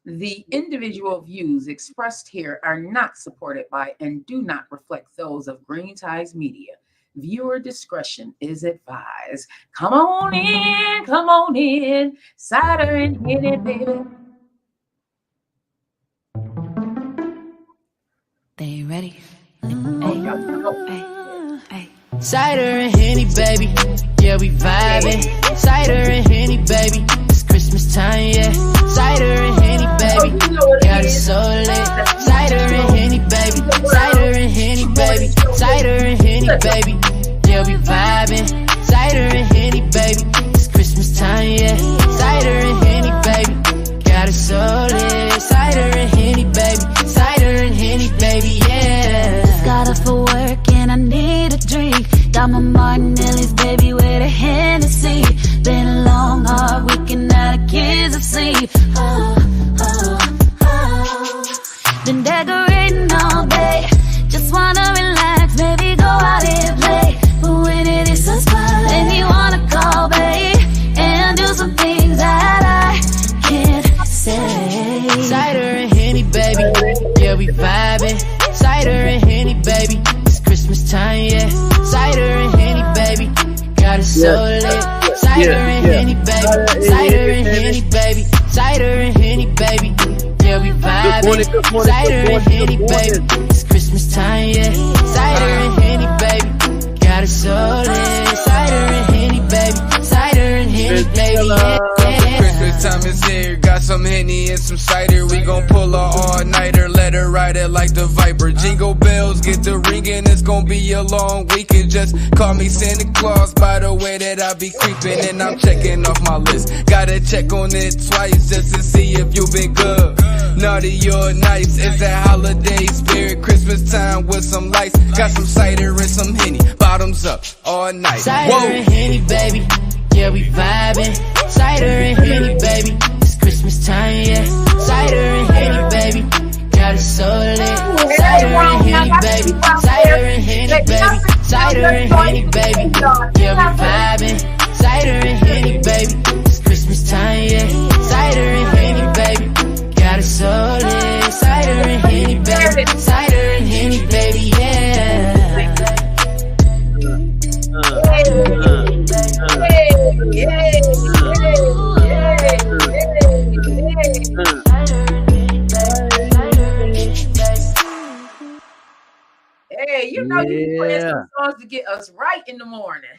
The individual views expressed here are not supported by and do not reflect those of Green Ties Media. Viewer discretion is advised. Come on in, come on in. Cider and Henny, baby. They ain't ready. Hey. Cider and Henny, baby. Yeah, we vibing. Cider and Henny, baby. It's Christmas time, yeah. Cider and Henny, baby. Got it so lit. Cider and Henny, baby. Cider and Henny, baby. Cider and Henny, baby. Yeah, we vibing. Cider and Henny, baby. It's Christmas time, yeah. Cider and Henny, baby. Got it so lit. Cider and Henny, baby. Cider and Henny, baby, yeah. Got up for work and I need a drink. Got my Martinelli's, baby, with a Hennessy. Been a long, hard week and now the kids asleep. Been decorating all day. Just wanna relax, baby, go out and play. But when it is so spot, then you wanna call, babe, and do some things that I can't say. Cider and Henny, baby. Yeah, we vibing. Cider and Henny, baby. It's Christmas time, yeah. Cider and Henny, baby. Got it so lit. Cider and Henny, baby. Cider and Henny, baby. Cider and Henny, baby. Yeah, we vibing. Cider and Henny, baby. It's Christmas time, yeah. Cider and Henny, baby. Got it so lit. Cider and Henny, baby. Cider and Henny, baby. Yeah. Christmas time is here, got some Henny and some cider. We gon' pull a all-nighter, let her ride it like the Viper. Jingle bells get the ringing, it's gon' be a long weekend. Just call me Santa Claus by the way that I be creeping. And I'm checking off my list, gotta check on it twice just to see if you been good. Naughty or nice, it's that holiday spirit. Christmas time with some lights, got some cider and some Henny. Bottoms up all night. Cider and Henny, baby. Yeah, we vibing. Cider and Henny, baby. It's Christmas time, yeah. Cider and Henny, baby. Got it so lit. Cider and Henny, baby. Cider and Henny, baby. Cider and Henny, baby. Yeah, we vibing. Cider and Henny, baby. It's Christmas time, yeah. Cider and Henny, baby. Got it so lit. Cider and Henny, baby. Cider and Henny, baby, yeah. Hey, you know you can play some songs to get us right in the morning.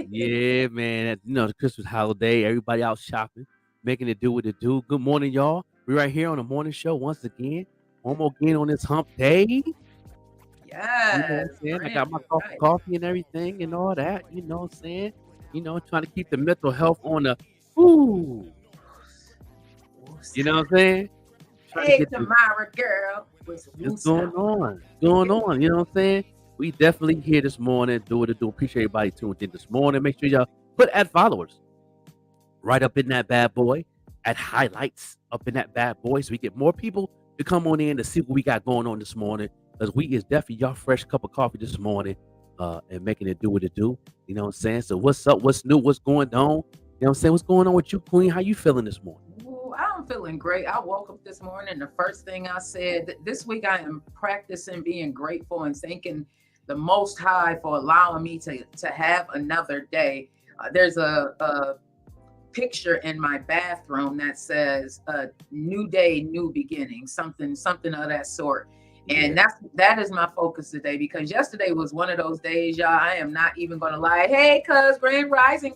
Yeah, man. The Christmas holiday, everybody out shopping, making it do what it do. Good morning, y'all. We're right here on the morning show once again. One more again on this hump day. You know what I'm Yes. saying? I got my Right. coffee and everything and all that. You know what I'm saying? Trying to keep the mental health on the ooh. You know what I'm saying? Trying to Hey, get the Tamara girl. What's what's going on? What's going on? You know what I'm saying? We definitely here this morning. Do what it do. Appreciate everybody tuned in this morning. Make sure y'all put at followers right up in that bad boy, at highlights up in that bad boy, so we get more people to come on in to see what we got going on this morning. Because we is definitely y'all fresh cup of coffee this morning, and making it do what it do. You know what I'm saying? So what's up? What's new? What's going on? You know what I'm saying? What's going on with you, Queen? How you feeling this morning? Ooh, I'm feeling great. I woke up this morning. The first thing I said, this week I am practicing being grateful and thanking the Most High for allowing me to have another day. There's a picture in my bathroom that says "New Day, New Beginning," something of that sort. And that is my focus today, because yesterday was one of those days, y'all. I am not even gonna lie. Hey, cuz, grand rising,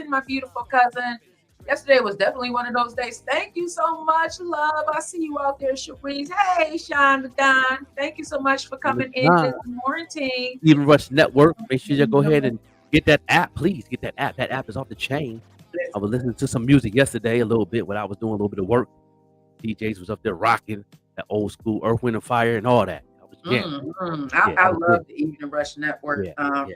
my beautiful cousin. Yesterday was definitely one of those days. Thank you so much, love. I see you out there, Sharice. Hey, Sean Don. Thank you so much for coming in this morning. Even Rush Network. Make sure you go ahead and get that app, please. Get that app. That app is off the chain. I was listening to some music yesterday a little bit when I was doing a little bit of work. DJs was up there rocking that old school Earth, Wind, and Fire and all that. I was jamming. I love the Evening Rush Network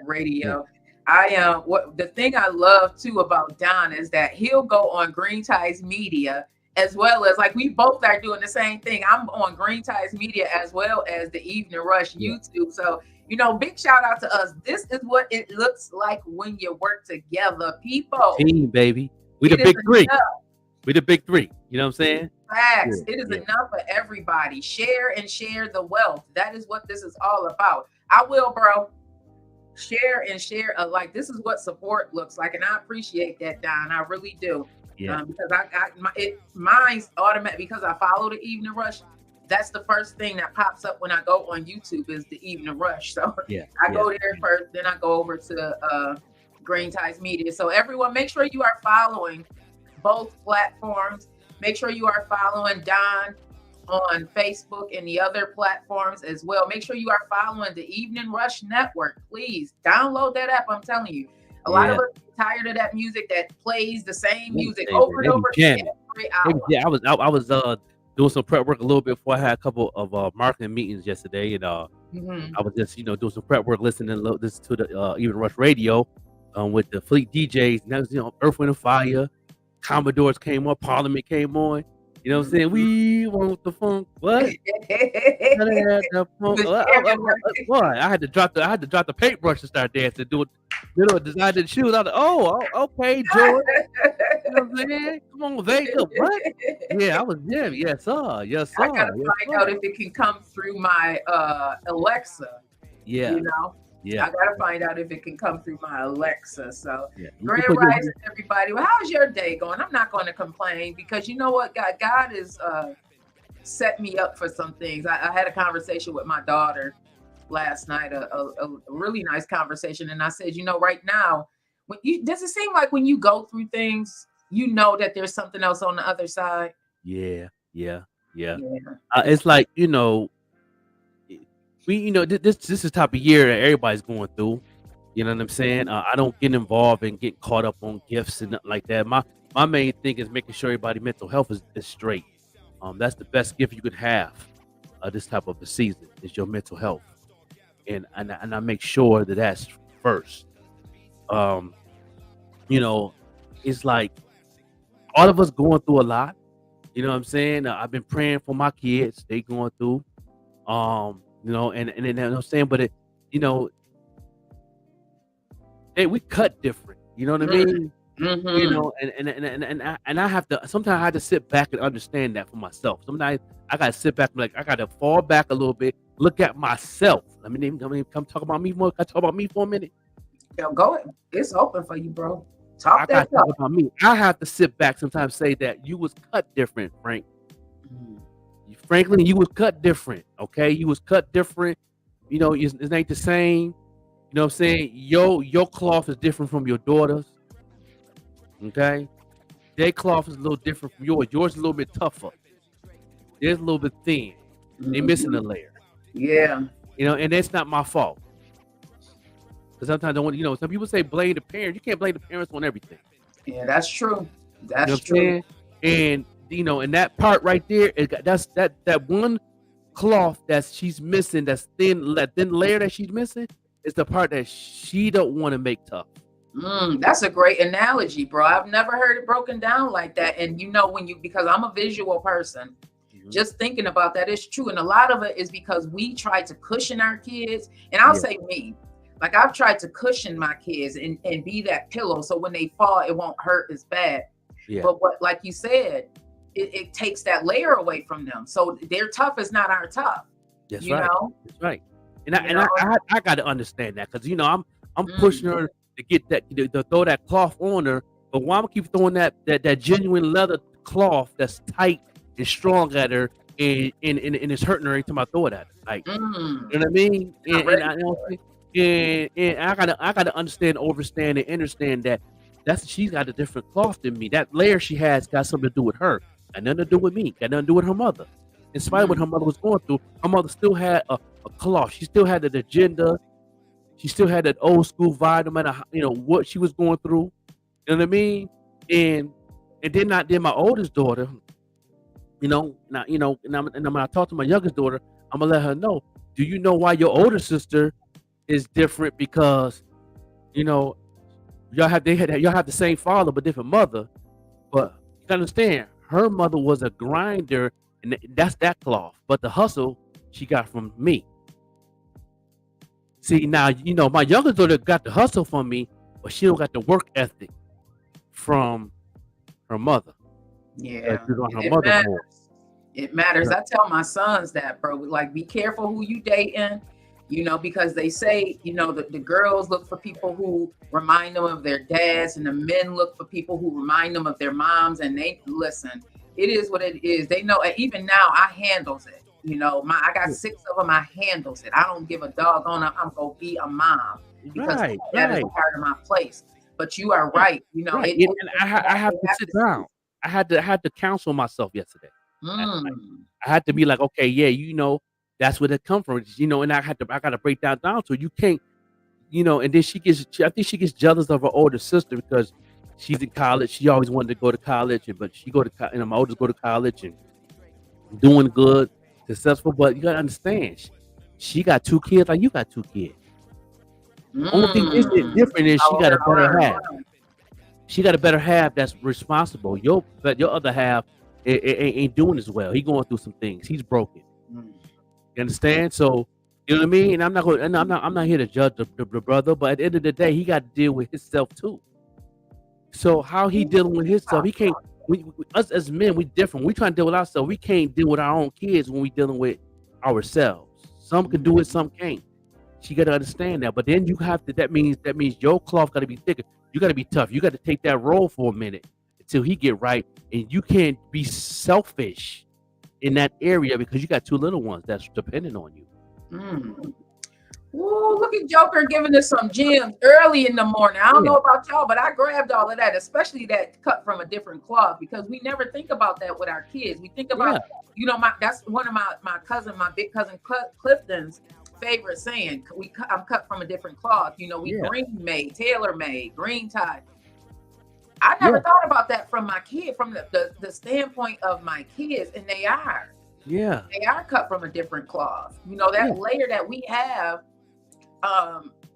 radio. Yeah. What the thing I love too about Don is that he'll go on Green Ties Media, as well as, like, we both are doing the same thing. I'm on Green Ties Media as well as the Evening Rush YouTube. So, big shout out to us. This is what it looks like when you work together, people. Team, baby. We the big three. We the big three. You know what I'm saying? Facts. Yeah, It is yeah. enough for everybody. Share and share the wealth. That is what this is all about. I will, bro. Share and share alike. This is what support looks like, and I appreciate that, Don. I really do. Yeah. Because mine's automatic because I follow the Evening Rush. That's the first thing that pops up when I go on YouTube is the Evening Rush. So Yeah. I go there first, then I go over to Green Ties Media. So everyone, make sure you are following both platforms. Make sure you are following Don on Facebook and the other platforms as well. Make sure you are following the Evening Rush Network. Please download that app. I'm telling you, a lot of us are tired of that music that plays the same music over and over again every hour. Yeah, I was doing some prep work a little bit before I had a couple of marketing meetings yesterday, and I was just doing some prep work, listening to the Even Rush Radio with the Fleet DJs. And that was Earth, Wind and Fire, Commodores came on, Parliament came on. You know what I'm saying? We want the funk. What? What? I had to drop the paintbrush and start dancing, doing design the shoes. I was like, okay, George. You know what I'm saying? Come on, Vega. What? Yeah, I was there. Yes, sir. Yes, sir. I gotta find out if it can come through my Alexa. Yeah. You know? Yeah. I gotta find out if it can come through my Alexa. So Yeah. Grand Rising, everybody. Well, how's your day going? I'm not going to complain because you know what? God is set me up for some things. I had a conversation with my daughter last night, a really nice conversation, and I said, right now, does it seem like when you go through things, you know that there's something else on the other side? Yeah. It's like this is the type of year that everybody's going through. You know what I'm saying? I don't get involved and get caught up on gifts and nothing like that. My main thing is making sure everybody's mental health is straight. That's the best gift you could have this type of a season is your mental health, and I make sure that that's first. It's like all of us going through a lot. You know what I'm saying? I've been praying for my kids. They going through, and you know what I'm saying, but we cut different. You know what I mean? And I have to sometimes I have to sit back and understand that for myself. Sometimes I gotta sit back and be like, I gotta fall back a little bit, look at myself. Let me come talk about me more. Can I talk about me for a minute? Yo, go ahead. It's open for you, bro. I gotta talk about me. I have to sit back sometimes, say that you was cut different, Frank. Franklin, you was cut different. Okay, you was cut different. It ain't the same. You know what I'm saying? Your cloth is different from your daughter's. Okay, their cloth is a little different from yours. Yours is a little bit tougher. Theirs a little bit thin. They missing a layer. Yeah. And that's not my fault. Because sometimes I want some people say blame the parents. You can't blame the parents on everything. Yeah, that's true. That's true. And and that part right there, that's that one cloth that she's missing, that thin layer that she's missing, is the part that she don't want to make tough. That's a great analogy, bro. I've never heard it broken down like that. And because I'm a visual person, just thinking about that is true. And a lot of it is because we try to cushion our kids. And I'll say me, like I've tried to cushion my kids and be that pillow. So when they fall, it won't hurt as bad. Yeah. But like you said, it takes that layer away from them. So their tough is not our tough. That's right. That's right. And I got to understand that because I'm pushing her to get that to throw that cloth on her, but why I'm keep throwing that genuine leather cloth that's tight and strong at her, and it's hurting her every time I throw it at her. Like, you know what I mean? And I gotta understand and understand that she's got a different cloth than me. That layer she has got something to do with her, got nothing to do with me, got nothing to do with her mother. In spite of what her mother was going through, her mother still had a cloth. She still had an agenda. She still had that old school vibe, no matter what she was going through. You know what I mean? And then my oldest daughter, now when I talk to my youngest daughter, I'm gonna let her know. Do you know why your older sister is different? Because y'all have the same father but different mother. But you gotta understand, her mother was a grinder, and that's that cloth. But the hustle she got from me. See, now, my youngest daughter got the hustle from me, but she don't got the work ethic from her mother. Yeah. She's on her mother more. It matters. I tell my sons that, bro. Like, be careful who you dating, because they say, the girls look for people who remind them of their dads, and the men look for people who remind them of their moms. And they listen. It is what it is. They know. And even now, I handles it. I got 6 of them. I handles it. I don't give a doggone. I'm gonna be a mom because that is part of my place. But you are right. Right. I have to sit down. I had to counsel myself yesterday. I had to be like, okay, yeah, that's where it come from, and I got to break that down. So you can't, and then I think she gets jealous of her older sister because she's in college. She always wanted to go to college, but she go to, and my oldest go to college and doing good, successful. But you gotta understand, she got 2 kids, like you got 2 kids. Only thing is different is she got a better half. She got a better half that's responsible. Your other half ain't doing as well. He going through some things. He's broken. You understand? So you know what I mean. And I'm not here to judge the brother, but at the end of the day, he got to deal with himself too. So how he dealing with himself? He can't. Us as men, we different. We trying to deal with ourselves. We can't deal with our own kids when we dealing with ourselves. Some can do it, some can't. She got to understand that. But then you have to. That means your cloth got to be thicker. You got to be tough. You got to take that role for a minute until he get right, and you can't be selfish in that area because you got 2 little ones that's dependent on you. Ooh, look at Joker giving us some gems early in the morning. I don't know about y'all, but I grabbed all of that, especially that cut from a different cloth, because we never think about that with our kids. We think about, that's one of my big cousin Clifton's favorite saying. I'm cut from a different cloth. We green made, tailor made, green tie. I never thought about that from my kid, from the standpoint of my kids, and they are. Yeah. They are cut from a different cloth. That layer that we have,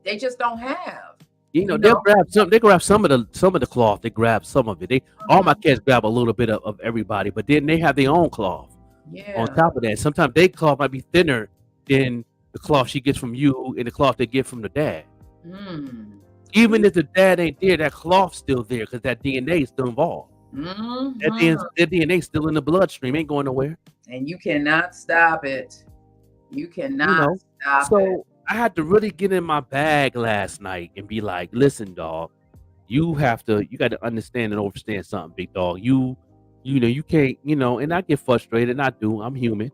they just don't have. They'll grab some. They grab some of the cloth. They grab some of it. All my kids grab a little bit of everybody, but then they have their own cloth. Yeah. On top of that, sometimes their cloth might be thinner than the cloth she gets from you and the cloth they get from the dad. Even if the dad ain't there, that cloth's still there because that DNA is still involved. That DNA is still in the bloodstream, ain't going nowhere. And you cannot stop it. You cannot stop it. So I had to really get in my bag last night and be like, listen, dog, you got to understand and understand something, big dog. You can't, and I get frustrated, and I do. I'm human.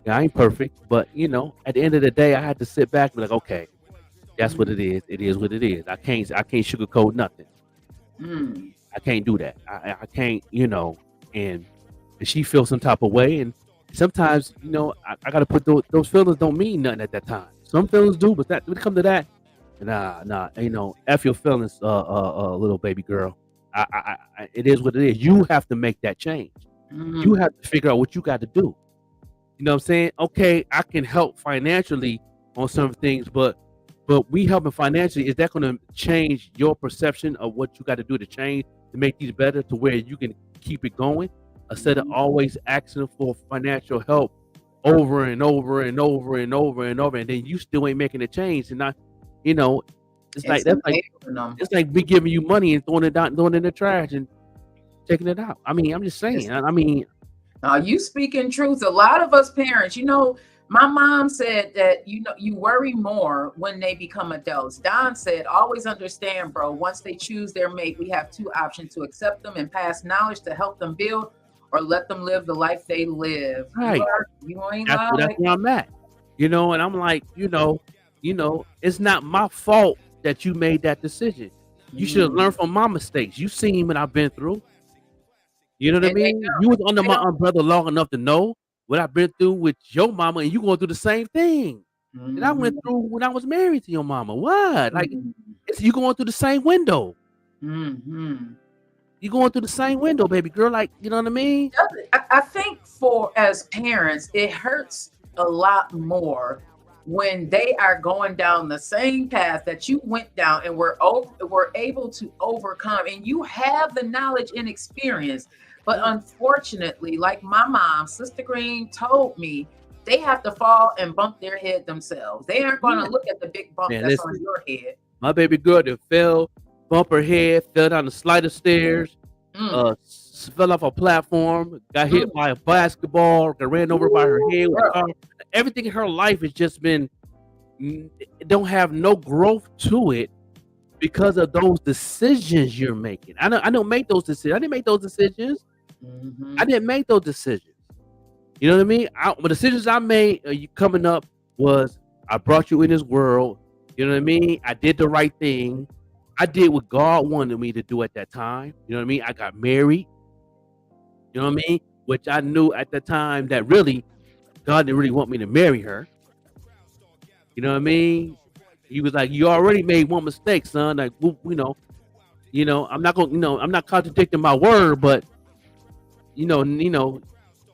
I ain't perfect, but at the end of the day, I had to sit back and be like, okay, that's what it is. It is what it is. I can't sugarcoat nothing. I can't do that. I can't, and she feels some type of way, and sometimes, I got to put those feelings don't mean nothing at that time. Some feelings do, but when it comes to that, nah, F your feelings, little baby girl. It is what it is. You have to make that change. You have to figure out what you got to do. You know what I'm saying? Okay, I can help financially on some things, but we helping financially, is that going to change your perception of what you got to do to change to make these better to where you can keep it going instead of always asking for financial help over and over and over and over and over, and then you still ain't making a change? And not, it's like me giving you money and throwing it in the trash and taking it out. I mean, I'm just saying. You speaking truth. A lot of us parents, my mom said that, you worry more when they become adults. Don said, always understand, bro, once they choose their mate, we have 2 options: to accept them and pass knowledge to help them build, or let them live the life they live. Right. That's where I'm at. And I'm like, it's not my fault that you made that decision. You should have learned from my mistakes. You seen what I've been through. You know what I mean? You was under my umbrella long enough to know what I've been through with your mama, and you going through the same thing that I went through when I was married to your mama. What? Like, you going through the same window. You going through the same window, baby girl. Like, you know what I mean? I think as parents, it hurts a lot more when they are going down the same path that you went down and were able to overcome, and you have the knowledge and experience. But unfortunately, like my mom, Sister Green, told me, they have to fall and bump their head themselves. They aren't going to look at the big bump that's on your head. My baby girl that fell, bump her head, fell down the flight of stairs, fell off a platform, got hit by a basketball, got ran over by her head with a car. Everything in her life has just been don't have no growth to it because of those decisions you're making. I don't make those decisions. I didn't make those decisions. I didn't make those decisions. You know what I mean? The decisions I made coming up was I brought you in this world. You know what I mean? I did the right thing. I did what God wanted me to do at that time. You know what I mean? I got married. You know what I mean? Which I knew at the time that really God didn't really want me to marry her. You know what I mean? He was like, "You already made one mistake, son. Like, I'm not going. I'm not contradicting my word, but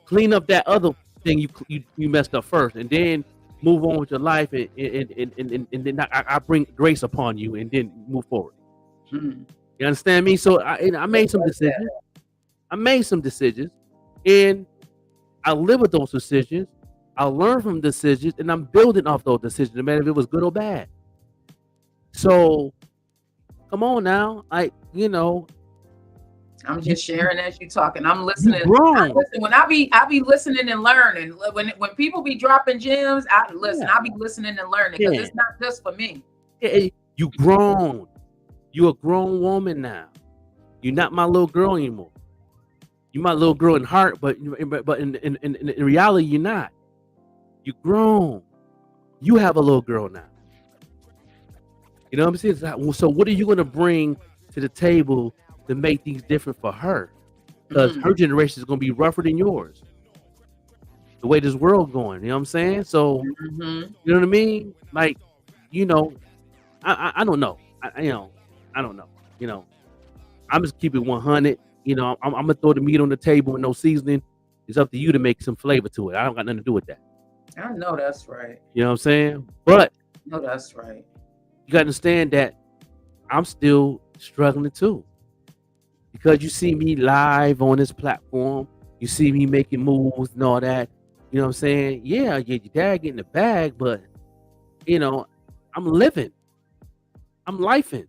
clean up that other thing you messed up first, and then move on with your life, and then I bring grace upon you, and then move forward." You understand me? So I made some decisions. And I live with those decisions. I learn from decisions, and I'm building off those decisions, no matter if it was good or bad. So, come on now, I'm just sharing as you talking. I'm listening. When I be listening and learning. When people be dropping gems, I listen. I be listening and learning because it's not just for me. You grown. You're a grown woman now. You're not my little girl anymore. You're my little girl in heart, but in reality, you're not. You're grown. You have a little girl now. You know what I'm saying? So what are you going to bring to the table to make things different for her? Because her generation is going to be rougher than yours. The way this world's going, you know what I'm saying? So, you know what I mean? Like, I don't know. I don't know. I'm just keeping 100. I'm gonna throw the meat on the table with no seasoning. It's up to you to make some flavor to it. I don't got nothing to do with that. I know that's right. You know what I'm saying? But no, that's right. You gotta understand that I'm still struggling too. Because you see me live on this platform, you see me making moves and all that. You know what I'm saying? Yeah, your dad getting the bag, but I'm living. I'm lifing.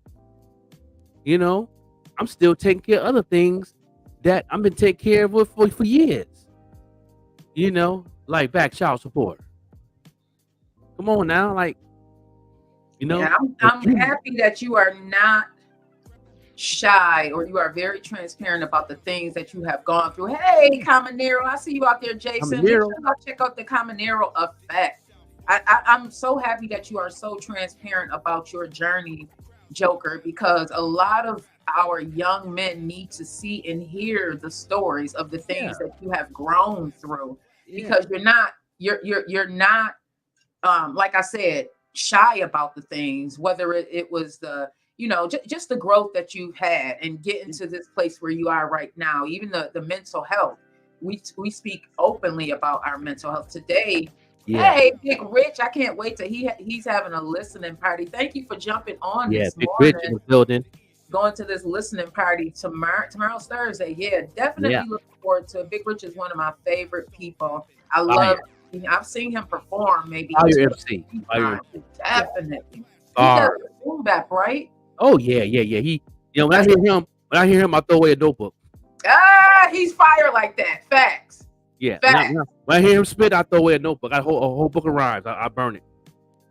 I'm still taking care of other things that I've been taking care of for years. Like back child support. Come on now, Yeah, I'm happy that you are not shy, or you are very transparent about the things that you have gone through. Hey, Caminero, I see you out there, Jason. Check out the Caminero effect. I'm so happy that you are so transparent about your journey, Joker, because a lot of our young men need to see and hear the stories of the things that you have grown through, because you're not like I said, shy about the things, whether it was the just the growth that you've had and getting to this place where you are right now. Even the mental health, we speak openly about our mental health today. Hey, Big Rich, I can't wait till he's having a listening party. Thank you for jumping on this Big morning. Rich in the building. Going to this listening party tomorrow's Thursday. Definitely looking forward to it. Big Rich is one of my favorite people. I've seen him perform maybe. MC. Definitely. He does boom bap, right? Oh yeah. He, when I hear him, I throw away a notebook. He's fire like that. Facts. Yeah. When I hear him spit, I throw away a notebook. I hold a whole book of rhymes. I burn it.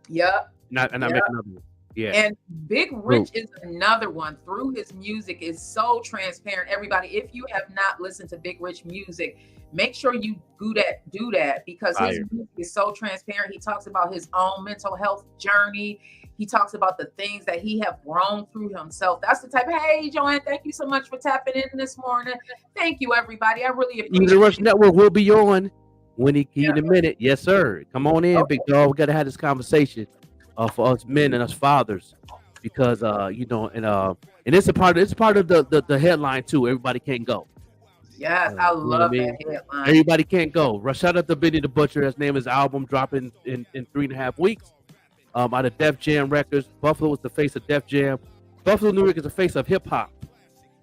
Yep. And I make another one. Yeah. And Big Rich is another one. Through his music is so transparent. Everybody, if you have not listened to Big Rich music, make sure you do that because his music is so transparent. He talks about his own mental health journey. He talks about the things that he have grown through himself. That's the type of, hey, Joanne, thank you so much for tapping in this morning. Thank you, everybody. I really appreciate it. The Rush Network will be on when he in a minute. Yes, sir. Come on in, big dog. We got to have this conversation for us men and us fathers, because and it's a part of the headline too. Everybody can't go. Yes, I love that headline. Everybody can't go. Shout out to Benny the Butcher. His name is album dropping in 3.5 weeks. Out of Def Jam Records. Buffalo is the face of Def Jam. Buffalo, New York is the face of hip hop.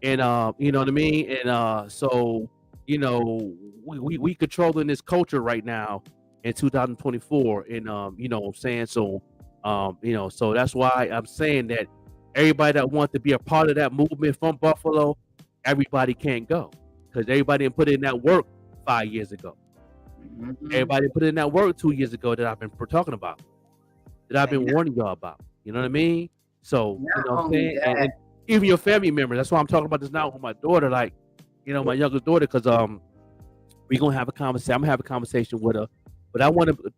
And you know what I mean? And so we controlling this culture right now in 2024. And you know what I'm saying? So so that's why I'm saying that everybody that wants to be a part of that movement from Buffalo, everybody can't go. because everybody didn't put in that work 5 years ago. Everybody put in that work 2 years ago that I've been talking about, that I've been warning y'all about. You know what I mean? So, you know what I'm saying? And even your family members. That's why I'm talking about this now with my daughter, like, you know, my youngest daughter, because we're going to have a conversation. I'm going to have a conversation with her, but I want to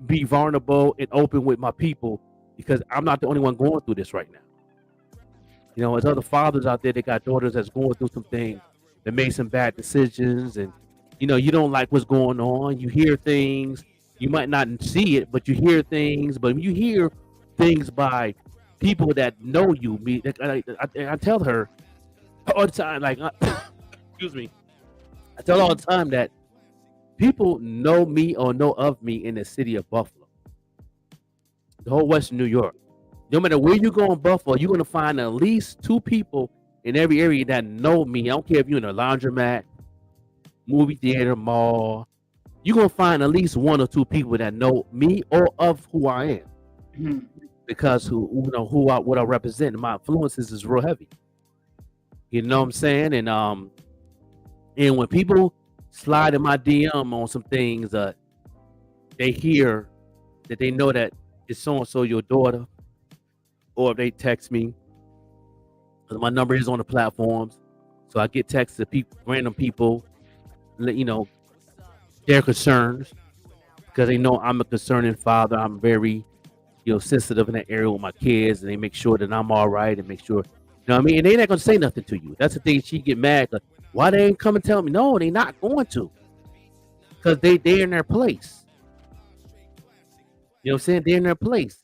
be vulnerable and open with my people because I'm not the only one going through this right now. You know, there's other fathers out there that got daughters that's going through some things, that made some bad decisions, and you know, you don't like what's going on. You hear things, you might not see it, but you hear things. But when you hear things by people that know you, I tell her all the time, like, excuse me, I tell her all the time that people know me or know of me in the city of Buffalo, the whole Western New York. No matter where you go in Buffalo, you're going to find at least 2 people in every area that know me. I don't care if you're in a laundromat, movie theater, mall. You're going to find at least 1 or 2 people that know me or of who I am. Because what I represent, my influences is real heavy. You know what I'm saying? And when people slide in my DM on some things, they hear that they know that it's so-and-so your daughter, or if they text me, because my number is on the platforms, so I get texts to random people, you know, their concerns, because they know I'm a concerning father. I'm very, you know, sensitive in that area with my kids, and they make sure that I'm all right and make sure, you know what I mean? And they're not going to say nothing to you. That's the thing. She get mad. Like, why they ain't come and tell me? No, they not going to, because they're in their place. You know what I'm saying? They're in their place.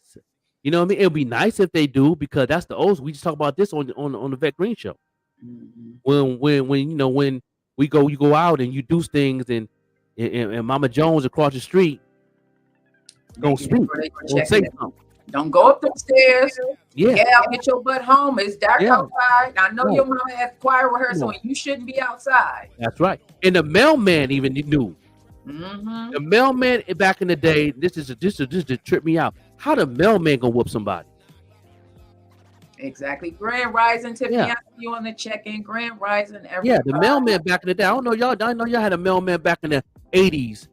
You know what I mean? It'll be nice if they do, because that's the old. We just talk about this on the Vet Green Show. When you know, when you go out and you do things, and Mama Jones across the street don't speak, don't say something. Don't go up the stairs. Yeah, get your butt home. It's dark outside. I know your mama has choir rehearsal, and you shouldn't be outside. That's right. And the mailman even knew. The mailman back in the day, this is to trip me out. How the mailman gonna whoop somebody? Exactly. Grand Rising, Tiffany. I see you on the check-in. Grand Rising, everybody. Yeah, the mailman back in the day. I know y'all had a mailman back in the 80s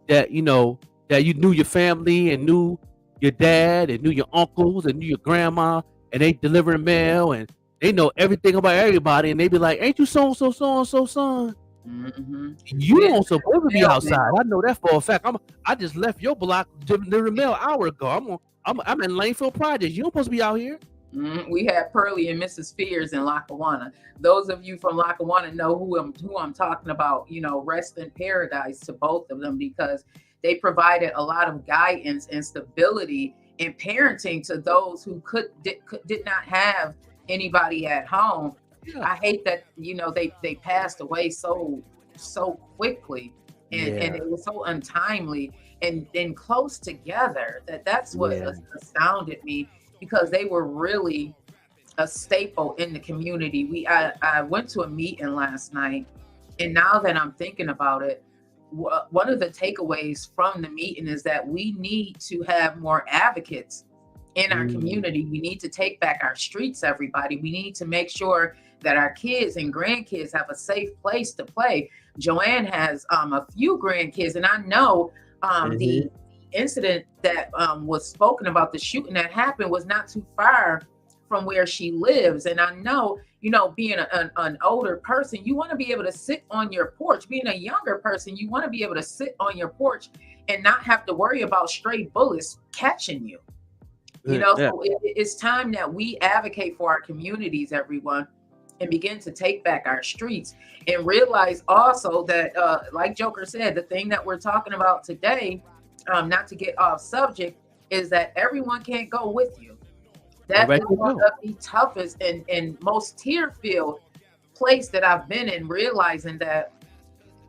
that, you know, that you knew your family and knew your dad and knew your uncles and knew your grandma, and they delivering mail and they know everything about everybody, and they be like, ain't you so-and-so, so-and-so, son? You don't supposed to be outside. I know that for a fact. I just left your block delivering mail an hour ago. I'm in Lanefield Projects. You don't supposed to be out here. We had Pearlie and Mrs. Fears in Lackawanna. Those of you from Lackawanna know who I'm talking about. You know, rest in paradise to both of them, because they provided a lot of guidance and stability in parenting to those who did not have anybody at home. I hate that, you know, they passed away so quickly, and it was so untimely and close together. That's what astounded me, because they were really a staple in the community. I went to a meeting last night, and now that I'm thinking about it, one of the takeaways from the meeting is that we need to have more advocates in our community. We need to take back our streets, everybody. We need to make sure that our kids and grandkids have a safe place to play. Joanne has a few grandkids, and I know the incident that was spoken about, the shooting that happened, was not too far from where she lives. And I know, you know, being an older person, you want to be able to sit on your porch. Being a younger person, you want to be able to sit on your porch and not have to worry about stray bullets catching you. You know, so it's time that we advocate for our communities, everyone, and begin to take back our streets, and realize also that, like Joker said, the thing that we're talking about today, not to get off subject, is that everyone can't go with you. That is one of the toughest and most tear-filled place that I've been in, realizing that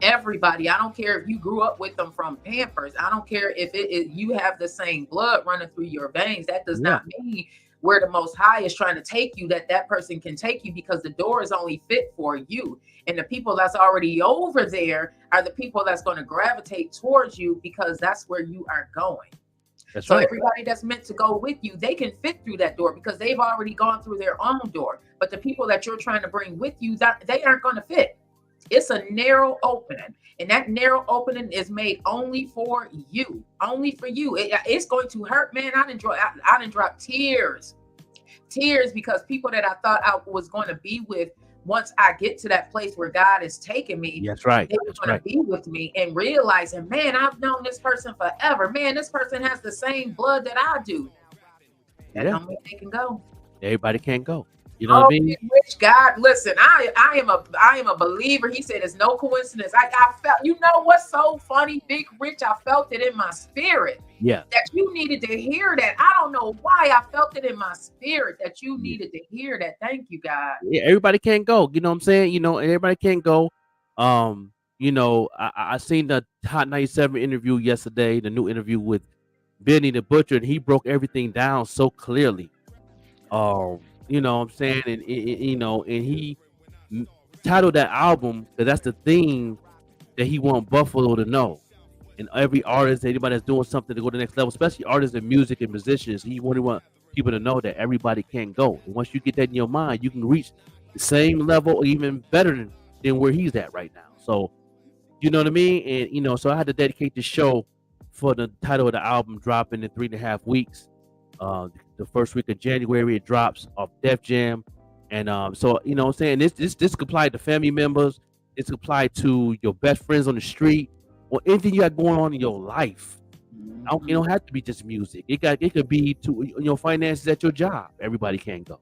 everybody, I don't care if you grew up with them from Pampers, I don't care if you have the same blood running through your veins, that does not mean where the Most High is trying to take you, that person can take you, because the door is only fit for you. And the people that's already over there are the people that's going to gravitate towards you, because that's where you are going. So everybody that's meant to go with you, they can fit through that door because they've already gone through their own door. But the people that you're trying to bring with you, they aren't going to fit. It's a narrow opening, and that narrow opening is made only for you, only for you. It's going to hurt, man. I didn't drop tears because people that I thought I was going to be with, once I get to that place where God is taking me, That's right. they were going to be with me, and realizing, man, I've known this person forever. Man, this person has the same blood that I do. That don't mean they can go. Everybody can't go. You know what I mean? Rich God, listen, I am a believer. He said it's no coincidence. I felt, you know what's so funny, Big Rich? I felt it in my spirit. Yeah. That you needed to hear that. I don't know why I felt it in my spirit that you needed to hear that. Thank you, God. Yeah, everybody can't go. You know what I'm saying? You know, everybody can't go. You know, I seen the Hot 97 interview yesterday, the new interview with Benny the Butcher, and he broke everything down so clearly. You know what I'm saying? And you know, and he titled that album because that's the thing that he want Buffalo to know. And every artist, anybody that's doing something to go to the next level, especially artists in music and musicians, he want people to know that everybody can go. And once you get that in your mind, you can reach the same level or even better than where he's at right now. So, you know what I mean? And, you know, so I had to dedicate the show for the title of the album dropping in 3.5 weeks. The first week of January it drops off Def Jam, and so you know what I'm saying, this could apply to family members, it's applied to your best friends on the street, or anything you got going on in your life. You don't have to be just music. It could be to your finances at your job. Everybody can go.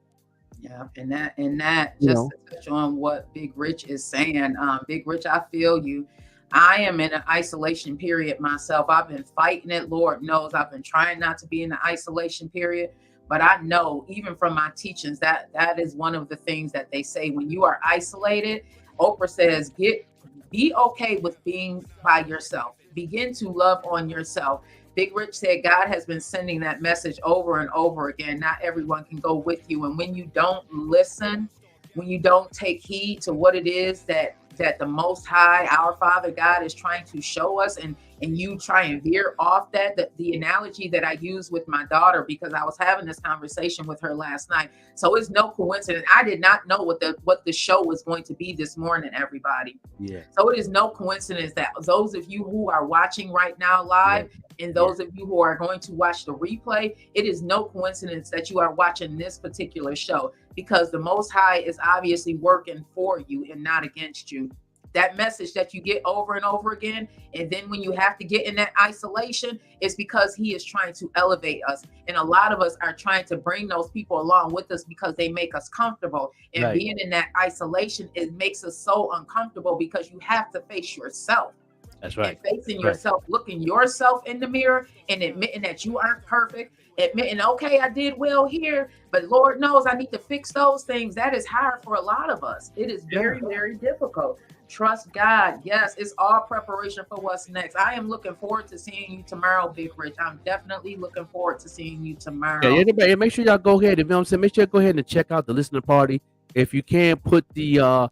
Yeah, and that just to touch on what Big Rich is saying. Big Rich, I feel you. I am in an isolation period myself. I've been fighting it. Lord knows I've been trying not to be in the isolation period. But I know, even from my teachings, that is one of the things that they say when you are isolated. Oprah says, be okay with being by yourself. Begin to love on yourself. Big Rich said God has been sending that message over and over again. Not everyone can go with you. And when you don't listen, when you don't take heed to what it is that the Most High, our Father God, is trying to show us, and you try and veer off that, the analogy that I use with my daughter, because I was having this conversation with her last night. So it's no coincidence. I did not know what the show was going to be this morning, everybody. Yeah. So it is no coincidence that those of you who are watching right now live, and those of you who are going to watch the replay, it is no coincidence that you are watching this particular show, because the Most High is obviously working for you and not against you. That message that you get over and over again, and then when you have to get in that isolation, it's because he is trying to elevate us. And a lot of us are trying to bring those people along with us because they make us comfortable. And being in that isolation, it makes us so uncomfortable because you have to face yourself. That's right. And facing yourself, looking yourself in the mirror and admitting that you aren't perfect, admitting, okay, I did well here, but Lord knows I need to fix those things. That is hard for a lot of us. It is very, very difficult. Trust God. Yes, it's all preparation for what's next. I am looking forward to seeing you tomorrow, Big Rich. I'm definitely looking forward to seeing you tomorrow. Yeah, everybody, make sure y'all go ahead. You know what I'm saying? Make sure you go ahead and check out the listening party. If you can, put the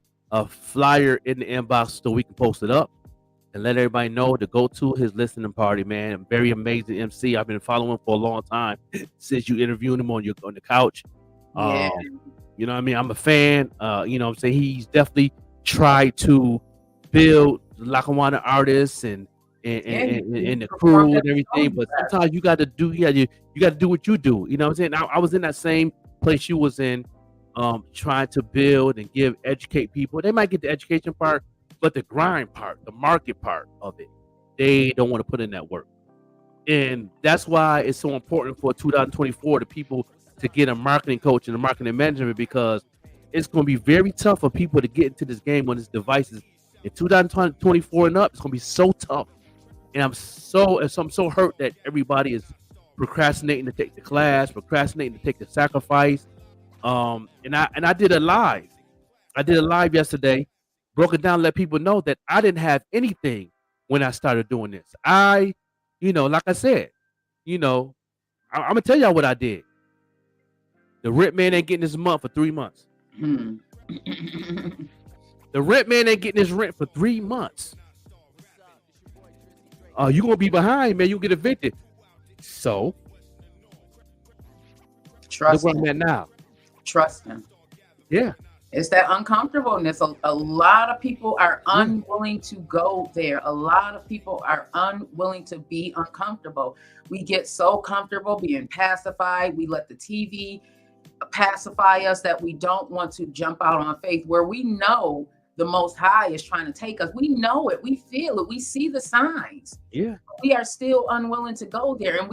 flyer in the inbox so we can post it up and let everybody know to go to his listening party, man. Very amazing MC. I've been following him for a long time since you interviewed him on the couch. Yeah. You know what I mean? I'm a fan. You know what I'm saying? He's definitely tried to build Lackawanna artists and the crew and everything, but sometimes you got to do what you do. You know what I'm saying? I was in that same place you was in, trying to build and educate people. They might get the education part, but the grind part, the market part of it, they don't want to put in that work. And that's why it's so important for 2024 the people to get a marketing coach and a marketing management, because it's going to be very tough for people to get into this game on these devices. In 2024 and up, it's going to be so tough. And I'm so hurt that everybody is procrastinating to take the class, procrastinating to take the sacrifice. And I did a live. I did a live yesterday, broke it down, let people know that I didn't have anything when I started doing this. Like I said, I'm going to tell y'all what I did. The rent man ain't getting his month for 3 months. The rent man ain't getting his rent for 3 months. You're going to be behind, man. You'll get evicted. So, trust look where I'm at now. Trust him. Yeah. It's that uncomfortableness. A lot of people are unwilling to go there. A lot of people are unwilling to be uncomfortable. We get so comfortable being pacified. We let the TV pacify us that we don't want to jump out on faith where we know the Most High is trying to take us. We know it. We feel it. We see the signs. Yeah. We are still unwilling to go there. And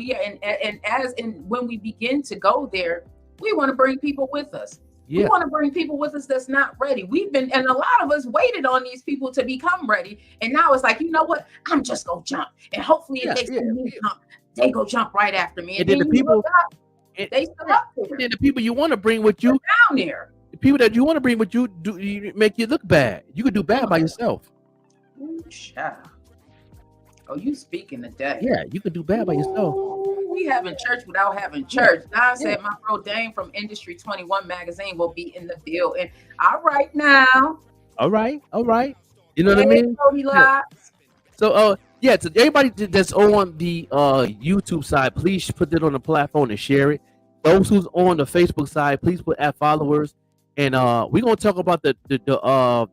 when we begin to go there, we want to bring people with us. Yeah. We want to bring people with us that's not ready. And a lot of us waited on these people to become ready. And now it's like, you know what? I'm just going to jump. And hopefully if they see me jump, they go jump right after me. And then the people, they still up there. And then the people you want to bring with you, down there. The people that you want to bring with you, make you look bad. You could do bad by yourself. Ooh, child. Oh, you speaking today. Yeah, you could do bad by yourself. We having church without having church. Now said my bro Dane from Industry 21 magazine will be in the building. All right now. All right. You know what I mean? Yeah. So to everybody that's on the YouTube side, please put it on the platform and share it. Those who's on the Facebook side, please put @ followers. And we're gonna talk about the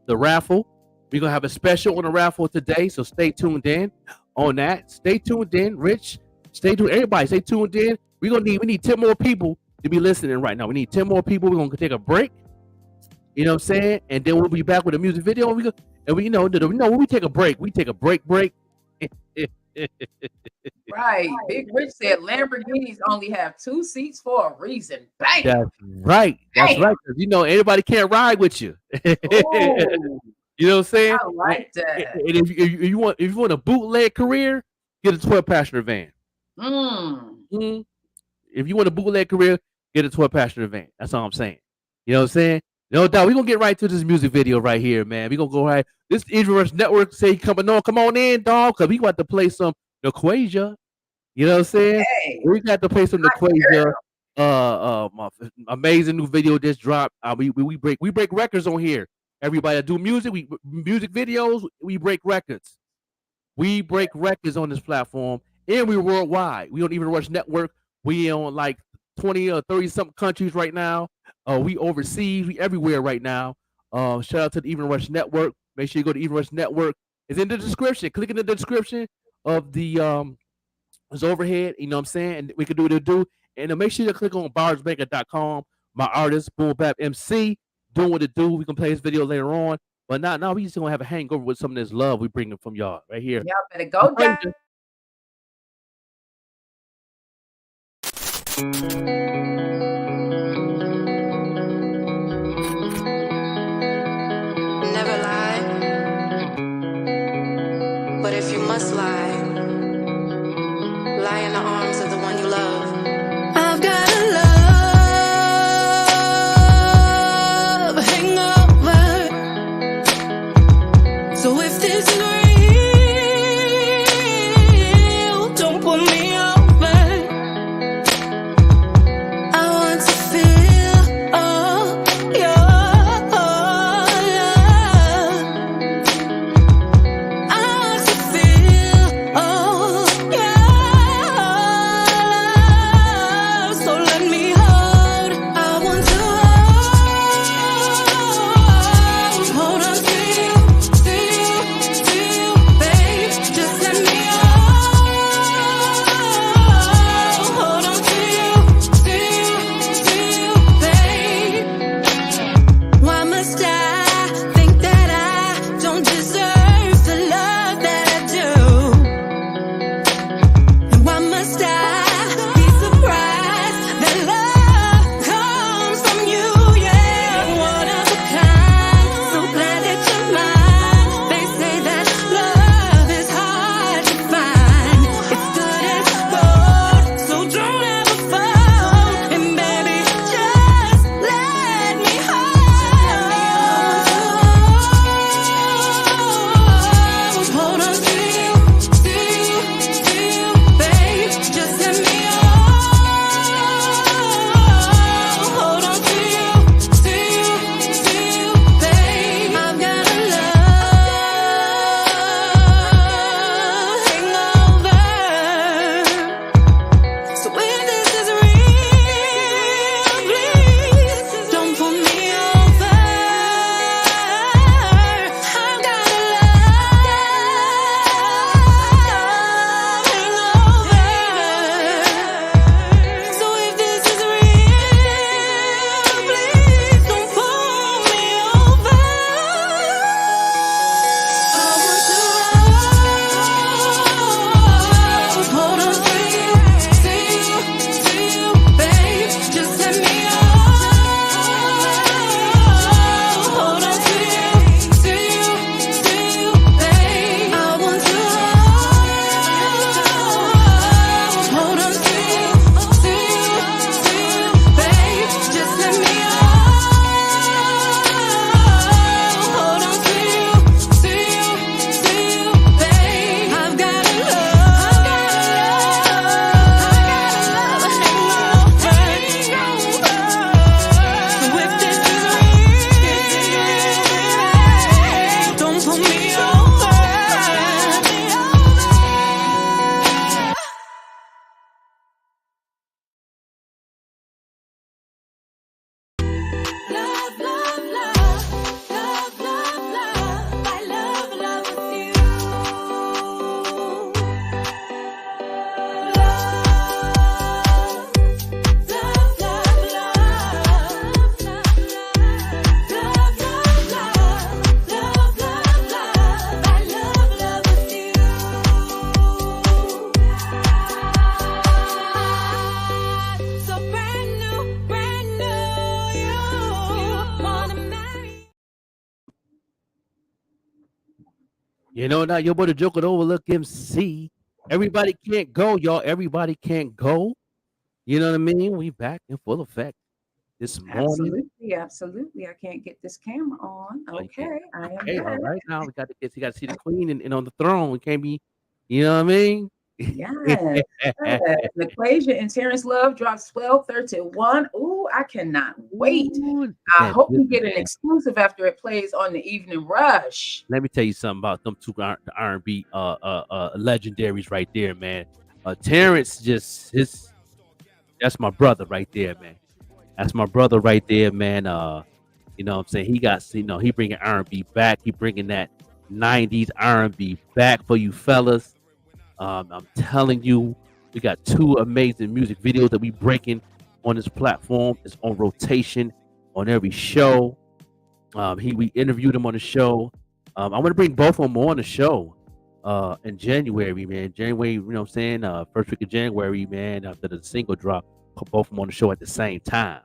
raffle. We're gonna have a special on the raffle today, so stay tuned in on that. Stay tuned in, Rich. Stay tuned, everybody. Stay tuned in. We need 10 more people to be listening right now. We need 10 more people. We're gonna take a break. You know what I'm saying? And then we'll be back with a music video. And when we take a break, we take a break. Right. Big Rich said Lamborghinis only have 2 seats for a reason. Bam. That's right. That's right. Because everybody can't ride with you. You know what I'm saying? I like that. And if you want a bootleg career, get a 12-passenger van. If you want a bootleg career, get a 12-passenger van. That's all I'm saying. You know what I'm saying? No doubt. We're gonna get right to this music video right here, man. We're gonna go right. This Even Rush Network say come on in, dog, because we got to play some Naquasia. You know what I'm saying? Hey, we got to play some Naquasia. Amazing new video just dropped. We break records on here. Everybody that do music, music videos, we break records. We break records on this platform, and we're worldwide. We on Even Rush Network. We on like 20 or 30 something countries right now. We overseas. We everywhere right now. Shout out to the Even Rush Network. Make sure you go to Even Rush Network. It's in the description. Click in the description of the it's overhead. You know what I'm saying? And we can do what it do. And make sure you click on barsbanker.com. My artist, Boom Bap MC, doing what it do. We can play this video later on. But now we just gonna have a hangover with some of this love we bringing from y'all right here. Y'all better go down. Never lie, but if you must lie in the arms of the one you love. I've got a love hangover, so if this is real, don't put me over. I want to feel all your love. I want to feel all your love. So let me hold. I want to hold on to you, to you, to you. You know, now your boy the Joker, the Overlook MC. Everybody can't go, y'all. Everybody can't go. You know what I mean? We back in full effect this morning. Absolutely, absolutely. I can't get this camera on. Oh, you can't. Okay, I am Okay, all back. right. Now we got to get. You got to see the queen and on the throne. We can't be. You know what I mean? Yes. The Equation and Terrence Love drops 12-31. Ooh, I cannot wait. Ooh, I that hope we good, get an man. exclusive after it plays on the Evening Rush. Let me tell you something about them two the R&B legendaries right there, man. Terrence just that's my brother right there, man. That's my brother right there, man. You know what I'm saying? He got, he bringing R&B back. He bringing that 90s R&B back for you fellas. I'm telling you, we got two amazing music videos that we breaking on this platform. It's on rotation on every show. We interviewed him on the show. I'm gonna bring both of them on the show in January, man. January, you know what I'm saying? First week of January, man, after the single drop, put both of them on the show at the same time.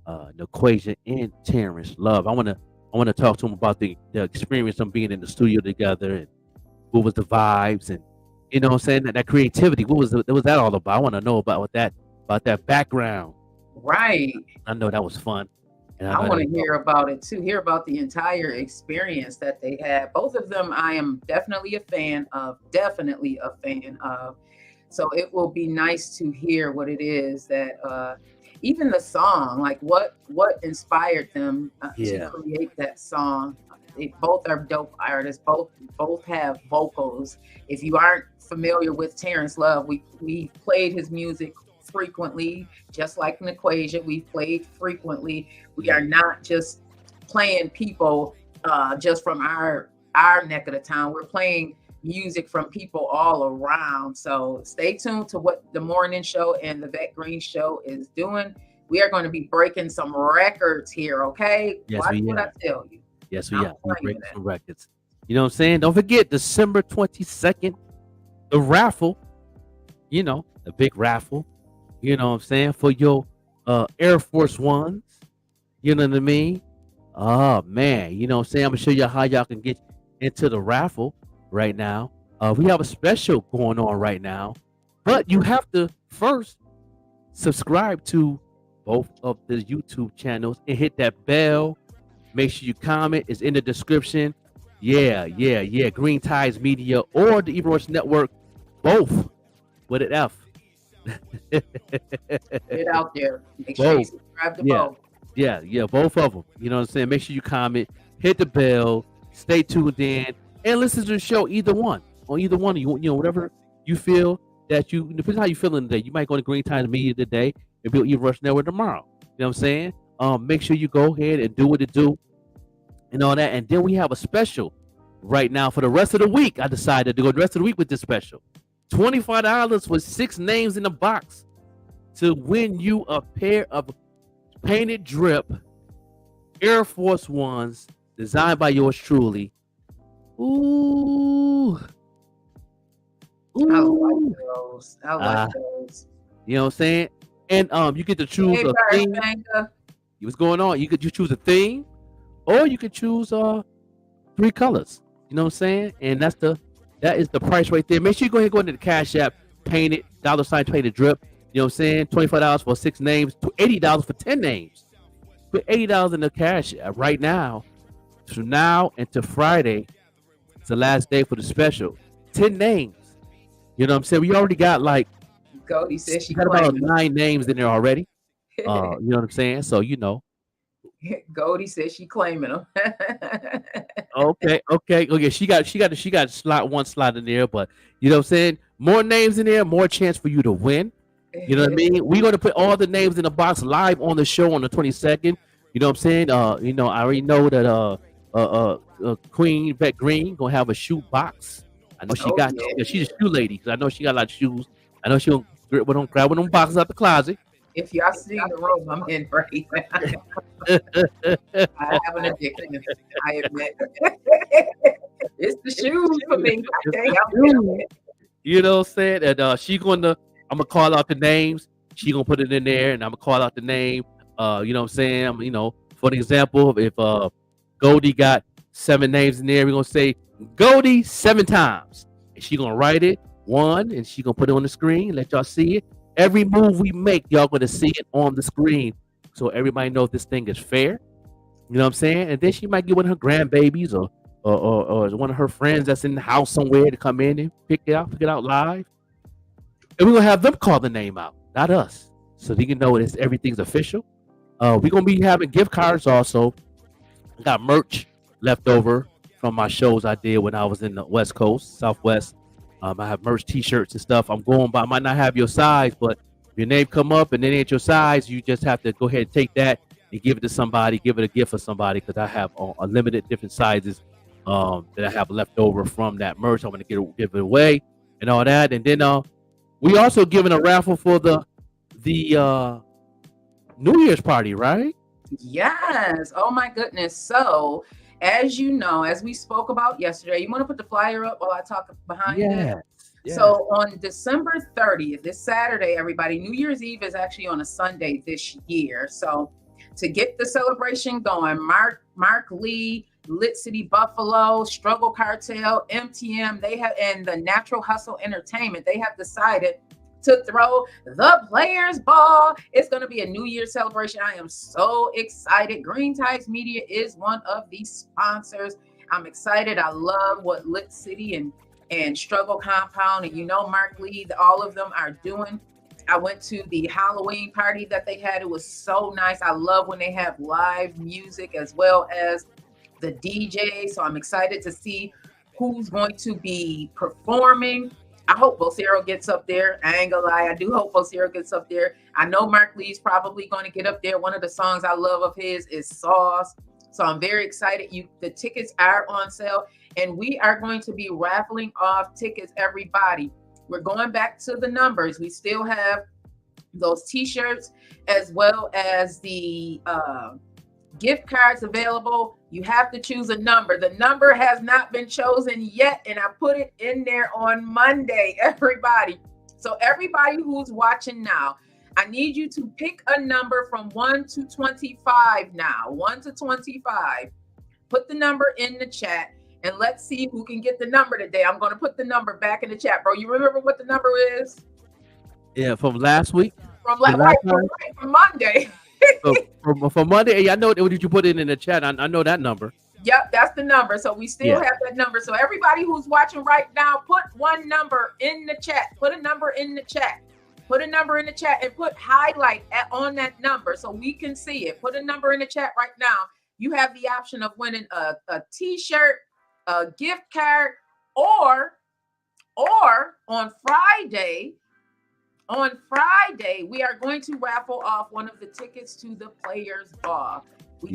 The Equation and Terrence Love. I wanna talk to him about the experience of being in the studio together and what was the vibes and you know what I'm saying, that creativity. What was that all about? I want to know about that background. Right. I know that was fun. And I want to hear about it too. Hear about the entire experience that they had. Both of them, I am definitely a fan of. Definitely a fan of. So it will be nice to hear what it is that, even the song, like what inspired them to create that song. They both are dope artists. Both have vocals. If you aren't familiar with Terrence Love, we played his music frequently, just like an Equation. We played frequently. We are not just playing people just from our neck of the town. We're playing music from people all around. So stay tuned to what the morning show and the Vet Green show is doing. We are going to be breaking some records here, okay? Yes, watch what I tell you. Yes, we are. We're breaking some records. You know what I'm saying? Don't forget December 22nd, the raffle. You know, the big raffle. You know what I'm saying? For your Air Force Ones. You know what I mean? Oh man, you know what I'm saying? I'm gonna show you how y'all can get into the raffle right now. We have a special going on right now, but you have to first subscribe to both of the YouTube channels and hit that bell. Make sure you comment. It's in the description. Yeah. Green Tides Media or the Evening Rush Network, both with an F. Get out there. Make sure you subscribe to both. Yeah, both of them. You know what I'm saying? Make sure you comment, hit the bell, stay tuned in, and listen to the show. Either one, on either one, you know, whatever you feel that you, depends how you feeling today. You might go to Green Times Media today and be on Evening Rush Network tomorrow. You know what I'm saying? Make sure you go ahead and do what it do and all that. And then we have a special right now for the rest of the week. I decided to go the rest of the week with this special. $25 with 6 names in the box to win you a pair of painted drip Air Force Ones designed by yours truly. Ooh. I like those. Those. You know what I'm saying? And you get to choose a theme. What's going on? You choose a theme, or you could choose 3 colors. You know what I'm saying? And that is the price right there. Make sure you go ahead and go into the Cash App, painted $ painted drip. You know what I'm saying? $25 for 6 names, $80 for 10 names. Put $80 in the Cash App right now. From now until Friday, it's the last day for the special. 10 names. You know what I'm saying? We already got like Cody says she got about 9 names in there already. You know what I'm saying? So you know. Goldie says she claiming them. Okay. She got one slot in there, but you know what I'm saying? More names in there, more chance for you to win. You know what I mean? We're gonna put all the names in the box live on the show on the 22nd. You know what I'm saying? You know, I already know that Queen Vet Green gonna have a shoe box. I know she's a shoe lady because I know she got a lot of shoes. I know she don't grab one of them boxes out the closet. If y'all see the room I'm in right now, I have an addiction. I admit. It's the shoes for me. You know what I'm saying? And I'm gonna call out the names. She gonna put it in there, and I'm gonna call out the name. You know what I'm saying? You know, for an example, if Goldie got 7 names in there, we're gonna say Goldie 7 times. And she gonna write it 1, and she gonna put it on the screen. Let y'all see it. Every move we make, y'all gonna see it on the screen, so everybody knows this thing is fair. You know what I'm saying? And then she might get one of her grandbabies or one of her friends that's in the house somewhere to come in and pick it out live. And we're gonna have them call the name out, not us, so they can know it's everything's official. We're gonna be having gift cards also. I got merch left over from my shows I did when I was in the West Coast, Southwest. I have merch T-shirts and stuff. I'm going by. I might not have your size, but if your name come up and it ain't your size, you just have to go ahead and take that and give it to somebody. Give it a gift for somebody, because I have a limited different sizes that I have left over from that merch. I'm gonna give it away and all that. And then we also giving a raffle for the New Year's party, right? Yes. Oh my goodness. So, as you know, as we spoke about yesterday, you want to put the flyer up while I talk behind it? Yeah. So on December 30th, this Saturday, everybody, New Year's Eve is actually on a Sunday this year. So to get the celebration going, Mark Lee, Lit City Buffalo, Struggle Cartel, MTM, they have, and the Natural Hustle Entertainment, they have decided to throw the Players Ball. It's going to be a New Year celebration. I am so excited. Green Tides Media is one of the sponsors. I'm excited. I love what Lit City and Struggle Compound and Mark Lee, all of them are doing. I went to the Halloween party that they had. It was so nice. I love when they have live music as well as the DJ. So I'm excited to see who's going to be performing. I hope Vocero gets up there. I ain't gonna lie. I do hope Vocero gets up there. I know Mark Lee's probably going to get up there. One of the songs I love of his is Sauce. So I'm very excited. The tickets are on sale, and we are going to be raffling off tickets, everybody. We're going back to the numbers. We still have those t-shirts as well as the gift cards available. You have to choose a number. The number has not been chosen yet, and I put it in there on Monday, everybody. So everybody who's watching now, I need you to pick a number from 1 to 25 now. 1 to 25. Put the number in the chat, and let's see who can get the number today. I'm going to put the number back in the chat, bro. You remember what the number is? Yeah, from last week? From Monday. So, from Monday, I know. Did you put it in the chat? I know that number. Yep, that's the number. So we still have that number. So everybody who's watching right now, put one number in the chat. Put a number in the chat. Put a number in the chat and put highlight on that number so we can see it. Put a number in the chat right now. You have the option of winning a t-shirt, a gift card, or on Friday, we are going to raffle off one of the tickets to the Players Ball.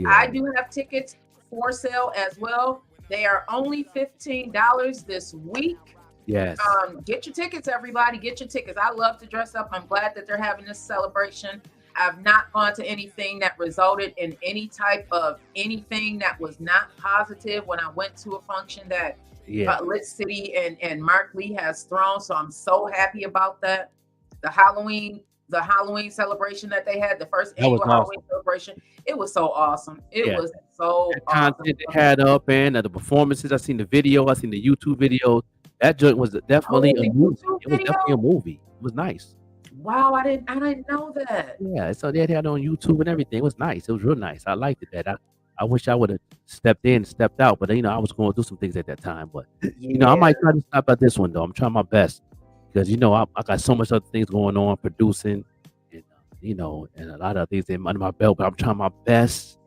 I do have tickets for sale as well. They are only $15 this week. Yes. Get your tickets, everybody. Get your tickets. I love to dress up. I'm glad that they're having this celebration. I've not gone to anything that resulted in any type of anything that was not positive when I went to a function that Lit City and Mark Lee has thrown. So I'm so happy about that. The Halloween celebration that they had, the first annual Halloween celebration, it was so awesome. It was so awesome. Content they had up and the performances. I seen the video. I seen the YouTube video. That joint was definitely a movie. It was definitely a movie. It was nice. Wow, I didn't know that. Yeah, so they had it on YouTube and everything. It was nice. It was real nice. I liked it. I wish I would have stepped out, but I was going to do some things at that time. But I might try to stop at this one though. I'm trying my best because I got so much other things going on, producing, and and a lot of things under my belt. But I'm trying my best.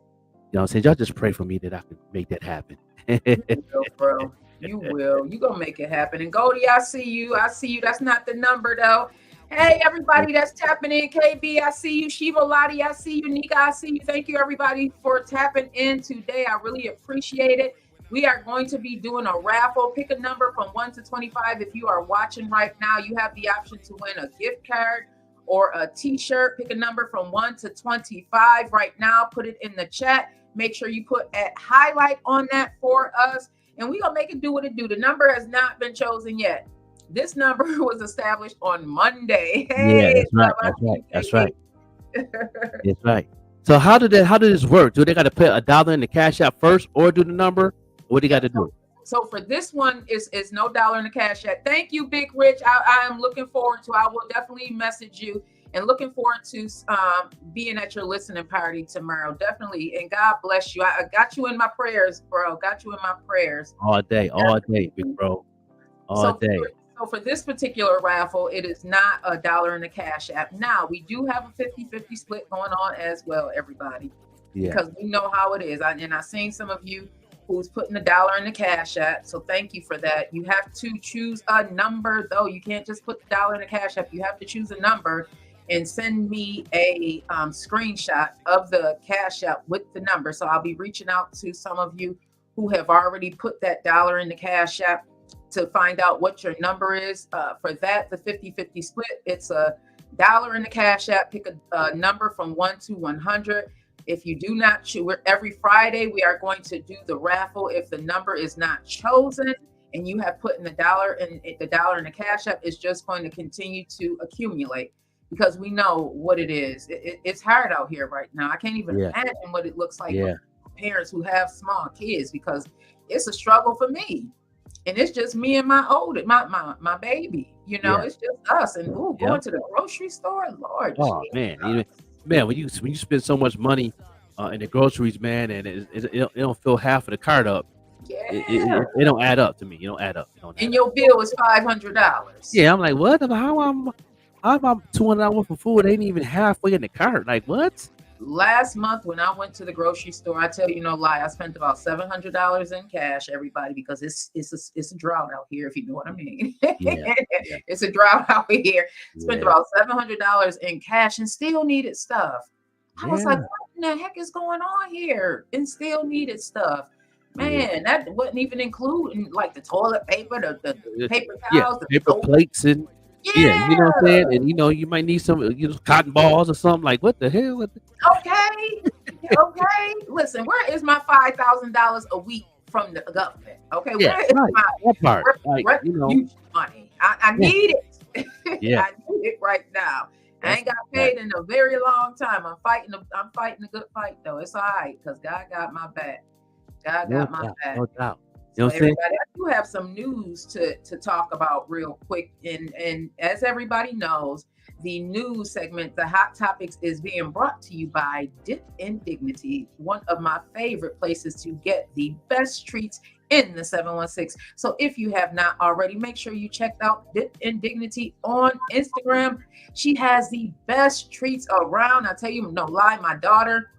You know what I'm saying? Y'all just pray for me that I can make that happen. Bro. You will. You gonna make it happen. And Goldie, I see you. That's not the number though. Hey, everybody that's tapping in. KB, I see you. Shiva Lottie, I see you. Nika, I see you. Thank you, everybody, for tapping in today. I really appreciate it. We are going to be doing a raffle. Pick a number from 1 to 25. If you are watching right now, you have the option to win a gift card or a t-shirt. Pick a number from 1 to 25 right now. Put it in the chat. Make sure you put a highlight on that for us. And we're going to make it do what it do. The number has not been chosen yet. This number was established on Monday. Hey, That's right. That's right. So how did this work? Do they got to put $1 in the cash app first or do the number? What do you got to do? So for this one, is no dollar in the cash yet. Thank you, Big Rich. I am looking forward to. I will definitely message you and looking forward to being at your listening party tomorrow. Definitely. And God bless you. I got you in my prayers, bro. Got you in my prayers. All day, big bro. All day. So for this particular raffle, it is not a dollar in the cash app. Now, we do have a 50-50 split going on as well, everybody. Yeah. Because we know how it is. And I've seen some of you who's putting a dollar in the cash app. So thank you for that. You have to choose a number, though. You can't just put the dollar in the cash app. You have to choose a number and send me a screenshot of the cash app with the number. So I'll be reaching out to some of you who have already put that dollar in the cash app to find out what your number is. For that, the 50-50 split, it's a dollar in the cash app. Pick a number from 1 to 100. If you do not choose, every Friday we are going to do the raffle. If the number is not chosen and you have put in the dollar in the cash app, it's just going to continue to accumulate because we know what it is. It's hard out here right now. I can't even imagine what it looks like for parents who have small kids because it's a struggle for me. And it's just me and my baby, you know, it's just us and going to the grocery store, Lord. Oh man, when you spend so much money in the groceries, man, and it don't fill half of the cart up. It don't add up to me. It don't add up. And your bill is $500. Yeah, I'm like, what? How I'm $200 for food? Ain't even halfway in the cart. Like what? Last month when I went to the grocery store, I tell you no lie, I spent about $700 in cash, everybody, because it's a drought out here, if you know what I mean. It's a drought out here. Spent about $700 in cash and still needed stuff. I was like, what in the heck is going on here? And still needed stuff. Man, that wasn't even including like the toilet paper, the paper towels, the paper plates and you know what I'm saying? And you might need some cotton balls or something. Like what the hell? Okay. Listen, where is my $5,000 a week from the government? Okay, where is that part? Huge money. I need it. I need it right now. I ain't got paid in a very long time. I'm fighting a good fight though. It's all right because God got my back. God got my back. No doubt. So everybody, I do have some news to talk about real quick. And as everybody knows, the news segment, the Hot Topics, is being brought to you by Dip in Dignity, one of my favorite places to get the best treats in the 716. So if you have not already, make sure you check out Dip in Dignity on Instagram. She has the best treats around. I tell you, no lie, my daughter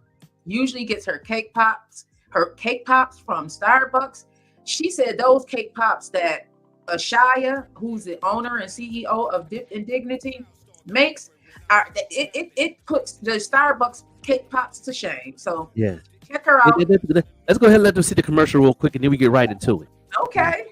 usually gets her cake pops from Starbucks. She said those cake pops that Ashaya, who's the owner and CEO of Dip in Dignity, makes, it puts the Starbucks cake pops to shame. So check her out. Let's go ahead and let them see the commercial real quick, and then we get right into it. Okay.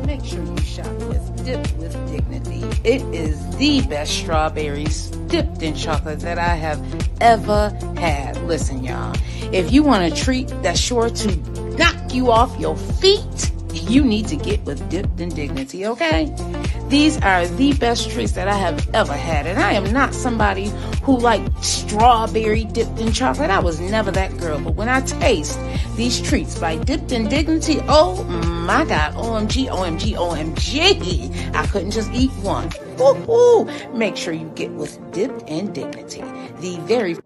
Make sure you shop with Dip with Dignity. It is the best strawberries dipped in chocolate that I have ever had. Listen, y'all, if you want a treat that's sure to knock you off your feet, you need to get with Dipped in Dignity, okay? These are the best treats that I have ever had, and I am not somebody who liked strawberry dipped in chocolate. I was never that girl, but when I taste these treats by Dipped in Dignity, oh my God, OMG, OMG, OMG, I couldn't just eat one. Woo-hoo. Make sure you get with Dipped in Dignity, the very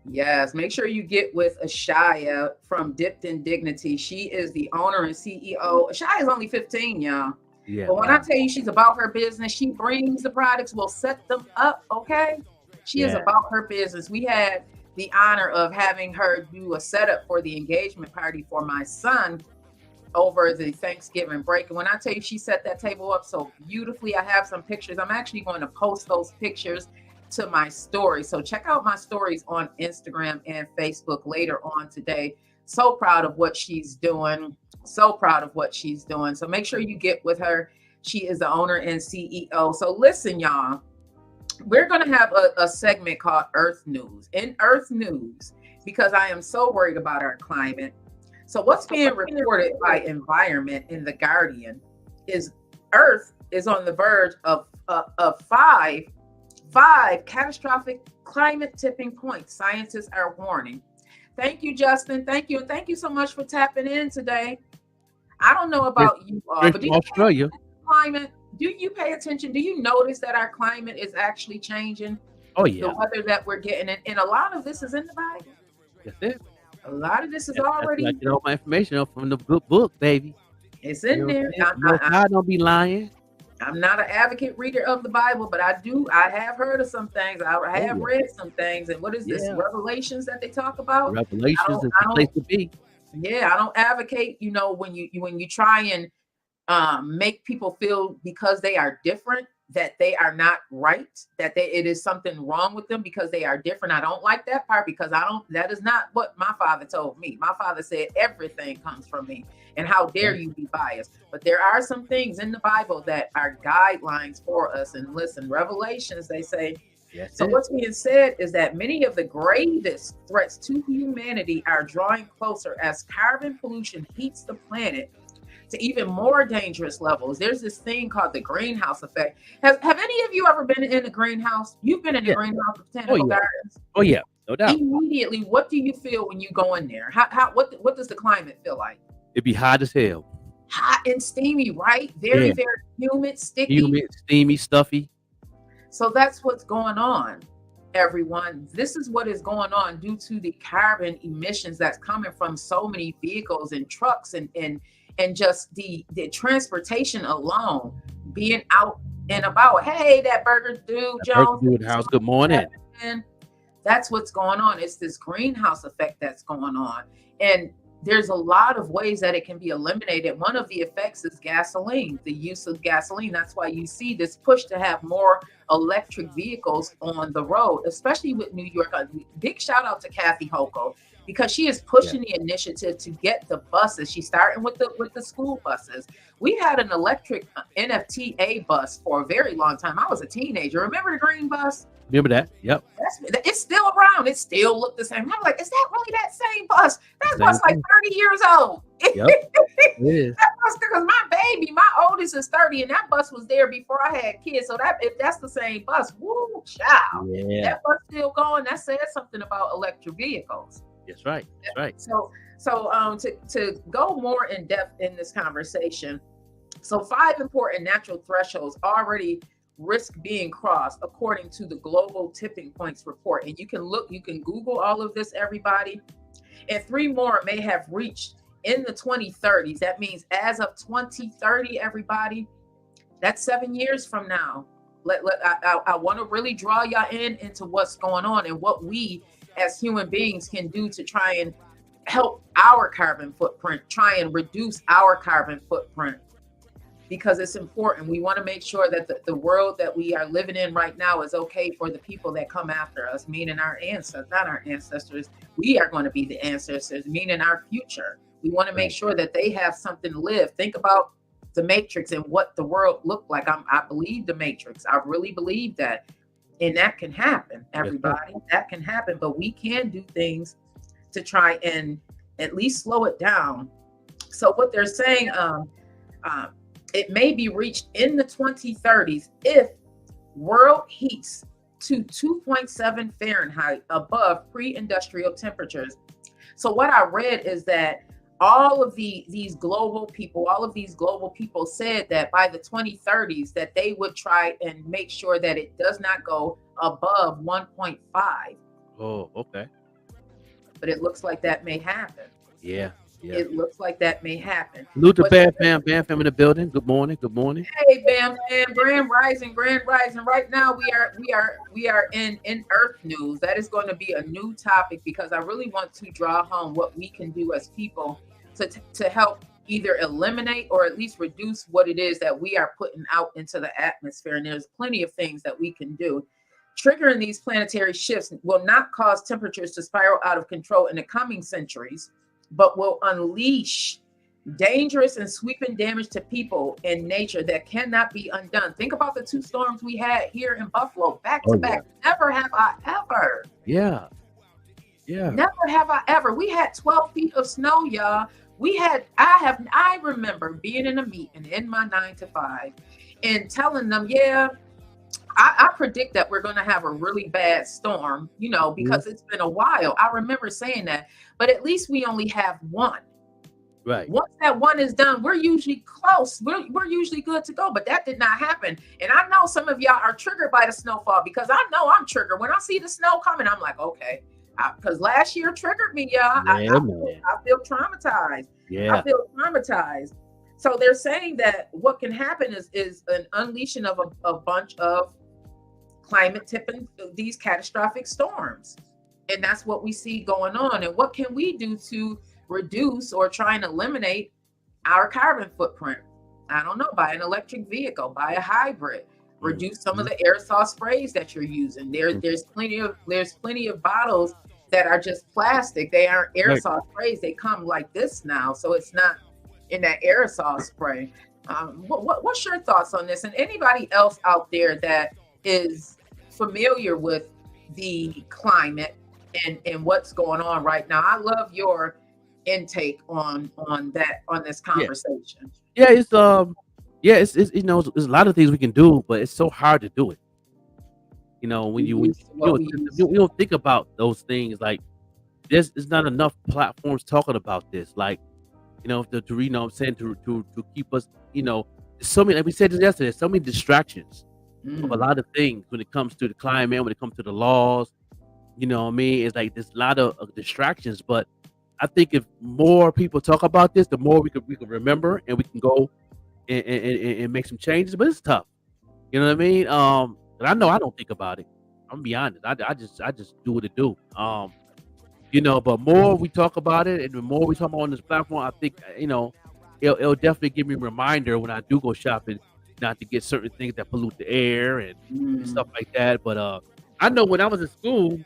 Yes, make sure you get with Ashaya from Dipped in Dignity. She is the owner and CEO. Ashaya is only 15, y'all. Yeah. But when I tell you she's about her business, she brings the products, will set them up, okay? She is about her business. We had the honor of having her do a setup for the engagement party for my son over the Thanksgiving break. And when I tell you she set that table up so beautifully, I have some pictures. I'm actually going to post those pictures to my story. So check out my stories on Instagram and Facebook later on today. So proud of what she's doing. So proud of what she's doing. So make sure you get with her. She is the owner and CEO. So listen, y'all, we're going to have a segment called Earth News. In Earth News, because I am so worried about our climate. So what's being reported by Environment in The Guardian is Earth is on the verge of five catastrophic climate tipping points. Scientists are warning. Thank you, Justin. Thank you. And thank you so much for tapping in today. I don't know about you all, Straight but do from you Australia. climate? Do you pay attention? Do you notice that our climate is actually changing? Oh The yeah, weather that we're getting, and a lot of this is in the Bible. that's it. A lot of this is That's where I already get all my information from the good book, baby. it's You in know what there. I'm saying? Most High don't be lying. I'm not an advocate reader of the Bible, but I have heard of some things. I have yeah. read some things. And what is this? Yeah. Revelations that they talk about? Revelations is I the place to be. Yeah, I don't advocate, when you try and make people feel because they are different that they are not right, that it is something wrong with them because they are different. I don't like that part because that is not what my father told me. My father said everything comes from me, and how dare you be biased. But there are some things in the Bible that are guidelines for us. And listen, Revelations, they say. Yes, So what's being said is that many of the greatest threats to humanity are drawing closer as carbon pollution heats the planet to even more dangerous levels. There's this thing called the greenhouse effect. Have any of you ever been in a greenhouse? You've been in the Yeah. greenhouse of Botanical yeah. Gardens. Oh yeah, no doubt. Immediately, what do you feel when you go in there? What does the climate feel like? It'd be hot as hell. Hot and steamy, right? Very, Yeah. very humid, sticky. Humid, steamy, stuffy. So that's what's going on, everyone. This is what is going on due to the carbon emissions that's coming from so many vehicles and trucks and just the transportation alone, being out and about. Hey, that Burger Dude Jones. Dude, house. Good morning. And that's what's going on. It's this greenhouse effect that's going on. And there's a lot of ways that it can be eliminated. One of the effects is gasoline, the use of gasoline. That's why you see this push to have more electric vehicles on the road, especially with New York. A big shout out to Kathy Hochul, because she is pushing the initiative to get the buses. She's starting with the school buses. We had an electric NFTA bus for a very long time. I was a teenager. Remember the green bus? Remember that? Yep. It's still around. It still looked the same. I'm like, is that really that same bus? That Same bus like thing. 30 years old. Yep. It is. That bus, because my oldest is 30, and that bus was there before I had kids. So if that's the same bus, woo, child. Yeah. That bus still going. That says something about electric vehicles. That's right. That's right. So to go more in depth in this conversation, so 5 important natural thresholds already risk being crossed according to the Global Tipping Points report. And you can Google all of this, everybody. And 3 more may have reached in the 2030s. That means as of 2030, everybody, that's 7 years from now. I want to really draw y'all into what's going on and what we as human beings can do to try and help our carbon footprint, try and reduce our carbon footprint, because it's important. We want to make sure that the world that we are living in right now is okay for the people that come after us, meaning our ancestors, not our ancestors. We are going to be the ancestors, meaning our future. We want to make sure that they have something to live. Think about the Matrix and what the world looked like. I believe the Matrix. I really believe that. And that can happen, everybody. That can happen, but we can do things to try and at least slow it down. So what they're saying, it may be reached in the 2030s if world heats to 2.7 Fahrenheit above pre-industrial temperatures. So what I read is that all of these global people said that by the 2030s that they would try and make sure that it does not go above 1.5. Oh, okay. But it looks like that may happen. Yeah. Yeah. It looks like that may happen. Salute to But- Bam Fam in the building. Good morning. Good morning. Hey, Bam, Grand Rising. Right now we are in Earth news. That is going to be a new topic because I really want to draw home what we can do as people to help either eliminate or at least reduce what it is that we are putting out into the atmosphere. And there's plenty of things that we can do. Triggering these planetary shifts will not cause temperatures to spiral out of control in the coming centuries, but will unleash dangerous and sweeping damage to people and nature that cannot be undone. Think about the 2 storms we had here in Buffalo, back to back. Never have I ever. Yeah. Yeah. Never have I ever. We had 12 feet of snow, y'all. I remember being in a meeting in my 9 to 5 and telling them, yeah, I predict that we're going to have a really bad storm, because it's been a while. I remember saying that, but at least we only have one. Right. Once that one is done, we're usually close. We're usually good to go, but that did not happen. And I know some of y'all are triggered by the snowfall, because I know I'm triggered. When I see the snow coming, I'm like, okay, because last year triggered me, y'all. Yeah, I feel traumatized. Yeah. I feel traumatized. So they're saying that what can happen is an unleashing of a bunch of climate tipping, these catastrophic storms. And that's what we see going on. And what can we do to reduce or try and eliminate our carbon footprint? I don't know, buy an electric vehicle, buy a hybrid, reduce some of the aerosol sprays that you're using. There's plenty of bottles that are just plastic. They aren't aerosol sprays. They come like this now, so it's not in that aerosol spray. What's your thoughts on this? And anybody else out there that is familiar with the climate and what's going on right now? I love your intake on this conversation. It's there's a lot of things we can do, but it's so hard to do it. When you don't think about those things, like there's not enough platforms talking about this, like to keep us, so many, like we said this yesterday, so many distractions of a lot of things when it comes to the climate, when it comes to the laws. It's like there's a lot of distractions, but I think if more people talk about this, the more we could remember, and we can go and make some changes. But it's tough, you know what I mean? And I know I don't think about it. I'm gonna be honest. I just do what it do. But more we talk about it, and the more we talk about on this platform, I think it'll definitely give me a reminder when I do go shopping, not to get certain things that pollute the air and stuff like that. But I know when I was in school,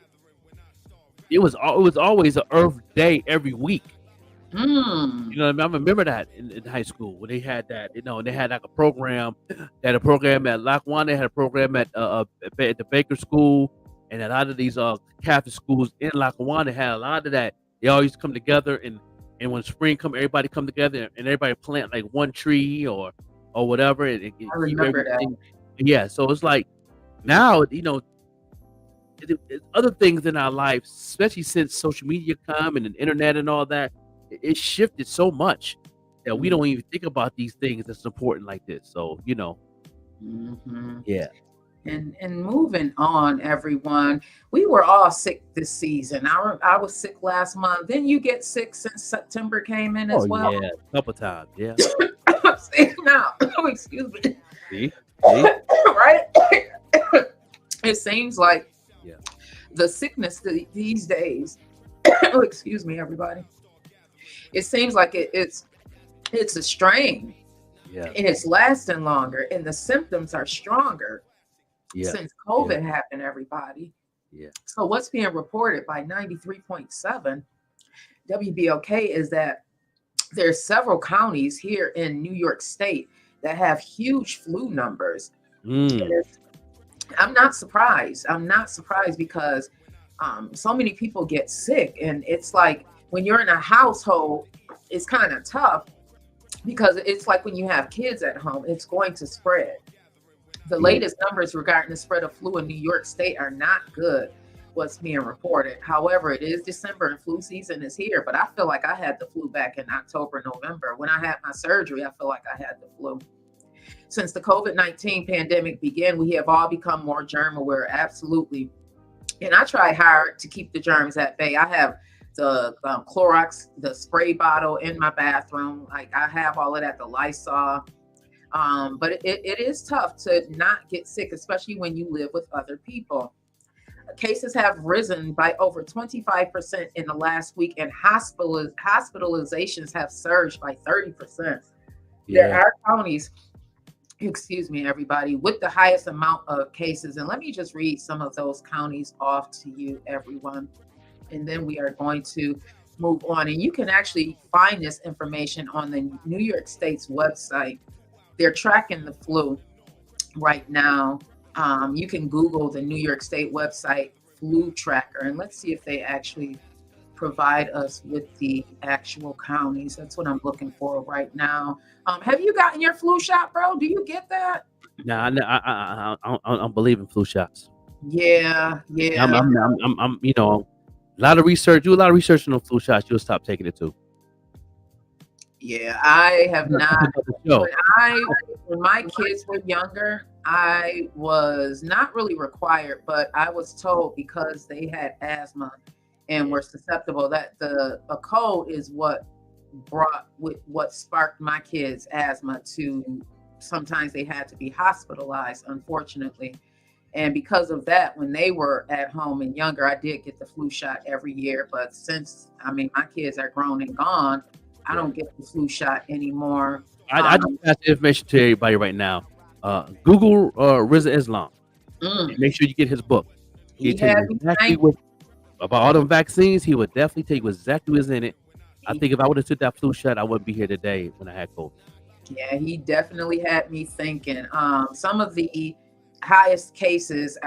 it was always an Earth Day every week. You know what I mean? I remember that in high school when they had that. And they had like a program. They had a program at Lackawanna. They had a program at the Baker School, and a lot of these Catholic schools in Lackawanna had a lot of that. They all used to come together, and when spring come, everybody come together and everybody plant like one tree or whatever. And I remember that. Yeah, so it's like now other things in our life, especially since social media come and the internet and all that, it shifted so much that we don't even think about these things that's important like this. So yeah. And moving on, everyone, we were all sick this season. I was sick last month. Then you get sick since September came in as well. Yeah, a couple times. Yeah. See, now, excuse me. See? Right? It seems like the sickness these days. Excuse me, everybody. It seems like it's a strain. Yeah. And it's lasting longer, and the symptoms are stronger. Since COVID happened, everybody. Yeah. So what's being reported by 93.7 WBOK is that there's several counties here in New York State that have huge flu numbers. I'm not surprised. Because so many people get sick, and it's like when you're in a household, it's kind of tough because it's like when you have kids at home, it's going to spread. The latest numbers regarding the spread of flu in New York State are not good, what's being reported. However, it is December and flu season is here, but I feel like I had the flu back in October, November. When I had my surgery, I feel like I had the flu. Since the COVID-19 pandemic began, we have all become more germ aware, absolutely. And I try hard to keep the germs at bay. I have the Clorox, the spray bottle in my bathroom. Like I have all of that, the Lysol. But it is tough to not get sick, especially when you live with other people. Cases have risen by over 25% in the last week, and hospitalizations have surged by 30%. There are counties, excuse me, everybody, with the highest amount of cases. And let me just read some of those counties off to you, everyone. And then we are going to move on. And you can actually find this information on the New York State's website. They're tracking the flu right now. You can Google the New York State website flu tracker, and let's see if they actually provide us with the actual counties. That's what I'm looking for right now. Have you gotten your flu shot, bro? Do you get that? Nah, I'm believing flu shots. Yeah, I'm, yeah, I'm, I'm, you know, a lot of research. Do a lot of research on the flu shots. You'll stop taking it too. yeah. I have That's not. another show. When my kids were younger, I was not really required, but I was told because they had asthma and were susceptible that a cold is what sparked my kids' asthma to sometimes they had to be hospitalized, unfortunately. And because of that, when they were at home and younger, I did get the flu shot every year. But since, I mean, my kids are grown and gone, I don't get the flu shot anymore. I just pass the information to everybody right now. Google Rizza Islam. Mm, Make sure you get his book. he He'll tell had you me exactly thank- what about all them vaccines. He would definitely tell you exactly what's in it. I think if I would have took that flu shot, I wouldn't be here today when I had COVID. Yeah, he definitely had me thinking. Some of the highest cases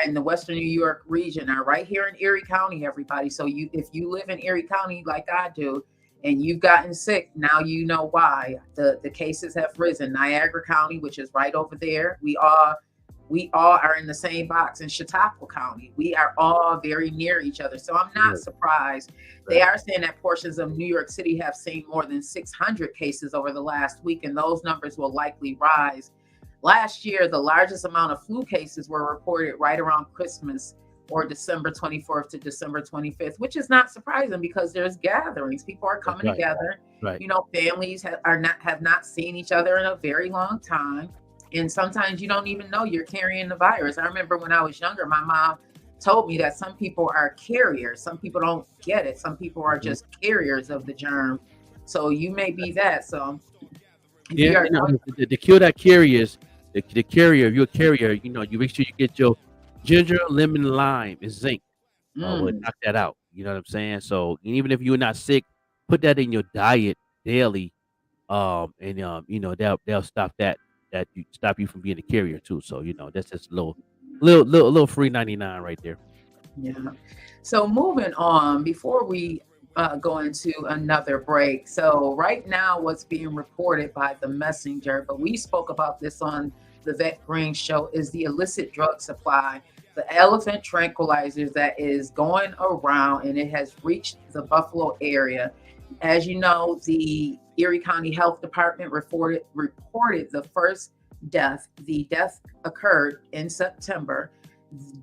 in the Western New York region are right here in Erie County, everybody. So if you live in Erie County like I do, and you've gotten sick, now you know why. The cases have risen. Niagara County, which is right over there, we all are in the same box. In Chautauqua County, we are all very near each other. So I'm not surprised. They are saying that portions of New York City have seen more than 600 cases over the last week, and those numbers will likely rise. Last year, the largest amount of flu cases were reported right around Christmas, or December 24th to December 25th, which is not surprising because there's gatherings. People are coming together. Right. You know, families have not seen each other in a very long time. And sometimes you don't even know you're carrying the virus. I remember when I was younger, my mom told me that some people are carriers. Some people don't get it. Some people are just carriers of the germ. So you may be that. So if you Yeah, are, to kill that carriers, the carrier, if you're a carrier, you know, you make sure you get your ginger, lemon, lime, and zinc. Will knock that out. You know what I'm saying? So even if you're not sick, put that in your diet daily. And you know, they'll stop stop you from being a carrier too. So you know, that's just a little free 99 right there. yeah. So moving on, before we go into another break. So right now, what's being reported by the Messenger, but we spoke about this on the Vet Green Show, is the illicit drug supply, the elephant tranquilizers that is going around, and it has reached the Buffalo area. As you know, the Erie County Health Department reported the first death. The death occurred in September.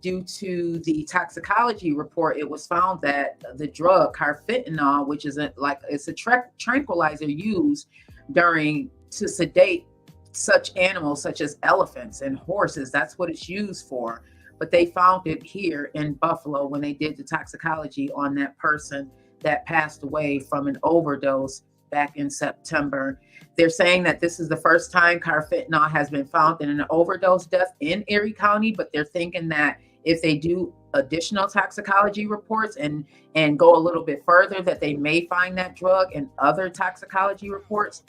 Due to the toxicology report, it was found that the drug carfentanil, which is it's a tranquilizer used to sedate such animals such as elephants and horses. That's what it's used for. But they found it here in Buffalo when they did the toxicology on that person that passed away from an overdose back in September. They're saying that this is the first time carfentanil has been found in an overdose death in Erie County, but they're thinking that if they do additional toxicology reports and go a little bit further, that they may find that drug in other toxicology reports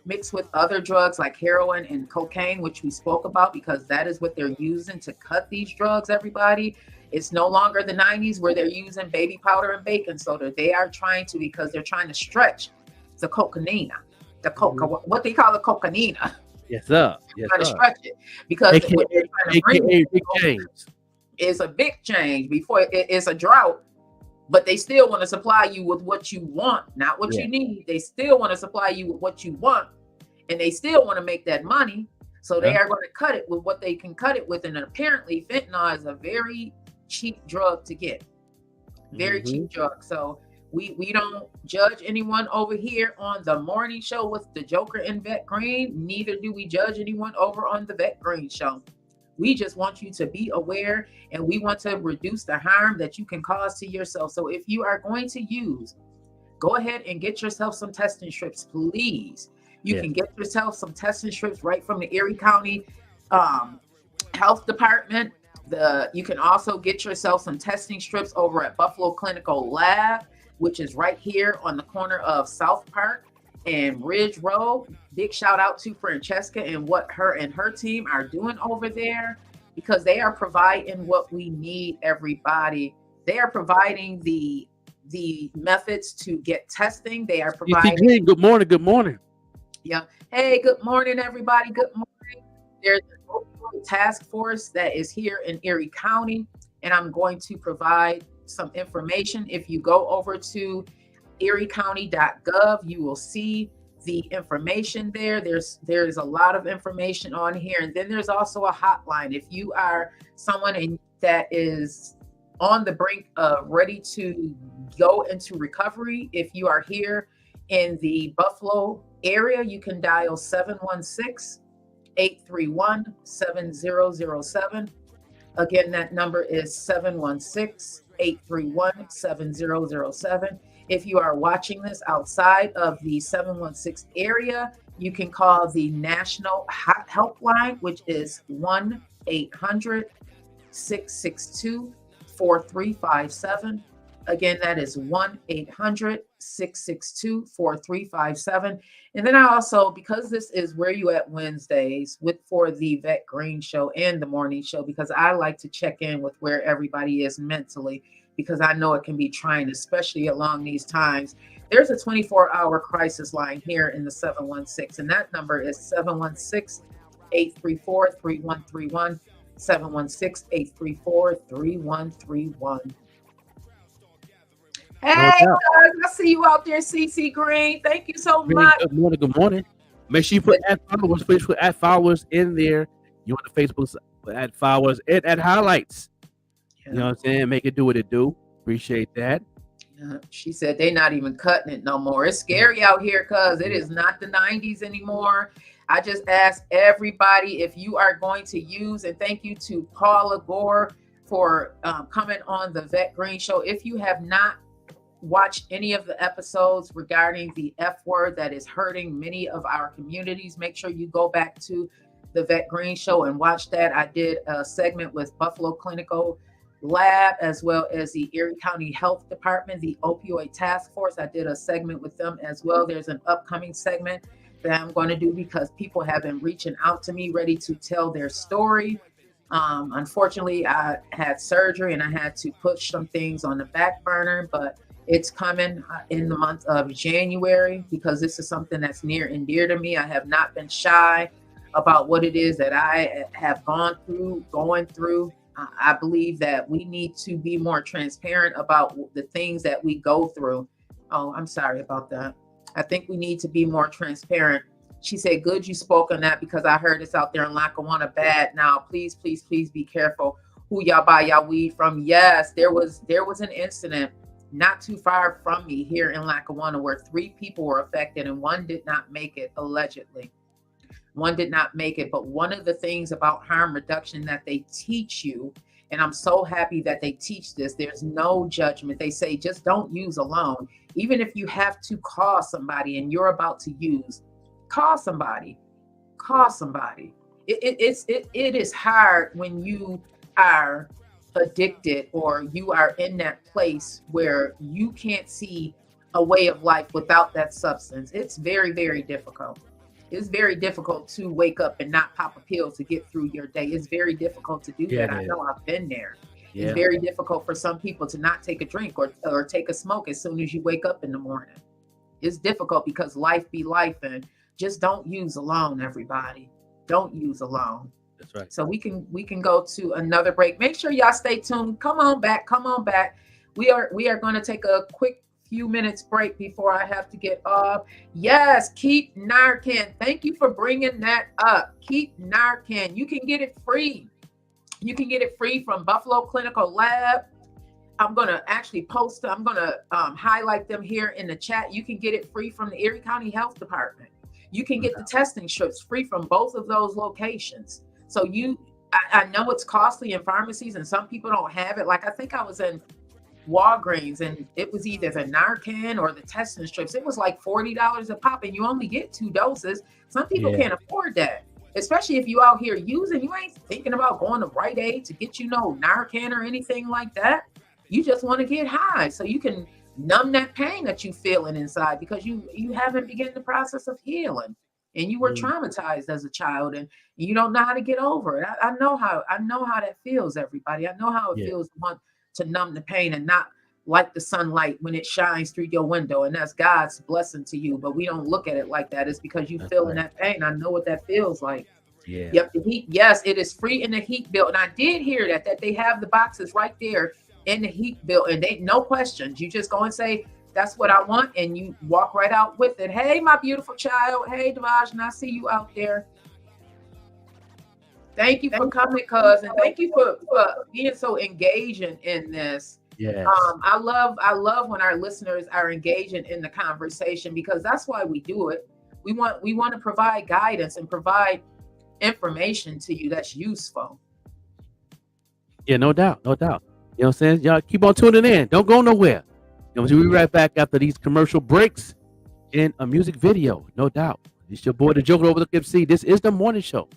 mixed with other drugs like heroin and cocaine, which we spoke about, because that is what they're using to cut these drugs, everybody. It's no longer the 90s where they're using baby powder and baking soda. They are trying to, because they're trying to stretch the cocaine, what they call the cocaine. Yes, sir. Yes, Trying to sir. stretch it because what they're trying to bring AKA Big James. is a big change. Before it's a drought, but they still want to supply you with what you want, not what you need. They still want to supply you with what you want, and they still want to make that money. So they are going to cut it with what they can cut it with. And apparently fentanyl is a very cheap drug to get. Very cheap drug. So we don't judge anyone over here on the morning show with the Joker and Vet Green. Neither do we judge anyone over on the Vet Green Show. We just want you to be aware, and we want to reduce the harm that you can cause to yourself. So if you are going to use, go ahead and get yourself some testing strips, please. You can get yourself some testing strips right from the Erie County Health Department. You can also get yourself some testing strips over at Buffalo Clinical Lab, which is right here on the corner of South Park and Ridge Road. Big shout out to Francesca and what her and her team are doing over there, because they are providing what we need, everybody. They are providing the methods to get testing. They are providing. Good morning. Good morning. Yeah. Hey, good morning, everybody. Good morning. There's an task force that is here in Erie County, and I'm going to provide some information. If you go over to eriecounty.gov, you will see the information there. There's a lot of information on here, and then there's also a hotline. If you are someone that is on the brink of ready to go into recovery, if you are here in the Buffalo area, you can dial 716-831-7007. Again, that number is 716-831-7007. If you are watching this outside of the 716 area, you can call the National Helpline, which is 1-800-662-4357. Again, that is 1-800-662-4357. And then I also, because this is Where You At Wednesdays for the Vet Green Show and the morning show, because I like to check in with where everybody is mentally, because I know it can be trying, especially along these times. There's a 24-hour crisis line here in the 716, and that number is 716-834-3131, 716-834-3131. Hey, guys, I see you out there, CC Green. Thank you so much. Good morning. Good morning. Make sure you put @followers, Facebook @followers in there. You want the Facebook @followers and @highlights. You know what I'm saying? Make it do what it do. Appreciate that. She said they're not even cutting it no more. It's scary out here because it is not the 90s anymore. I just asked everybody if you are going to use, and thank you to Paula Gore for coming on the Vet Green Show. If you have not watched any of the episodes regarding the F word that is hurting many of our communities, make sure you go back to the Vet Green Show and watch that. I did a segment with Buffalo Clinical Lab, as well as the Erie County Health Department, the Opioid Task Force. I did a segment with them as well. There's an upcoming segment that I'm going to do because people have been reaching out to me ready to tell their story. Unfortunately, I had surgery and I had to push some things on the back burner, but it's coming in the month of January because this is something that's near and dear to me. I have not been shy about what it is that I have going through. I believe that we need to be more transparent about the things that we go through. Oh, I'm sorry about that. I think we need to be more transparent. She said, good, you spoke on that because I heard it's out there in Lackawanna bad now. Please, please, please be careful who y'all buy y'all weed from. Yes, there was an incident not too far from me here in Lackawanna where 3 people were affected and 1 did not make it, allegedly. 1 did not make it. But one of the things about harm reduction that they teach you, and I'm so happy that they teach this, there's no judgment. They say, just don't use alone. Even if you have to call somebody and you're about to use, call somebody. It is hard when you are addicted or you are in that place where you can't see a way of life without that substance. It's very, very difficult. It's very difficult to wake up and not pop a pill to get through your day. It's very difficult to do that. I know I've been there. Yeah. It's very difficult for some people to not take a drink or take a smoke as soon as you wake up in the morning. It's difficult because life be life, and just don't use alone, everybody. Don't use alone. That's right. So we can go to another break. Make sure y'all stay tuned. Come on back. We are going to take a quick few minutes break before I have to get off. Yes, keep Narcan. Thank you for bringing that up. Keep Narcan. You can get it free. You can get it free from Buffalo Clinical Lab. I'm going to actually post, I'm going to highlight them here in the chat. You can get it free from the Erie County Health Department. You can get the testing strips free from both of those locations. So I know it's costly in pharmacies and some people don't have it. Like I think I was in Walgreens and it was either the Narcan or the testing strips. It was like $40 a pop and you only get 2 doses. Some people can't afford that, especially if you out here using, you ain't thinking about going to Rite Aid to get, Narcan or anything like that. You just want to get high so you can numb that pain that you feeling inside because you haven't begun the process of healing and you were traumatized as a child and you don't know how to get over it. I know how that feels, everybody. I know how it feels to want to numb the pain and not like the sunlight when it shines through your window, and that's God's blessing to you. But we don't look at it like that. It's because you feeling that pain. I know what that feels like. Yeah. Yep, the heat. Yes, it is free in the heat bill, and I did hear that they have the boxes right there in the heat bill, and they no questions. You just go and say that's what I want, and you walk right out with it. Hey, my beautiful child. Hey, Devajna, I see you out there. Thank you for coming, cousin. Thank you for being so engaging in this. Yes. I love when our listeners are engaging in the conversation, because that's why we do it. We want to provide guidance and provide information to you that's useful. Yeah, no doubt. You know what I'm saying? Y'all keep on tuning in. Don't go nowhere. You know, we'll be right back after these commercial breaks in a music video, no doubt. It's your boy, the Joker Overlook MC. This is the morning show.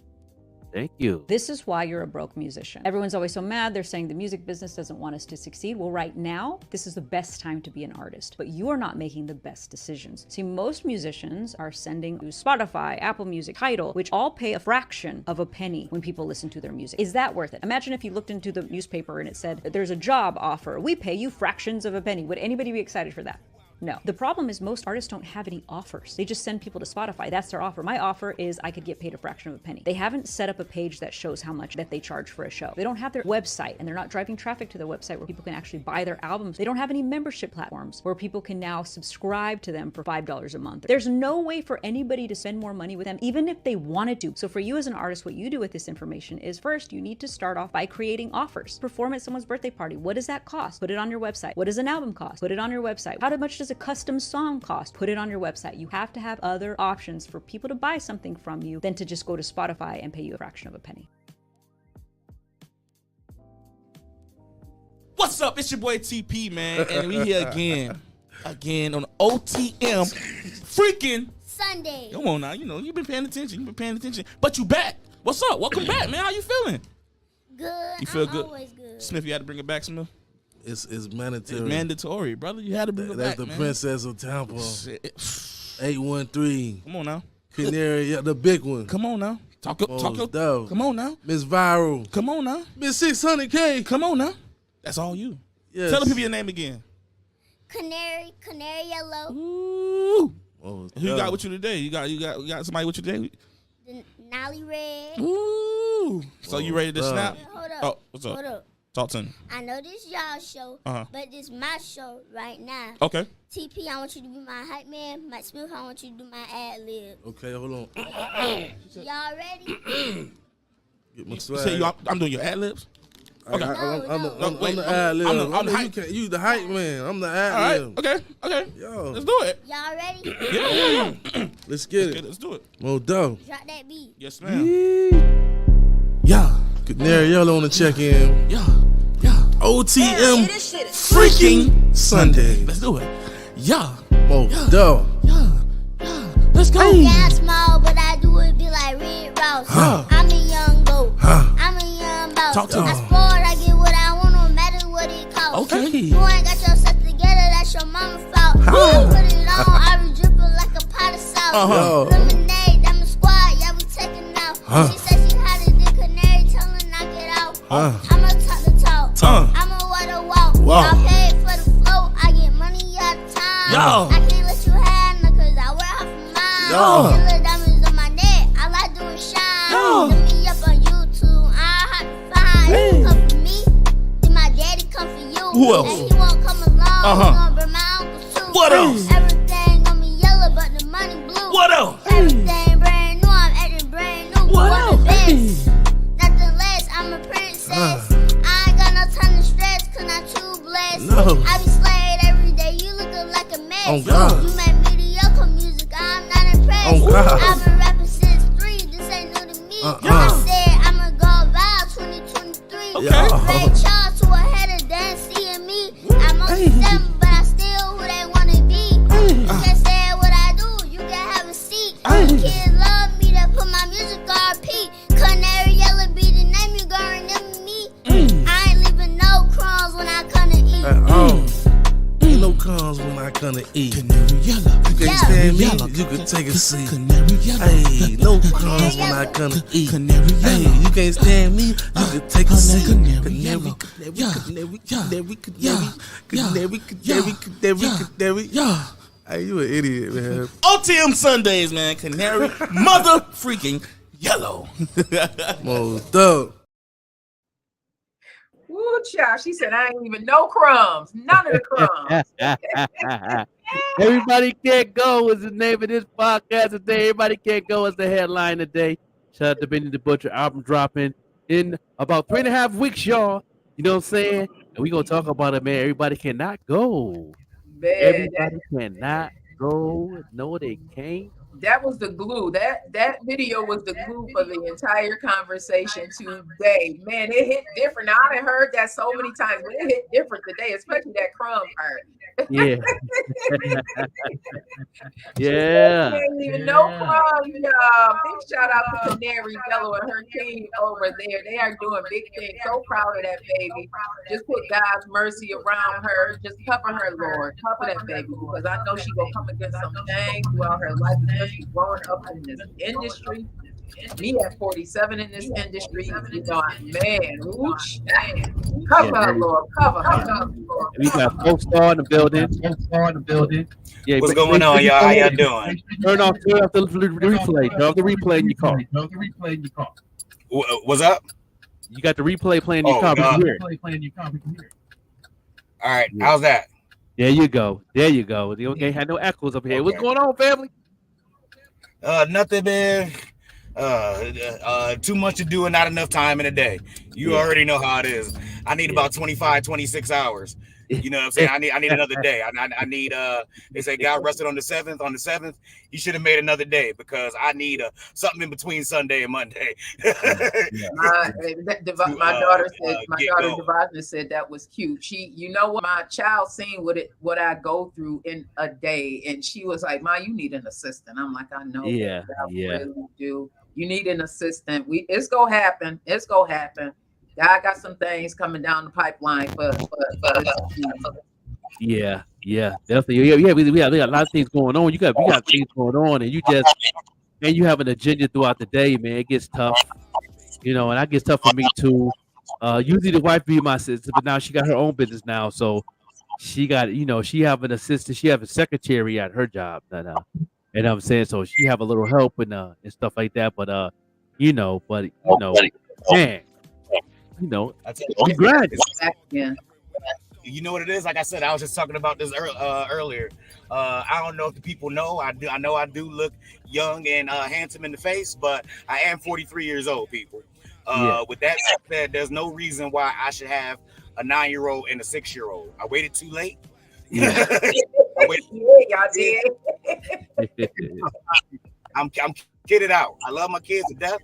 Thank you. This is why you're a broke musician. Everyone's always so mad. They're saying the music business doesn't want us to succeed. Well, right now, this is the best time to be an artist, but you are not making the best decisions. See, most musicians are sending to Spotify, Apple Music, Tidal, which all pay a fraction of a penny when people listen to their music. Is that worth it? Imagine if you looked into the newspaper and it said, there's a job offer. We pay you fractions of a penny. Would anybody be excited for that? No. The problem is most artists don't have any offers. They just send people to Spotify. That's their offer. My offer is I could get paid a fraction of a penny. They haven't set up a page that shows how much that they charge for a show. They don't have their website, and they're not driving traffic to their website where people can actually buy their albums. They don't have any membership platforms where people can now subscribe to them for $5 a month. There's no way for anybody to spend more money with them, even if they wanted to. So for you as an artist, what you do with this information is first, you need to start off by creating offers. Perform at someone's birthday party. What does that cost? Put it on your website. What does an album cost? Put it on your website. How much does a custom song cost? Put it on your website. You have to have other options for people to buy something from you than to just go to Spotify and pay you a fraction of a penny. What's up? It's your boy TP, man, and we here again on OTM freaking Sunday. Come on now, you know you've been paying attention, but you back. What's up? Welcome back, man. How you feeling? Good. You feel I'm good? Always good. Smith, you had to bring it back, Smith. It's mandatory. It's mandatory, brother. You had to bring it That's back, the man. Princess of Tampa. 813. Come on now. Canary, yeah, the big one. Come on now. Talk. Dope. Come on now. Miss Viral. Come on now. Miss 600K. Come on now. That's all you. Yes. Tell the people your name again. Canary Yellow. Ooh. Oh, Who you got with you today? You got somebody with you today? The Nolly Red. Ooh. So you ready to snap? Hold up. Oh, what's up? Hold up. Talk to me. I know this y'all show, but this my show right now. Okay. TP, I want you to be my hype man. Mike Smith, I want you to do my ad lib. Okay, hold on. Y'all ready? Get my You swag. say I'm doing your ad libs? Okay. I'm wait, the ad lib. I'm the hype. You the hype man. I'm the All ad right. lib. Okay. Yo. Let's do it. Y'all ready? Yeah. Let's get it. Let's do it. Mo dope. Drop that beat. Yes, ma'am. Yeah. Canary Yellow on the check-in. Yeah. OTM freaking Sunday. Let's do it. Yeah. Mo dope. Yeah. Let's go. Yeah, I'm small, but I do it be like Red Ross. I'm a young goat. I'm a young boss. Talk to I me. spoiled, I get what I want, no matter what it costs. Okay. You ain't got yourself together, that's your mama's fault. I put it on, I be dripping like a pot of salt. Lemonade, I'm a squad, yeah, we taking out. She said she had it, the canary, tell her knock it out. I'ma talk the talk. I'ma walk the walk. Y'all paid for the float, I get money out of time. I can't let you have none, cause I wear half of mine. Killer diamonds on my neck, I like doing shine. Hit me up on YouTube, I hot to find. Come for me, then my daddy come for you. Who else? And he won't come along, he gon' bring my uncle too. What else? Everything on me yellow, but the money blue. What else? Everything brand new, I'm acting brand new. What the else? best? Nothing less, I'm a princess. I ain't got no time to stress, cause I'm too blessed. No. I be slayed every day, you looking like a mess. Oh, God. You make mediocre music, I'm not impressed. Oh, God. I've been rapping since 3, this ain't new to me. I said I'ma go viral 2023. Okay. Ray Charles to a header, then seeing me. I'm only 7, but I still who they wanna be. You can say what I do, you can have a seat. Kids love me, they put my music on repeat. Canary Yellow be the name, you gon' remember me. I ain't leaving no crumbs when I come to eat. Ain't no crumbs when I come to eat. Canary Yellow. You can't stand me, you can take a seat. Canary Yellow. Hey, no crumbs when I come to eat. Canary Hey, Yellow. you can't stand me, you can take a seat. Canary Yellow. Canary. Yeah. Hey, you an idiot, man. OTM Sundays, man. Canary mother freaking yellow. Most up. Woo, child. She said, I ain't even no crumbs. None of the crumbs. Everybody Can't Go is the name of this podcast today. Everybody Can't Go is the headline today. Shout out to Benny the Butcher, album dropping in about 3.5 weeks, y'all. You know what I'm saying? And we gonna talk about it, man. Everybody cannot go. Man, Everybody cannot go. No, they can't. that was the glue. That video was the glue for the entire conversation today. Man, it hit different. Now, I done heard that so many times, but it hit different today, especially that crumb part. Yeah. Yeah. Ain't even no crumb, y'all. Big shout out to Canary Bello and her team over there. They are doing big things. So proud of that baby. Just put God's mercy around her. Just cover her, Lord. Cover that baby, because I know she gonna come against some things throughout her life, especially growing up in this industry. Me at 47 in this industry, you know, man, ooch, cover her, Lord, cover her. We got Folk Star in the building. Yeah, What's going on, y'all? How y'all doing? Turn off the replay. Turn off the replay in your car. What's up? You got the replay playing in your car. All right, how's that? There you go. You ain't had no echoes up here. Okay. What's going on, family? Nothing, man. Too much to do and not enough time in a day. You already know how it is. I need about 25, 26 hours. You know what I'm saying? I need another day. I need they say God rested on the 7th. On the 7th, he should have made another day, because I need something in between Sunday and Monday. My daughter Devonta said that was cute. She, you know what, my child seen what I go through in a day, and she was like, Ma, you need an assistant. I'm like, I know. Yeah. Really do. You need an assistant. It's gonna happen. God got some things coming down the pipeline for Yeah, definitely. Yeah, we got a lot of things going on. We got things going on, and you have an agenda throughout the day, man. It gets tough, you know, and that gets tough for me too. Usually the wife be my sister, but now she got her own business now, so she got, you know, she have an assistant, she have a secretary at her job, and I'm saying, so she have a little help and stuff like that, but man, you know, congrats. Yeah. You know what it is? Like I said, I was just talking about this earlier. I don't know if the people know. I know I do look young and handsome in the face, but I am 43 years old, people. With that said, there's no reason why I should have a 9-year-old and a 6-year-old. I waited too late. Yeah, y'all did. I'm kidded out. I love my kids to death,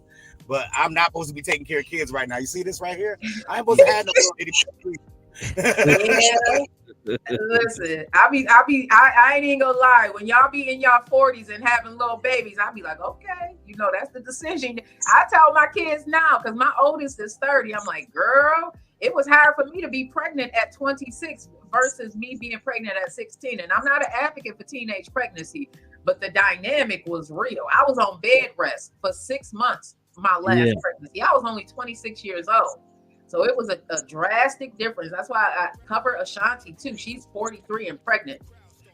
but I'm not supposed to be taking care of kids right now. You see this right here? I ain't supposed to have no Listen, I ain't even gonna lie. When y'all be in y'all 40s and having little babies, I'll be like, okay, you know, that's the decision. I tell my kids now, because my oldest is 30. I'm like, girl, it was hard for me to be pregnant at 26 versus me being pregnant at 16. And I'm not an advocate for teenage pregnancy, but the dynamic was real. I was on bed rest for 6 months for my last pregnancy. I was only 26 years old. So it was a drastic difference. That's why I cover Ashanti too. She's 43 and pregnant.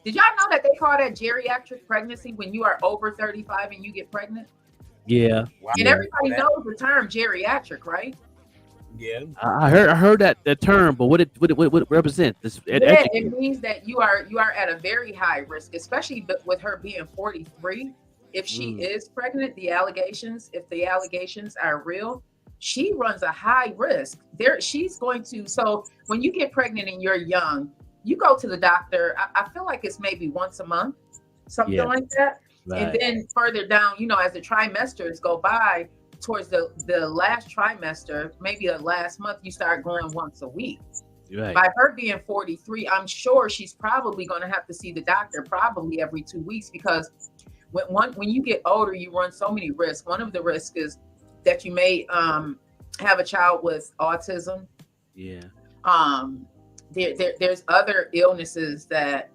Did y'all know that they call that geriatric pregnancy when you are over 35 and you get pregnant? Yeah. And everybody knows the term geriatric, right? Yeah. I heard that term, but what it represents? It means that you are at a very high risk, especially with her being 43. If she is pregnant, if the allegations are real, she runs a high risk. She's going to. So when you get pregnant and you're young, you go to the doctor. I feel like it's maybe once a month, something like that. Right. And then further down, you know, as the trimesters go by, towards the last trimester, maybe the last month, you start going once a week. Right. By her being 43, I'm sure she's probably going to have to see the doctor probably every 2 weeks, because when you get older, you run so many risks. One of the risks is that you may have a child with autism. Yeah. There's other illnesses that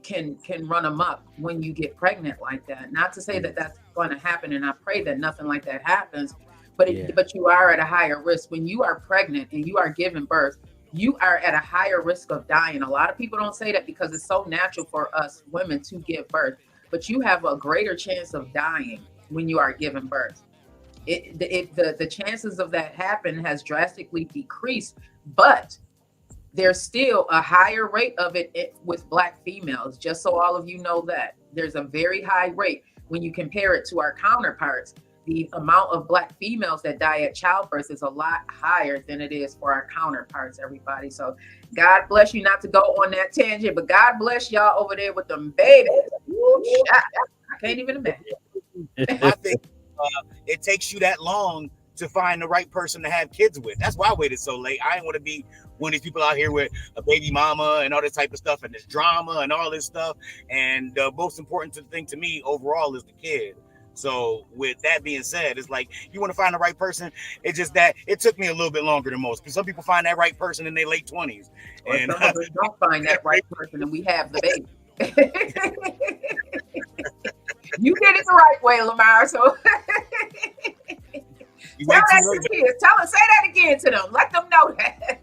can run amok when you get pregnant like that. Not to say that that's going to happen, and I pray that nothing like that happens. But you are at a higher risk when you are pregnant and you are giving birth. You are at a higher risk of dying. A lot of people don't say that because it's so natural for us women to give birth, but you have a greater chance of dying when you are giving birth. the chances of that happen has drastically decreased, but there's still a higher rate of it with Black females. Just so all of you know that there's a very high rate when you compare it to our counterparts. The amount of Black females that die at childbirth is a lot higher than it is for our counterparts, everybody. So God bless you, not to go on that tangent, but God bless y'all over there with them babies. I can't even imagine. I think it takes you that long to find the right person to have kids with. That's why I waited so late. I didn't want to be one of these people out here with a baby mama and all this type of stuff and this drama and all this stuff. And the most important thing to me overall is the kid. So with that being said, it's like you want to find the right person. It's just that it took me a little bit longer than most, because some people find that right person in their late 20s. And some of us don't find that right person and we have the baby. You did it the right way, Lamar. So say that again to them. Let them know that.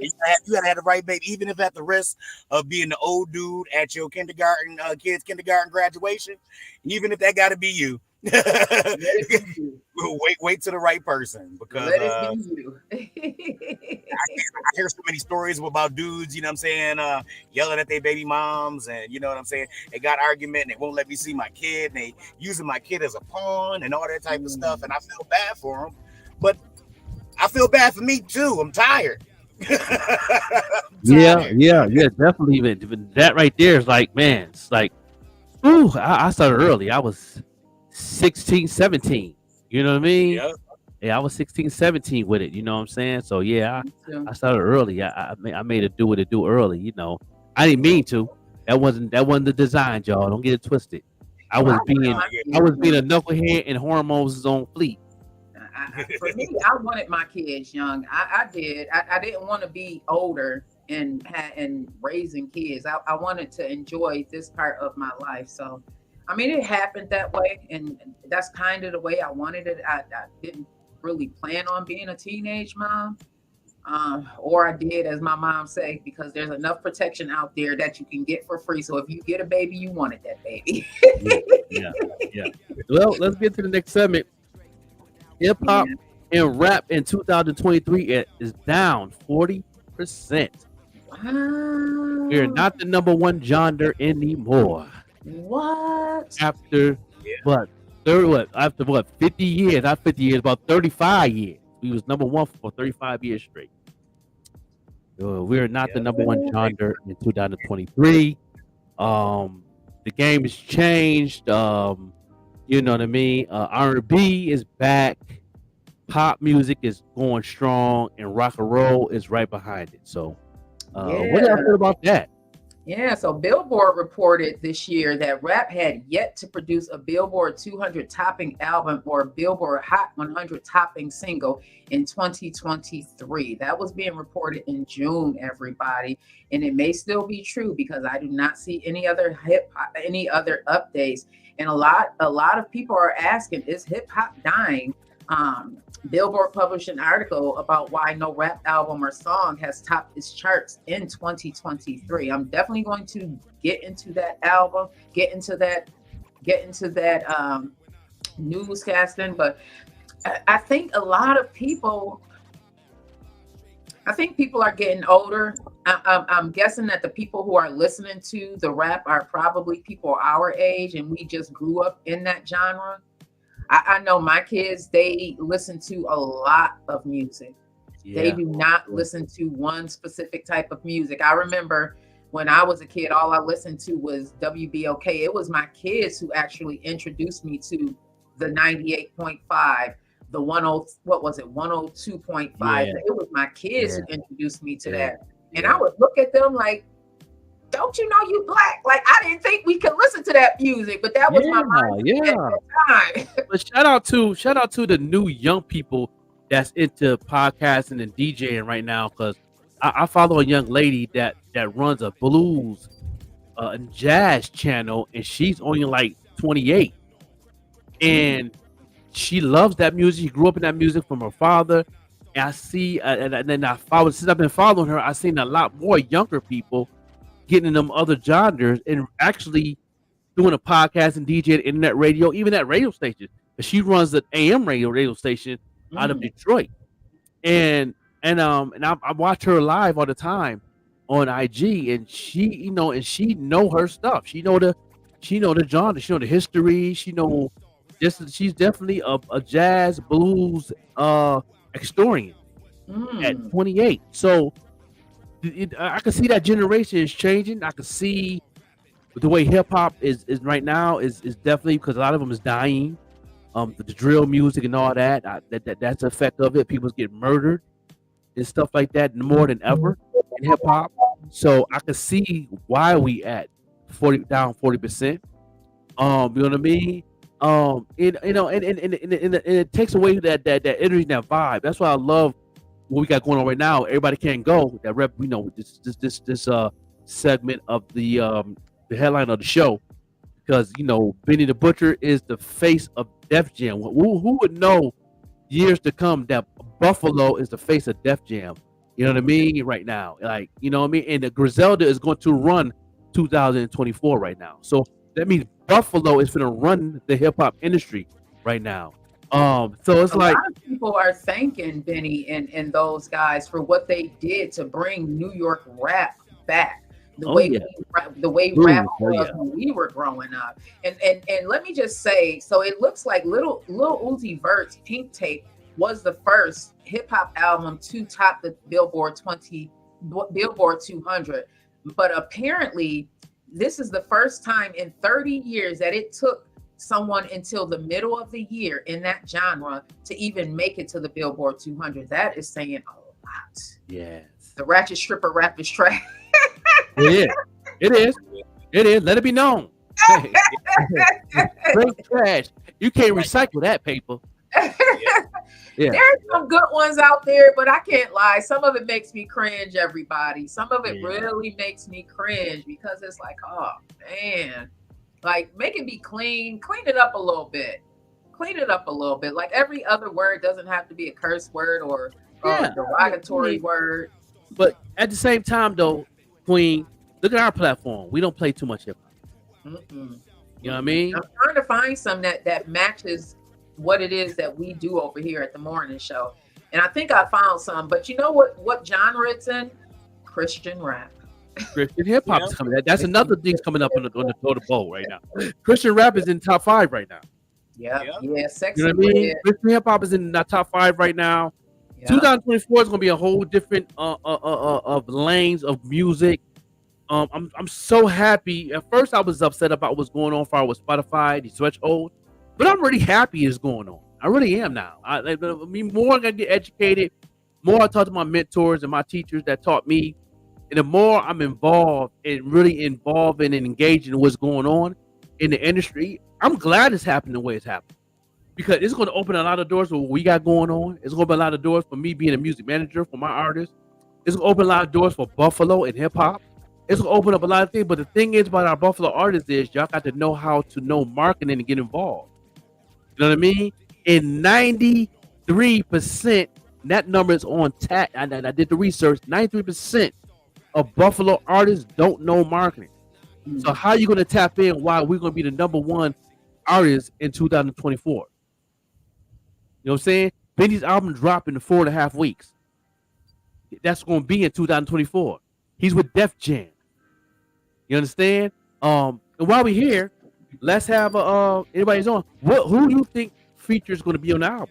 You gotta have the right baby, even if at the risk of being the old dude at your kindergarten kids' kindergarten graduation. Even if that got to be you. Wait to the right person, because I hear so many stories about dudes, you know what I'm saying, yelling at their baby moms, and you know what I'm saying, they got argument and they won't let me see my kid, and they using my kid as a pawn and all that type of stuff, and I feel bad for them, but I feel bad for me too. I'm tired. Yeah, definitely. Even that right there is like, man, it's like, ooh, I started early. I was 16, 17. You know what I mean? Yep. Yeah, I was 16, 17 with it. You know what I'm saying? So yeah, I started early. I made it do what it do early. You know, I didn't mean to. That wasn't the design, y'all. Don't get it twisted. I was being a knucklehead, and hormones was on fleek. For me, I wanted my kids young. I did. I didn't want to be older and raising kids. I wanted to enjoy this part of my life. So, I mean, it happened that way, and that's kind of the way I wanted it. I didn't really plan on being a teenage mom, or I did, as my mom say, because there's enough protection out there that you can get for free. So if you get a baby, you wanted that baby. Yeah. Well, let's get to the next segment. Hip hop and rap in 2023 is down 40%. Wow. We're not the number one genre anymore. What? After 50 years, not 50 years, about 35 years. We was number one for 35 years straight. We're not the number one genre in 2023. The game has changed. You know what I mean? R&B is back. Pop music is going strong, and rock and roll is right behind it. So, what do y'all feel about that? Yeah, so Billboard reported this year that rap had yet to produce a Billboard 200 topping album or Billboard Hot 100 topping single in 2023. That was being reported in June, everybody, and it may still be true because I do not see any other updates. And a lot of people are asking, is hip hop dying? Billboard published an article about why no rap album or song has topped its charts in 2023. I'm definitely going to get into that album, get into that newscasting. But I think a lot of people, are getting older. I'm guessing that the people who are listening to the rap are probably people our age, and we just grew up in that genre. I know my kids, they listen to a lot of music. Yeah. They do not listen to one specific type of music. I remember when I was a kid, all I listened to was WBOK. It was my kids who actually introduced me to the 98.5, the 102.5. Yeah. It was my kids who introduced me to that. And I would look at them like, don't you know you Black? Like, I didn't think we could listen to that music, but that was my mind at that time. But shout out to the new young people that's into podcasting and DJing right now, because I follow a young lady that runs a blues and jazz channel, and she's only like 28, and she loves that music. She grew up in that music from her father. And I see, and then since I've been following her, I've seen a lot more younger people getting in them other genres and actually doing a podcast and DJ, internet radio, even at radio stations. She runs an AM radio station out of Detroit, and I watch her live all the time on IG, and she know her stuff. She know the genre, she know the history, she's definitely a jazz blues historian at 28. So I can see that generation is changing. I can see the way hip hop is right now is definitely, because a lot of them is dying. The drill music and all that's the effect of it. People's get murdered and stuff like that more than ever in hip hop. So I can see why we at 40%. You know what I mean? And it takes away that energy, that vibe. That's why I love what we got going on right now. Everybody can't go. That rep, this segment of the headline of the show, because Benny the Butcher is the face of Def Jam. Who would know years to come that Buffalo is the face of Def Jam? You know what I mean? Right now, like, you know what I mean? And the Griselda is going to run 2024 right now. So that means Buffalo is going to run the hip hop industry right now. So it's like, a lot of people are thanking Benny and those guys for what they did to bring New York rap back. The way rap was when we were growing up. And let me just say, so it looks like Lil Uzi Vert's Pink Tape was the first hip hop album to top the Billboard 200. But apparently this is the first time in 30 years that it took someone until the middle of the year in that genre to even make it to the Billboard 200. That is saying a lot. Yes. The Ratchet Stripper rap is trash. It is. Let it be known. Straight trash. You can't recycle that paper. Yeah. There's some good ones out there, but I can't lie. Some of it makes me cringe, everybody. Some of it really makes me cringe, because it's like, oh man, like, make it be clean it up a little bit. Like, every other word doesn't have to be a curse word or a derogatory word. But at the same time, though, Queen, look at our platform. We don't play too much hip hop. You know what I mean? I'm trying to find some that matches what it is that we do over here at the morning show. And I think I found some, but you know what genre it's in? Christian rap. Christian hip hop is coming. That's another thing coming up on the total bowl right now. Christian rap is in top 5 right now. Yeah, sexy. You know what I mean? Christian hip hop is in the top 5 right now. 2024 is going to be a whole different of lanes of music. I'm so happy. At first, I was upset about what's going on for with Spotify, the threshold, but I'm really happy it's going on. I really am now. I mean, more I get educated, more I talk to my mentors and my teachers that taught me, and the more I'm involved and really involved and engaged in what's going on in the industry. I'm glad it's happening the way it's happening, because it's going to open a lot of doors for what we got going on. It's going to open a lot of doors for me being a music manager for my artists. It's going to open a lot of doors for Buffalo and hip hop. It's going to open up a lot of things. But the thing is about our Buffalo artists is y'all got to know how to know marketing and get involved. You know what I mean? And 93%, that number is on tap. I did the research. 93% of Buffalo artists don't know marketing. So how are you going to tap in while we're going to be the number one artist in 2024? You know what I'm saying? Benny's album dropped in 4.5 weeks. That's going to be in 2024. He's with Def Jam. You understand? And while we're here, let's have everybody's on. Who do you think features going to be on the album?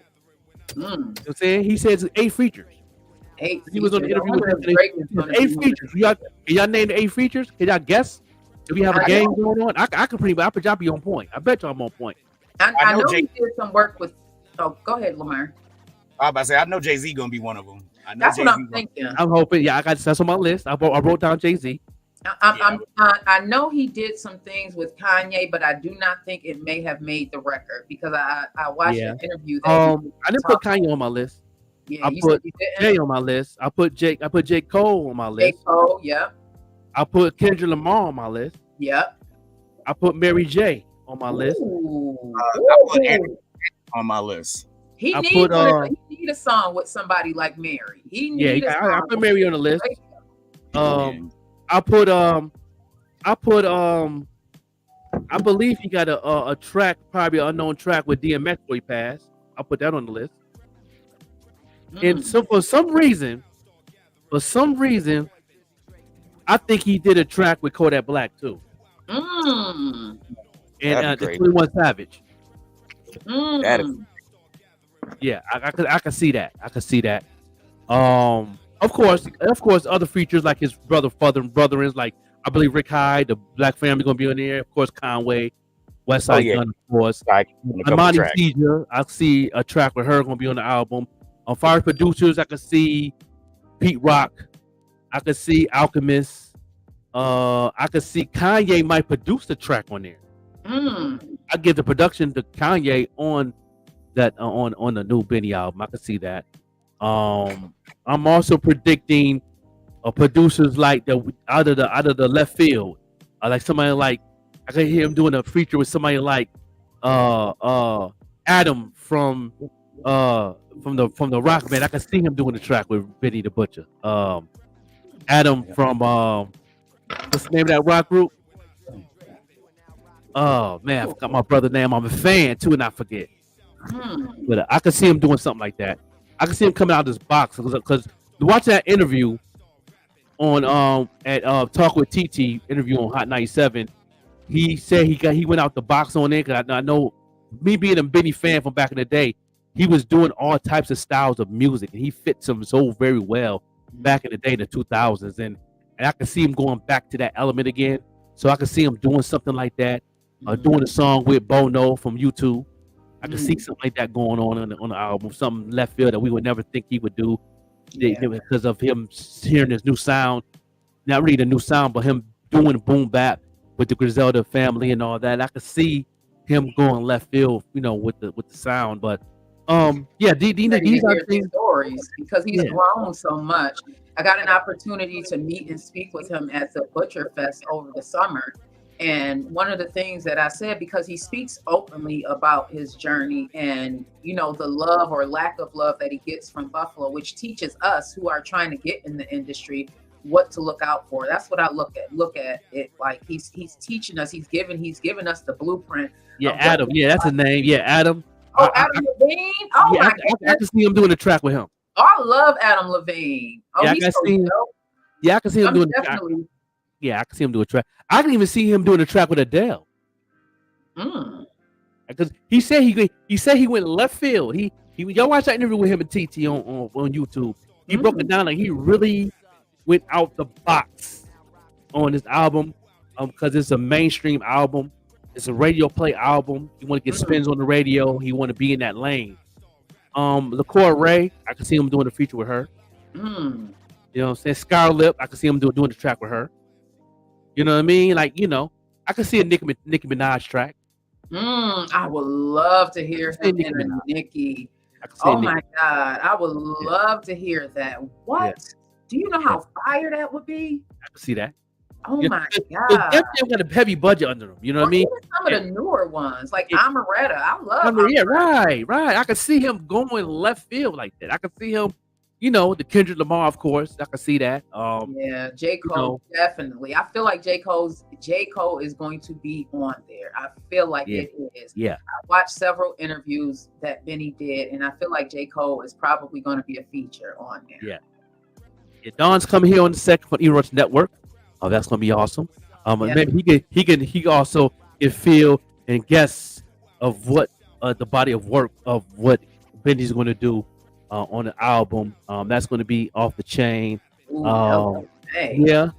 You know what I'm saying? He says 8 features. 8 He was on the interview with them. 8 features. Can y'all name the 8 features? Can y'all guess? Do we have a game going on? I could pretty much. I bet y'all be on point. I bet y'all I'm on point. I know he did some work with. Oh, go ahead, Lamar. I was about to say, I know Jay-Z gonna be one of them. I know That's Jay-Z what I'm thinking. I'm hoping. Yeah, I got that's on my list. I wrote down Jay-Z. I know he did some things with Kanye, but I do not think it may have made the record, because I watched an interview. I didn't put Kanye on my list. Yeah, I put Jay on my list. I put J Cole on my list. J Cole, yep. I put Kendrick Lamar on my list. Yep. I put Mary J on my list. I put Andrew on my list. He needs a song with somebody like Mary. I put Mary on the list. I I believe he got a track, probably an unknown track with DMX where he passed. I'll put that on the list. And so for some reason, I think he did a track with Kodak Black too. And the 21 Savage. Yeah, I can see that. I can see that. Of course, other features like his brother-in, like I believe Rick Hyde, the Black Family gonna be on there. Of course, Conway, West Side Gun, of course. Imani Seizure, I see a track with her gonna be on the album. On Fire Producers, I can see Pete Rock. I can see Alchemist. I can see Kanye might produce the track on there. I give the production to Kanye on that on the new Benny album. I can see that. I'm also predicting producers like out of the left field, like somebody like I can hear him doing a feature with somebody like Adam from the Rock Band. I can see him doing the track with Benny the Butcher. Adam from what's the name of that rock group? Oh man, I forgot my brother's name. I'm a fan too, and I forget. But I can see him doing something like that. I can see him coming out of this box because watching that interview on at Talk with TT interview on Hot 97, he said he went out the box on there. Cause I know me being a Benny fan from back in the day, he was doing all types of styles of music, and he fits them so very well back in the day in the 2000s, and I can see him going back to that element again. So I can see him doing something like that, doing a song with Bono from U2. I can see something like that going on the album, something left field that we would never think he would do because of him hearing this new sound. Not really the new sound, but him doing boom bap with the Griselda family and all that. I could see him going left field, with the sound. But these are things, stories because he's grown so much. I got an opportunity to meet and speak with him at the Butcher Fest over the summer. And one of the things that I said, because he speaks openly about his journey and, the love or lack of love that he gets from Buffalo, which teaches us who are trying to get in the industry what to look out for. That's what I look at it like. He's teaching us. He's given us the blueprint. Yeah, Adam. Yeah, that's his name. Yeah, Adam. Oh, Adam Levine. Oh yeah, my goodness. I can see him doing a track with him. Oh, I love Adam Levine. Oh, yeah, he's so dope. Yeah, I can see him doing definitely. Yeah, I can see him do a track. I can even see him doing a track with Adele. Because he said he went left field. He y'all watch that interview with him and TT on YouTube. He broke it down like he really went out the box on this album because it's a mainstream album. It's a radio play album. He want to get spins on the radio. He want to be in that lane. LaCour Ray, I can see him doing a feature with her. You know what I'm saying? Scarlett, I can see him doing the track with her. You know what I mean? Like, I can see a Nicki Minaj track. I would love to hear him and Nicki. Oh my God. I would love to hear that. What? Yeah. Do you know how fire that would be? I can see that. Oh my God. They've got a heavy budget under them. You know what I mean? Some of the newer ones, like Amaretta. I love Amaretta. Right. I can see him going left field like that. I can see him, the Kendrick Lamar, of course. I can see that. J. Cole, definitely. I feel like J. Cole is going to be on there. I feel like it is. Yeah. I watched several interviews that Benny did, and I feel like J. Cole is probably going to be a feature on there. Yeah. Don's coming here on the second for Eros Network. Oh, that's gonna be awesome. Maybe he also can feel and guess of what the body of work of what Benny's gonna do on the album. That's gonna be off the chain. Yeah.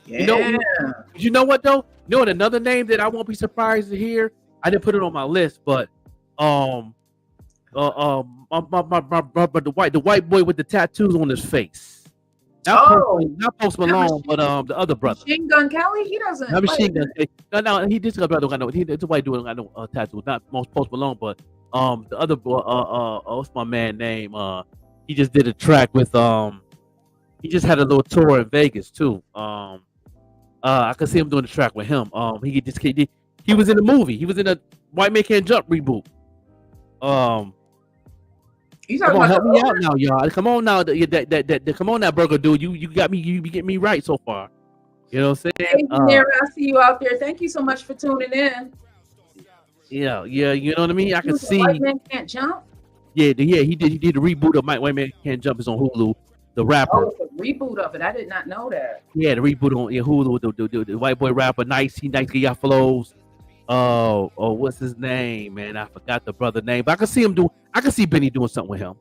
You know what though? Another name that I won't be surprised to hear. I didn't put it on my list, but the white boy with the tattoos on his face. Not Post Malone, but the other brother. Machine Gun Kelly? He doesn't. Not Machine Gun Kelly. No, he did brother. I know. It's a white dude. I know tattoos. Not most Post Malone, but the other boy. What's my man name? He just did a track with He just had a little tour in Vegas too. I could see him doing the track with him. He was in the movie. He was in a White Man Can't Jump reboot. Come on, help me out now, y'all. Come on now, come on now, Burger Dude. You got me. You get me right so far. You know what I'm Hey, saying? Nara, I see you out there. Thank you so much for tuning in. Yeah, you know what I mean? I can White see. Man Can't Jump. Yeah, he did the reboot of White Man Can't Jump is on Hulu. The rapper. Oh, it's a reboot of it. I did not know that. Yeah, the reboot on Hulu. The white boy rapper, nice. He nice. He got flows. Oh, what's his name, man? I forgot the brother name, but I can see him do. I can see Benny doing something with him.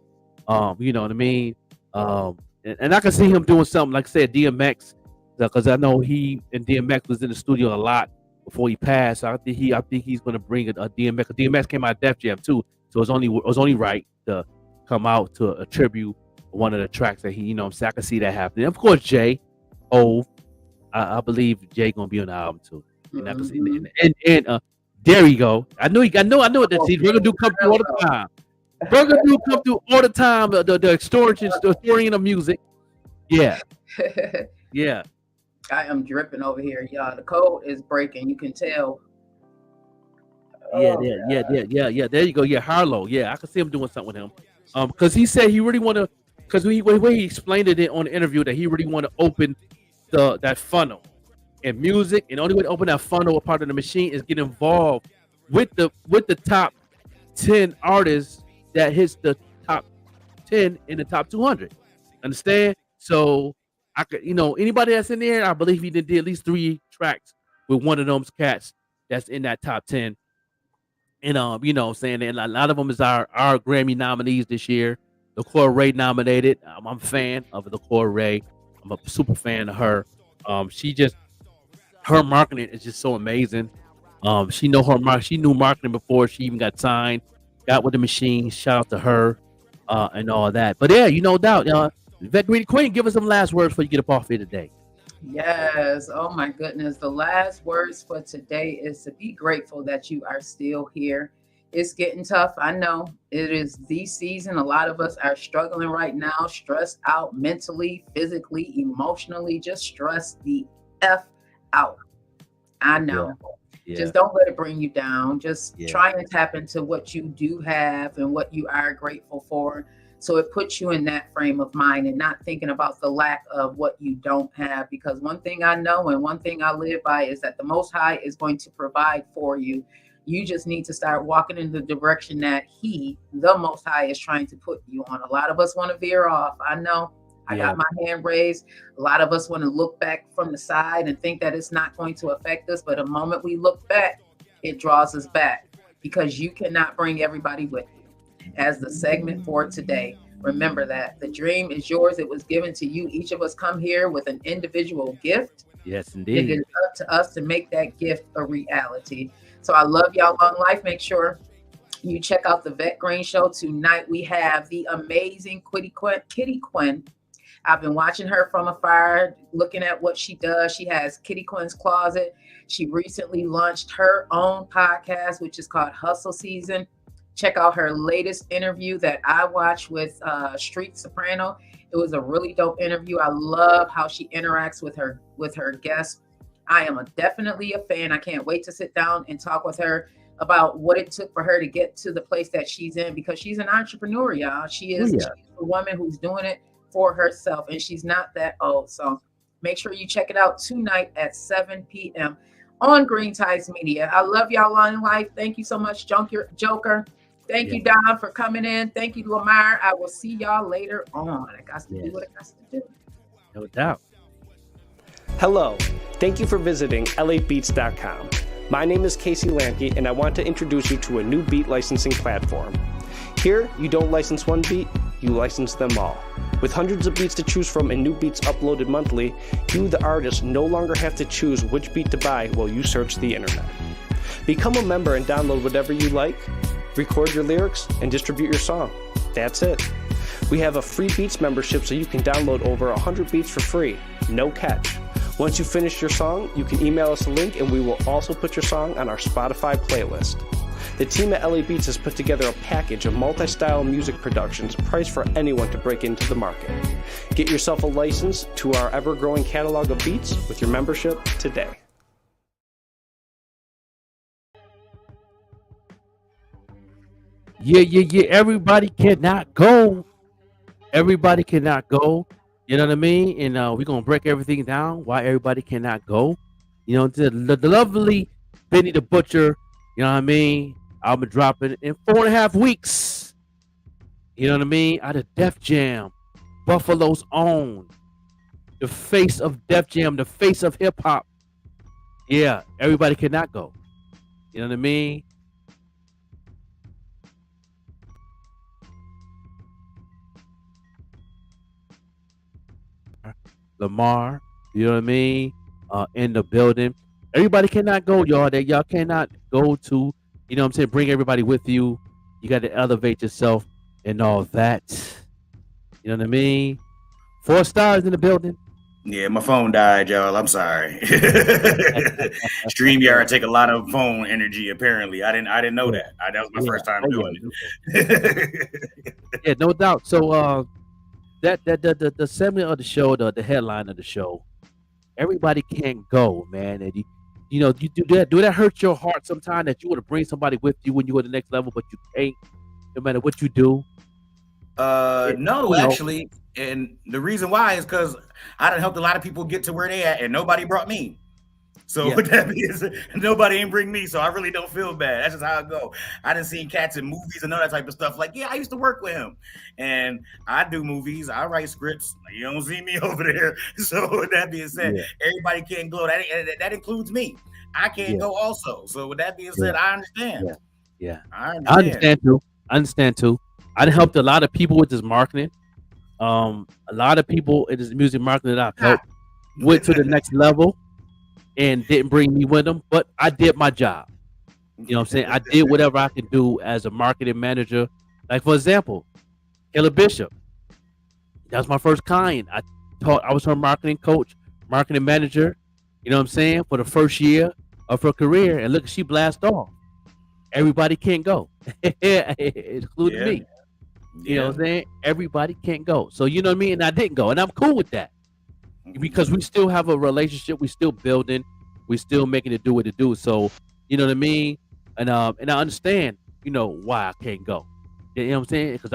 You know what I mean? And I can see him doing something like I said, DMX, because I know he and DMX was in the studio a lot before he passed. So I think he's gonna bring a DMX. DMX came out of Def Jam too, so it was only right to come out to attribute one of the tracks that he, you know what I'm saying? I can see that happening. Of course, Jay, I believe Jay gonna be on the album too. And I can see and there you go. I know that Burger Dude come through all the time. Burger Dude come through all the time. The historian of music. Yeah. Yeah. I am dripping over here, y'all. The code is breaking. You can tell. Yeah. There you go. Yeah, Harlow. Yeah, I can see him doing something with him. Because he said he really want to. Because when he explained it on the interview that he really want to open that funnel in music, and the only way to open that funnel, a part of the machine, is get involved with the top 10 artists that hits the top 10 in the top 200. Understand? So I could, anybody that's in there, I believe he did at least 3 tracks with one of those cats that's in that top 10. And what I'm saying, and a lot of them is our Grammy nominees this year. LaCour Ray nominated. I'm a fan of LaCour Ray. I'm a super fan of her. Her marketing is just so amazing. She knew marketing before she even got signed. Got with the machine. Shout out to her, and all that. But yeah, no doubt. Vet Greedy Queen, give us some last words before you get up off here today. Yes. Oh my goodness. The last words for today is to be grateful that you are still here. It's getting tough. I know it is the season. A lot of us are struggling right now, stressed out mentally, physically, emotionally, just stressed the F out. I know. Yeah. Just don't let it bring you down. Just try and tap into what you do have and what you are grateful for. So it puts you in that frame of mind and not thinking about the lack of what you don't have. Because one thing I know and one thing I live by is that the Most High is going to provide for you. You just need to start walking in the direction that He, the Most High, is trying to put you on. A lot of us want to veer off. I know. I got my hand raised. A lot of us want to look back from the side and think that it's not going to affect us. But the moment we look back, it draws us back because you cannot bring everybody with you. As the segment for today, remember that the dream is yours. It was given to you. Each of us come here with an individual gift. Yes, indeed. It is up to us to make that gift a reality. So I love y'all. Long life. Make sure you check out the Vet Green Show. Tonight we have the amazing Kitty Quinn. I've been watching her from afar, looking at what she does. She has Kitty Quinn's Closet. She recently launched her own podcast, which is called Hustle Season. Check out her latest interview that I watched with Street Soprano. It was a really dope interview. I love how she interacts with her guests. I am definitely a fan. I can't wait to sit down and talk with her about what it took for her to get to the place that she's in, because she's an entrepreneur, y'all. She is she's a woman who's doing it for herself, and she's not that old. So make sure you check it out tonight at 7 p.m. on Green Tides Media. I love y'all on life. Thank you so much, Joker. Thank you, Don, for coming in. Thank you, Lamar. I will see y'all later on. I got to do what I got to do. No doubt. Hello. Thank you for visiting LABeats.com. My name is Casey Lamke, and I want to introduce you to a new beat licensing platform. Here, you don't license one beat, you license them all. With hundreds of beats to choose from and new beats uploaded monthly, you, the artist, no longer have to choose which beat to buy while you search the internet. Become a member and download whatever you like, record your lyrics, and distribute your song. That's it. We have a free Beats membership so you can download over 100 beats for free, no catch. Once you finish your song, you can email us a link and we will also put your song on our Spotify playlist. The team at LA Beats has put together a package of multi-style music productions priced for anyone to break into the market. Get yourself a license to our ever-growing catalog of beats with your membership today. Yeah. Everybody cannot go. You know what I mean? And we're gonna break everything down why everybody cannot go. You know, the lovely Benny the Butcher. You know what I mean? Album dropping in 4.5 weeks. You know what I mean? Out of Def Jam, Buffalo's own, the face of Def Jam, the face of hip hop. Yeah, everybody cannot go. You know what I mean? Lamar, you know what I mean? In the building. Everybody cannot go, y'all. That y'all cannot go to, you know what I'm saying? Bring everybody with you. You got to elevate yourself and all that. You know what I mean? 4 stars in the building. Yeah, my phone died, y'all. I'm sorry. StreamYard take a lot of phone energy. Apparently, I didn't know that. That was my first time doing it. Yeah, no doubt. So, the segment of the show, the headline of the show, everybody can't go, man. And you know, you do that. Do that hurt your heart sometimes that you want to bring somebody with you when you go to the next level, but you can't, no matter what you do? No, actually, and the reason why is because I done helped a lot of people get to where they at, and nobody brought me. So with that being said, nobody ain't bring me, so I really don't feel bad. That's just how it go. I done seen cats in movies and all that type of stuff. Like, yeah, I used to work with him, and I do movies. I write scripts. You don't see me over there. So with that being said, everybody can't go. That includes me. I can't go also. So with that being said, I understand. I understand too. I helped a lot of people with this marketing. A lot of people in this music marketing that I've helped went to the next level and didn't bring me with them, but I did my job. You know what I'm saying? I did whatever I could do as a marketing manager. Like, for example, Kayla Bishop. That was my first client. I was her marketing coach, marketing manager, you know what I'm saying, for the first year of her career. And look, she blast off. Everybody can't go, including me. You know what I'm saying? Everybody can't go. So, you know what I mean? And I didn't go. And I'm cool with that. Because we still have a relationship. We still building. We still making it do what it do. So, you know what I mean? And I understand, you know, why I can't go. You know what I'm saying? Because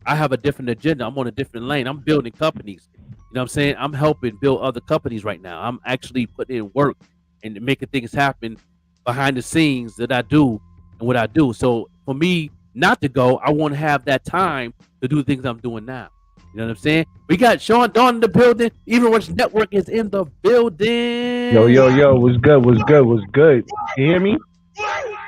I have a different agenda. I'm on a different lane. I'm building companies. You know what I'm saying? I'm helping build other companies right now. I'm actually putting in work and making things happen behind the scenes that I do and what I do. So for me not to go, I won't have that time to do things I'm doing now. You know what I'm saying? We got Sean Dawn in the building. Even Rush Network is in the building. Yo, what's good? You hear me?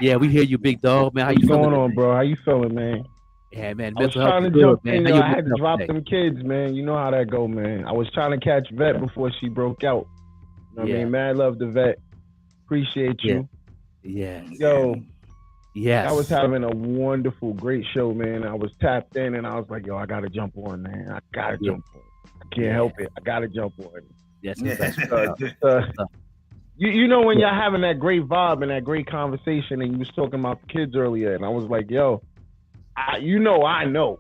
Yeah, we hear you, big dog, man. How you feeling? What's going on, bro? How you feeling, man? Yeah, man. I was trying to jump in, man. I had to drop them kids, man. You know how that go, man. I was trying to catch Vet before she broke out. You know what I mean? Man, I love the Vet. Appreciate you. Yeah. Yo. Yes. I was having a wonderful, great show, man. I was tapped in and I was like, yo, I got to jump on, man. I got to jump on. I can't help it. I got to jump on. Yes. You know when y'all having that great vibe and that great conversation and you was talking about the kids earlier and I was like, yo, I know.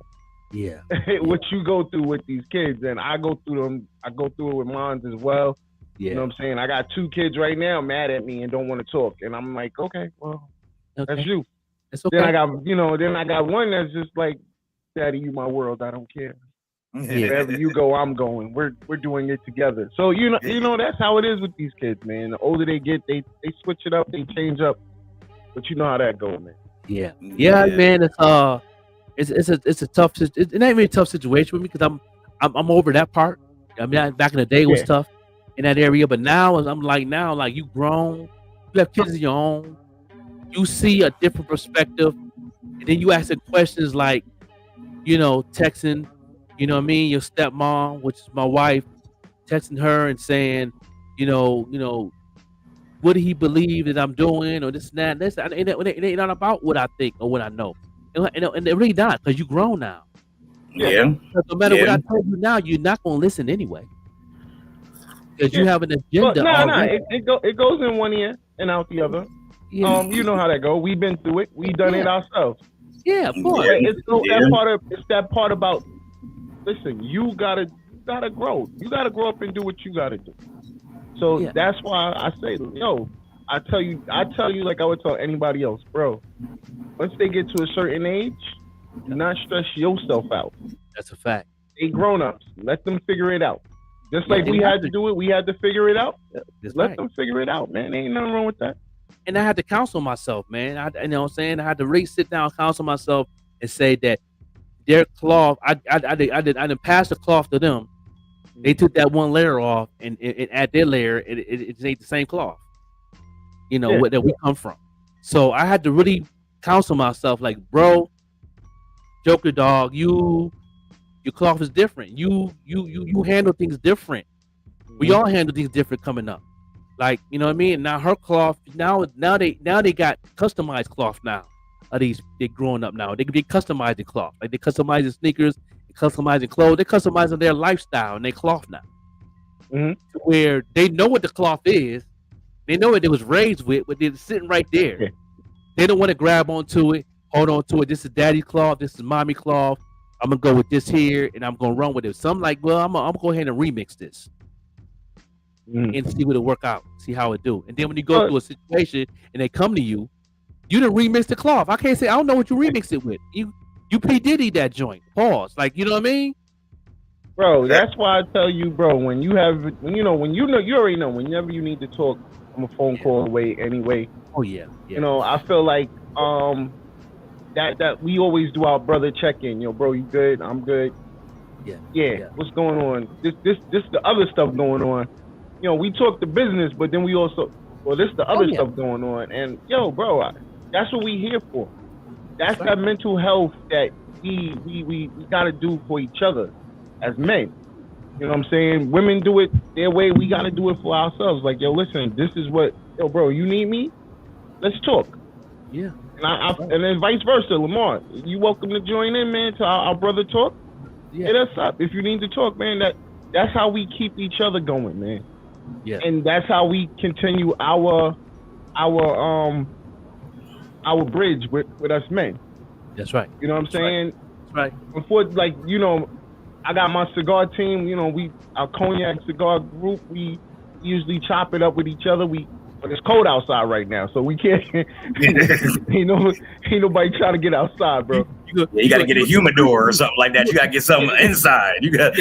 Yeah. What you go through with these kids and I go through them. I go through it with mine as well. Yeah. You know what I'm saying? I got 2 kids right now mad at me and don't want to talk. And I'm like, okay, well. Okay. That's you. It's okay. Then I got one that's just like, Daddy, you my world. I don't care. Wherever you go, I'm going. We're doing it together. So you know that's how it is with these kids, man. The older they get, they switch it up, they change up. But you know how that goes, man. Yeah, man. It's a tough. It ain't really a tough situation with me because I'm over that part. I mean, back in the day it was tough in that area, but now I'm like you grown, you have kids of your own. You see a different perspective, and then you ask the questions like, you know, texting, you know what I mean, your stepmom, which is my wife, texting her and saying, you know, what do he believe that I'm doing, or this and that. This it ain't not about what I think or what I know, and it really not because you grown now. Yeah. No matter what I tell you now, you're not gonna listen anyway because you have an agenda. It goes in one ear and out the other. Yeah. You know how that go. We've been through it. We done it ourselves. Yeah, of course. It's that part about. Listen, you gotta grow. You gotta grow up and do what you gotta do. So that's why I say, yo, I tell you like I would tell anybody else, bro. Once they get to a certain age, do not stress yourself out. That's a fact. They grown-ups. Let them figure it out. Just like we had to do it, we had to figure it out. Let them figure it out, man. Ain't nothing wrong with that. And I had to counsel myself, man. You know what I'm saying? I had to really sit down, counsel myself, and say that their cloth, I didn't pass the cloth to them. They took that one layer off and add their layer, it ain't the same cloth. You know, where we come from. So I had to really counsel myself, like, bro, Joker dog, your cloth is different. You handle things different. We all handle things different coming up. Like, you know what I mean? Now her cloth, now they got customized cloth now. They growing up now. They customize the cloth. Like they customize the sneakers, they customizing clothes, they customizing their lifestyle and their cloth now. Where they know what the cloth is, they know what they was raised with, but they're sitting right there. Yeah. They don't want to grab onto it, hold on to it. This is daddy's cloth, this is mommy cloth. I'm gonna go with this here and I'm gonna run with it. So I'm like, well, I'm gonna go ahead and remix this. And see what it work out, see how it do. And then when you go through a situation and they come to you, you done remix the cloth. I can't say I don't know what you remixed it with. You P Diddy that joint. Pause. Like, you know what I mean? Bro, that's why I tell you, bro, when you already know, whenever you need to talk, I'm a phone call away anyway. Oh yeah. You know, I feel like that we always do our brother check-in. Yo, bro, you good? I'm good. Yeah. What's going on? This the other stuff going on. You know, we talk the business, but then we also, this the other stuff going on. And yo, bro, that's what we here for. That's that mental health that we gotta do for each other as men. You know what I'm saying? Women do it their way. We gotta do it for ourselves. Like, yo, listen, this is what, yo, bro, you need me? Let's talk. Yeah. And then vice versa, Lamar. You welcome to join in, man, to our brother talk. Yeah. Hit us up if you need to talk, man. That's how we keep each other going, man. Yeah. And that's how we continue our bridge with us men. That's right. You know what I'm saying? That's right. Before, like, you know, I got my cigar team, you know, our cognac cigar group, we usually chop it up with each other. But it's cold outside right now, so we can't. ain't nobody trying to get outside, bro. You got to get a humidor or something like that. You got to get something inside. You got.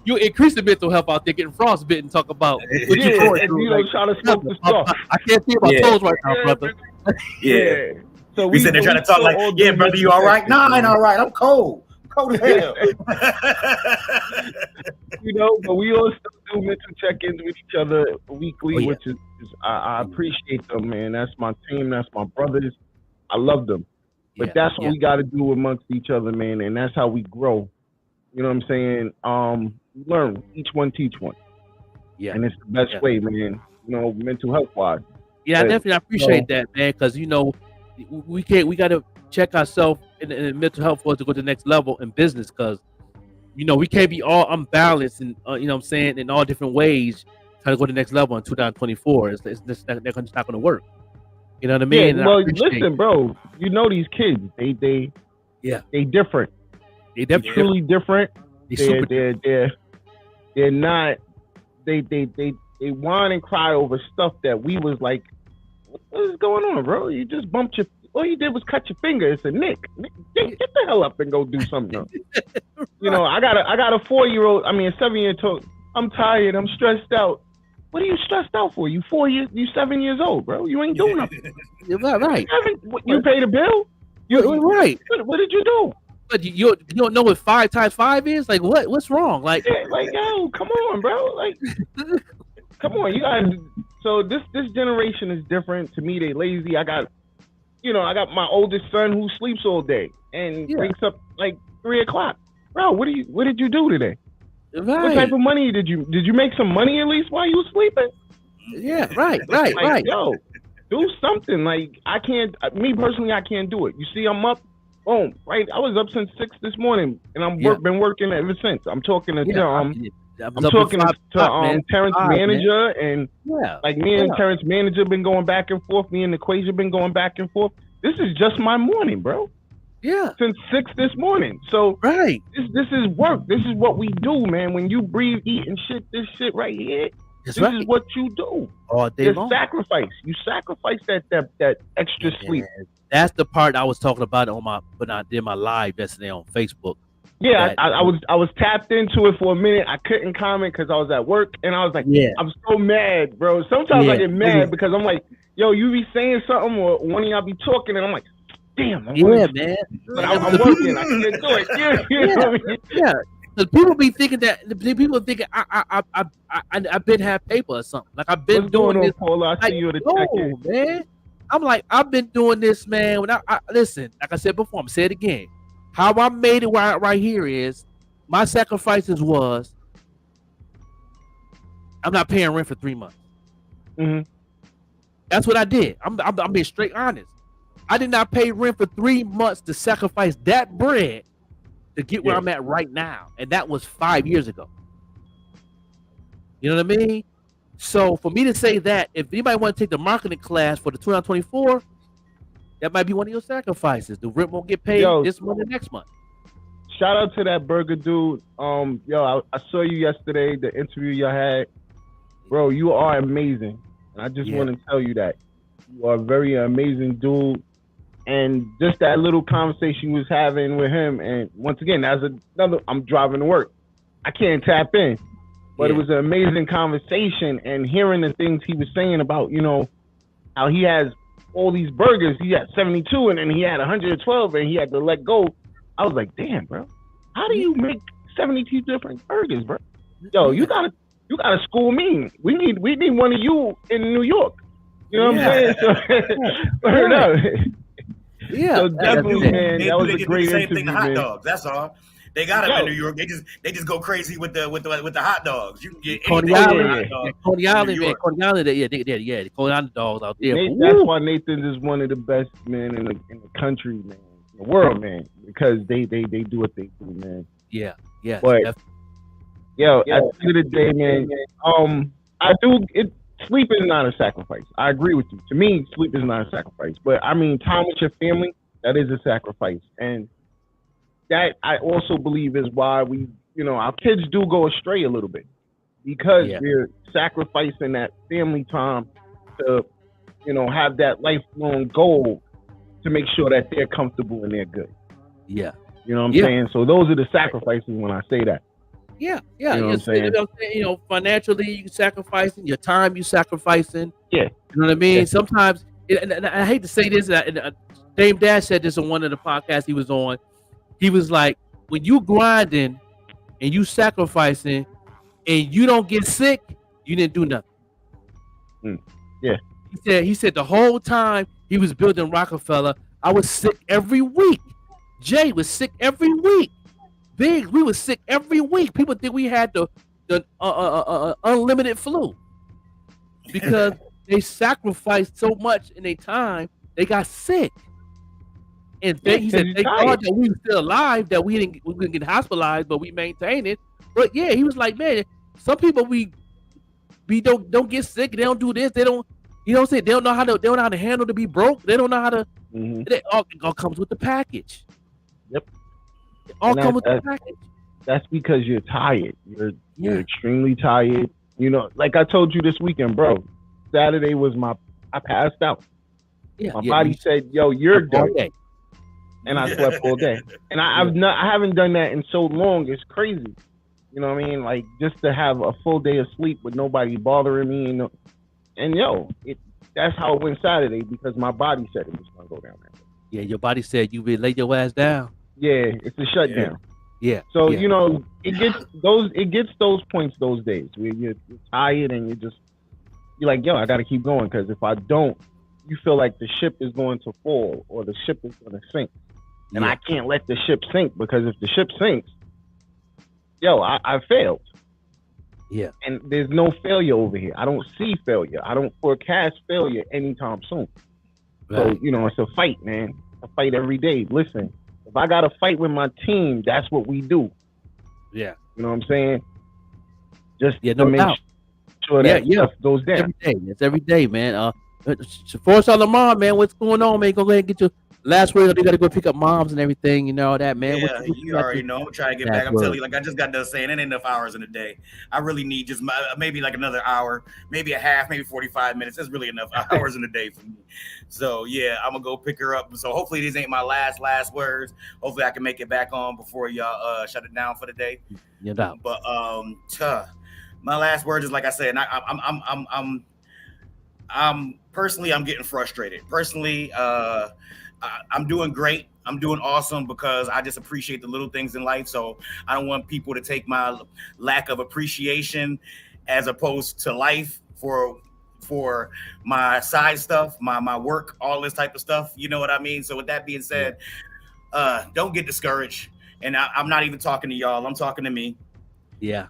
You increase the mental health out there, getting frostbitten. Talk about trying to smoke the stuff. I can't see my toes right now, brother. Yeah. So we sitting there trying to talk like, yeah, brother, you all right? No, I ain't all right. I'm cold. Cold as hell. You know, but we also do mental check-ins with each other weekly, which is I appreciate them, man. That's my team. That's my brothers. I love them. But that's what we got to do amongst each other, man. And that's how we grow. You know what I'm saying? Learn. Each one teach one. Yeah. And it's the best way, man. You know, mental health-wise. Yeah, I definitely appreciate that, man, because, you know, we got to check ourselves in mental health for us to go to the next level in business, because, you know, we can't be all unbalanced and, you know what I'm saying, in all different ways trying to go to the next level in 2024. It's just not going to work. You know what I mean? Yeah, well, listen, bro, you know these kids, they different. They're truly different. They're not, they whine and cry over stuff that we was like, what is going on, bro? You just bumped all you did was cut your finger. It's a nick. Get the hell up and go do something else. You know, I got a 7-year-old. I'm tired. I'm stressed out. What are you stressed out for? You 7 years old, bro. You ain't doing nothing. Right. You paid a bill? Right. What did you do? But you don't know what 5 times 5 is? Like, what's wrong? Like, yo, come on, bro. Like, come on. You got. So this generation is different. To me, they lazy. I got my oldest son who sleeps all day and wakes up like 3:00. Bro, what did you do today? Right. What type of money did you make some money at least while you were sleeping? Yeah, right. Yo, do something. Like, I can't. Me personally, I can't do it. You see, I'm up. Boom. Right. I was up since 6 this morning, and I'm been working ever since. I'm talking to Terrence manager, and like me and Terrence manager been going back and forth. Me and Equasia been going back and forth. This is just my morning, bro. Yeah. Since 6 this morning. So this is work. This is what we do, man. When you breathe, eat, and shit, this shit right here. This is what you do. All day long. Sacrifice. You sacrifice that extra sleep. That's the part I was talking about when I did my live yesterday on Facebook. Yeah, I was tapped into it for a minute. I couldn't comment because I was at work, and I was like, I'm so mad, bro. Sometimes I get mad because I'm like, yo, you be saying something, or one of y'all be talking, and I'm like, damn, man. But I'm working. I can't do it. You know what I mean? Yeah. Because people be thinking I've been have paper or something. Like I've been doing this. Paula? I see you at the check-in. Man. I'm like, I've been doing this, man. When I listen, like I said before, I'm saying it again. How I made it right here is my sacrifices was I'm not paying rent for 3 months. Mm-hmm. That's what I did. I'm being straight honest. I did not pay rent for 3 months to sacrifice that bread to get where I'm at right now. And that was 5 years ago. You know what I mean? So for me to say that, if anybody want to take the marketing class for the 2024, that might be one of your sacrifices. The rent won't get paid this month and next month. Shout out to that burger dude. I saw you yesterday, the interview you had. Bro, you are amazing. And I just want to tell you that. You are a very amazing dude. And just that little conversation you was having with him, and once again, I'm driving to work. I can't tap in. But it was an amazing conversation, and hearing the things he was saying about, how he has all these burgers. He had 72 and then he had 112 and he had to let go. I was like, damn, bro, how do you make 72 different burgers, bro? Yo, you gotta school me. We need one of you in New York. You know what I'm saying? So, heard up. Yeah. So definitely, man, that was a great same interview, thing to hot man. dogs. That's all. They got them in New York. They just go crazy with the hot dogs. You can get Coney Island, Coney Island, the Coney Island dogs out there. That's why Nathan's is one of the best men in the country, man, in the world, man, because they do what they do, man. Yeah. But at the end of the day, man, sleep is not a sacrifice. I agree with you. To me, sleep is not a sacrifice. But I mean, time with your family, that is a sacrifice, and that I also believe is why our kids do go astray a little bit, because we're sacrificing that family time to, have that lifelong goal to make sure that they're comfortable and they're good. Yeah. You know what I'm saying? So those are the sacrifices when I say that. Yeah. You know what I'm saying? Financially, you sacrificing your time, you sacrificing. Yeah. You know what I mean? Yeah. Sometimes, and I hate to say this, Dame Dash said this on one of the podcasts he was on. He was like, when you grinding and you sacrificing and you don't get sick, you didn't do nothing. Yeah. He said the whole time he was building Rockefeller, I was sick every week. Jay was sick every week. Biggs, we were sick every week. People think we had the unlimited flu because they sacrificed so much in their time, they got sick. And he said, thank God that we were still alive, that we didn't get hospitalized, but we maintained it. But yeah, he was like, man, some people we don't get sick, they don't do this, they don't, they don't know how to handle to be broke, they don't know how to. It all comes with the package. Yep. It all comes with the package. That's because you're tired. You're extremely tired. Like I told you this weekend, bro. Saturday was I passed out. Yeah, my body said, "Yo, you're done." And I slept all day. And I haven't done that in so long. It's crazy. You know what I mean? Like, just to have a full day of sleep with nobody bothering me. That's how it went Saturday, because my body said it was going to go down that way. Yeah, your body said you would lay your ass down. Yeah, it's a shutdown. Yeah. So, it gets those points those days where you're tired and you're like, yo, I got to keep going, because if I don't, you feel like the ship is going to fall or the ship is going to sink. And I can't let the ship sink, because if the ship sinks, I failed. Yeah. And there's no failure over here. I don't see failure. I don't forecast failure anytime soon. Right. So, it's a fight, man. A fight every day. Listen, if I got to fight with my team, that's what we do. Yeah. You know what I'm saying? Just to make sure that stuff goes down. Every day. It's every day, man. For Lamar, man, what's going on, man? Go ahead and get your last word. You got to go pick up moms and everything. You know all that, man. Yeah, What you got already to- know. I'm trying to get last back. I'm word? telling you, like I just got done saying, it ain't enough hours in a day. I really need just maybe like another hour, maybe a half, maybe 45 minutes. That's really enough hours in a day for me. So yeah, I'm gonna go pick her up. So hopefully these ain't my last words. Hopefully I can make it back on before y'all shut it down for the day. You know. But my last words is like I said, and I'm personally I'm getting frustrated. Personally, I'm doing great. I'm doing awesome because I just appreciate the little things in life. So I don't want people to take my lack of appreciation as opposed to life for my side stuff, my work, all this type of stuff. You know what I mean? So with that being said, don't get discouraged. And I'm not even talking to y'all. I'm talking to me. Yeah.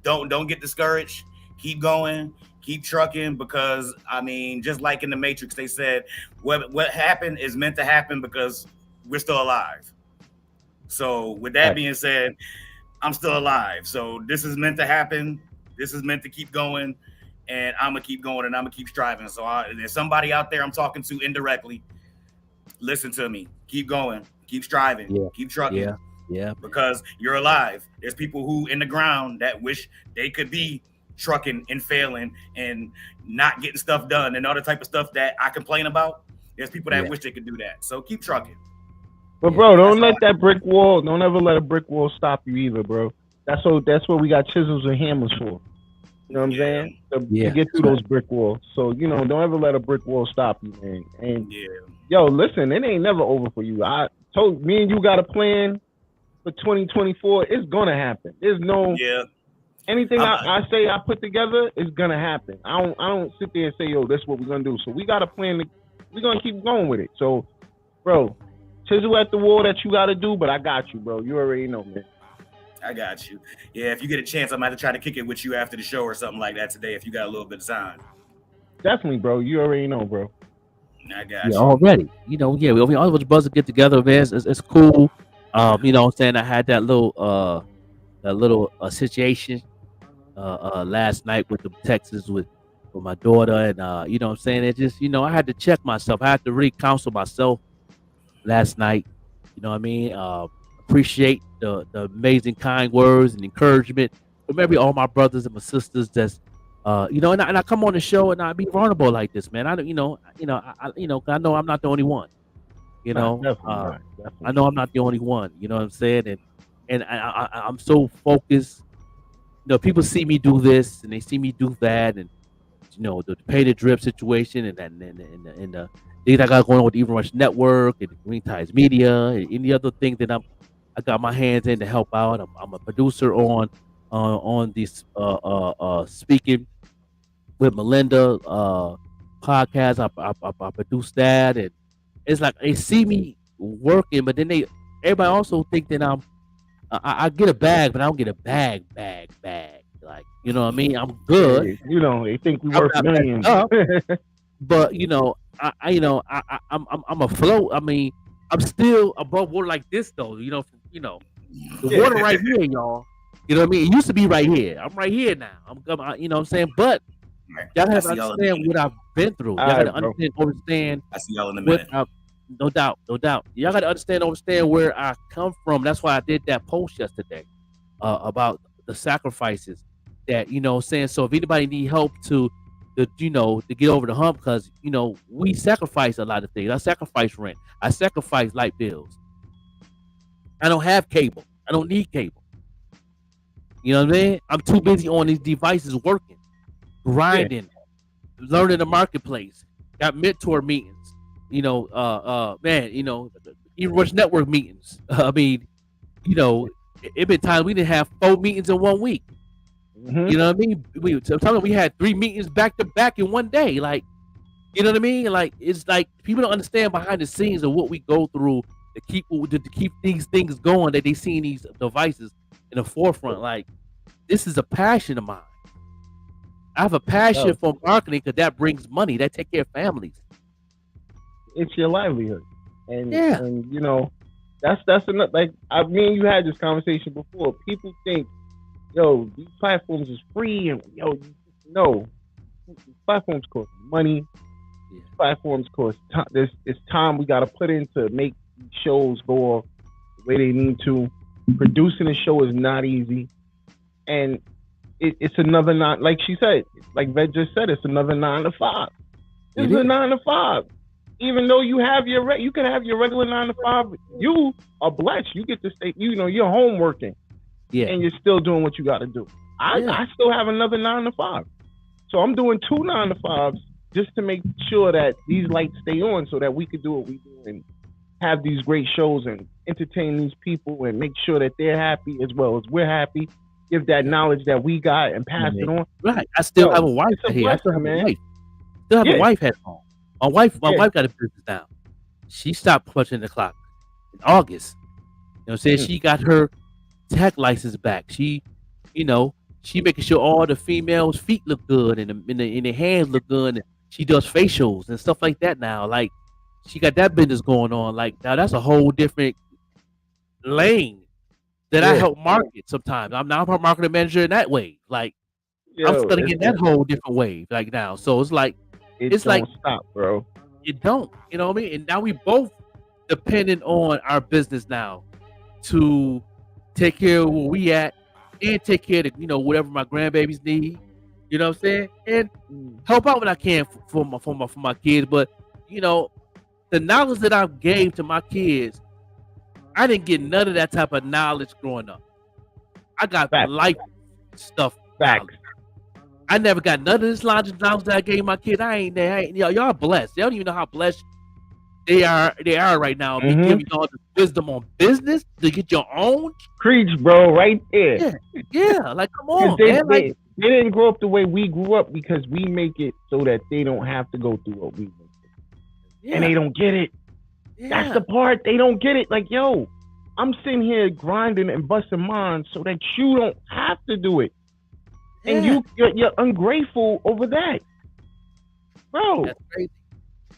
Don't get discouraged. Keep going. Keep trucking, because I mean, just like in the Matrix, they said what happened is meant to happen because we're still alive. So with that being said, I'm still alive. So this is meant to happen. This is meant to keep going, and I'm gonna keep going, and I'm gonna keep striving. So there's somebody out there I'm talking to indirectly. Listen to me. Keep going. Keep striving. Keep trucking. Yeah. Because you're alive. There's people who in the ground that wish they could be trucking and failing and not getting stuff done and all the type of stuff that I complain about. There's people that wish they could do that. So keep trucking. But bro, don't let that brick wall. Don't ever let a brick wall stop you either, bro. That's what we got chisels and hammers for. You know what I'm saying? To get through those brick walls. So don't ever let a brick wall stop you, man. And yo, listen, it ain't never over for you. I told me and you got a plan for 2024. It's gonna happen. There's no anything I say I put together is gonna happen. I don't sit there and say, yo, that's what we're gonna do. So we got a plan. We're gonna keep going with it. So, bro, chisel at the wall that you gotta do, but I got you, bro. You already know, man. I got you. Yeah, if you get a chance, I might have to try to kick it with you after the show or something like that today if you got a little bit of time. Definitely, bro. You already know, bro. I got you. Already. We all of us brothers get together, man. It's cool. You know what I'm saying? I had that little situation last night with the Texas with my daughter, and you know what I'm saying? It just, I had to check myself. I had to really counsel myself last night. You know what I mean? Appreciate the amazing kind words and encouragement from all my brothers and my sisters that's and I come on the show and I be vulnerable like this, man. I know I'm not the only one. Definitely. I know I'm not the only one. You know what I'm saying? And I'm so focused. People see me do this and they see me do that, and the pay the drip situation and the things I got going on with the Even Rush Network and Green Ties Media and any other thing that I got my hands in to help out. I'm a producer on this Speaking with Melinda podcast. I produce that, and it's like they see me working, but then everybody also think that I get a bag, but I don't get a bag. Like, you know what I mean? I'm good. They think we worth millions. But I'm afloat. I mean, I'm still above water like this though. The water right here, y'all. You know what I mean? It used to be right here. I'm right here now. You know what I'm saying? But y'all have to understand what I've been through. Y'all got to understand. I see y'all in a minute. No doubt. Y'all got to understand where I come from. That's why I did that post yesterday about the sacrifices that, saying. So if anybody need help to get over the hump, because, we sacrifice a lot of things. I sacrifice rent. I sacrifice light bills. I don't have cable. I don't need cable. You know what I mean? I'm too busy on these devices working, grinding, learning the marketplace. Got mentor meetings. Even Rush Network meetings. I mean, it been times we didn't have 4 meetings in 1 week. Mm-hmm. You know what I mean? Sometimes we had 3 meetings back to back in 1 day. Like, you know what I mean? Like, it's like people don't understand behind the scenes of what we go through to keep these things going, that they see these devices in the forefront. Like, this is a passion of mine. I have a passion for marketing because that brings money. That take care of families. It's your livelihood, and that's enough. Like, me and you had this conversation before. People think, yo, these platforms is free, and no, platforms cost money. platforms cost time. It's time we got to put in to make shows go off the way they need to. Producing a show is not easy, and it's another like she said, like Vet just said, it's another 9 to 5. It's a 9 to 5. Even though you have you can have your regular 9 to 5. You are blessed. You get to stay. You're home working, and you're still doing what you got to do. I still have another 9 to 5, so I'm doing 2 9 to 5s just to make sure that these lights stay on, so that we could do what we do and have these great shows and entertain these people and make sure that they're happy as well as we're happy. Give that knowledge that we got and pass it on. Right. I still have a wife here. I still have a wife. Still have a wife at home. My wife got a business now. She stopped punching the clock in August. You know what I'm saying? She got her tech license back. She making sure all the females' feet look good and their hands look good. And she does facials and stuff like that now. Like, she got that business going on. Like, now that's a whole different lane that I help market sometimes. I'm now a marketing manager in that way. Like, I'm studying in that whole different way. Like, now. So it's like, it's like, stop, bro. It don't. You know what I mean? And now we both dependent on our business now to take care of where we at and take care of, whatever my grandbabies need. You know what I'm saying? And help out when I can for my kids. But, the knowledge that I gave to my kids, I didn't get none of that type of knowledge growing up. I got life stuff. Facts. I never got none of this knowledge that I gave my kids. Y'all blessed. They don't even know how blessed they are right now. They give you all the wisdom on business to get your own. Preach, bro, right there. Yeah. Like, come on, man. They didn't grow up the way we grew up because we make it so that they don't have to go through what we went through. And they don't get it. That's the part they don't get it. Like, yo, I'm sitting here grinding and busting mine so that you don't have to do it. And you're ungrateful over that, bro. That's crazy.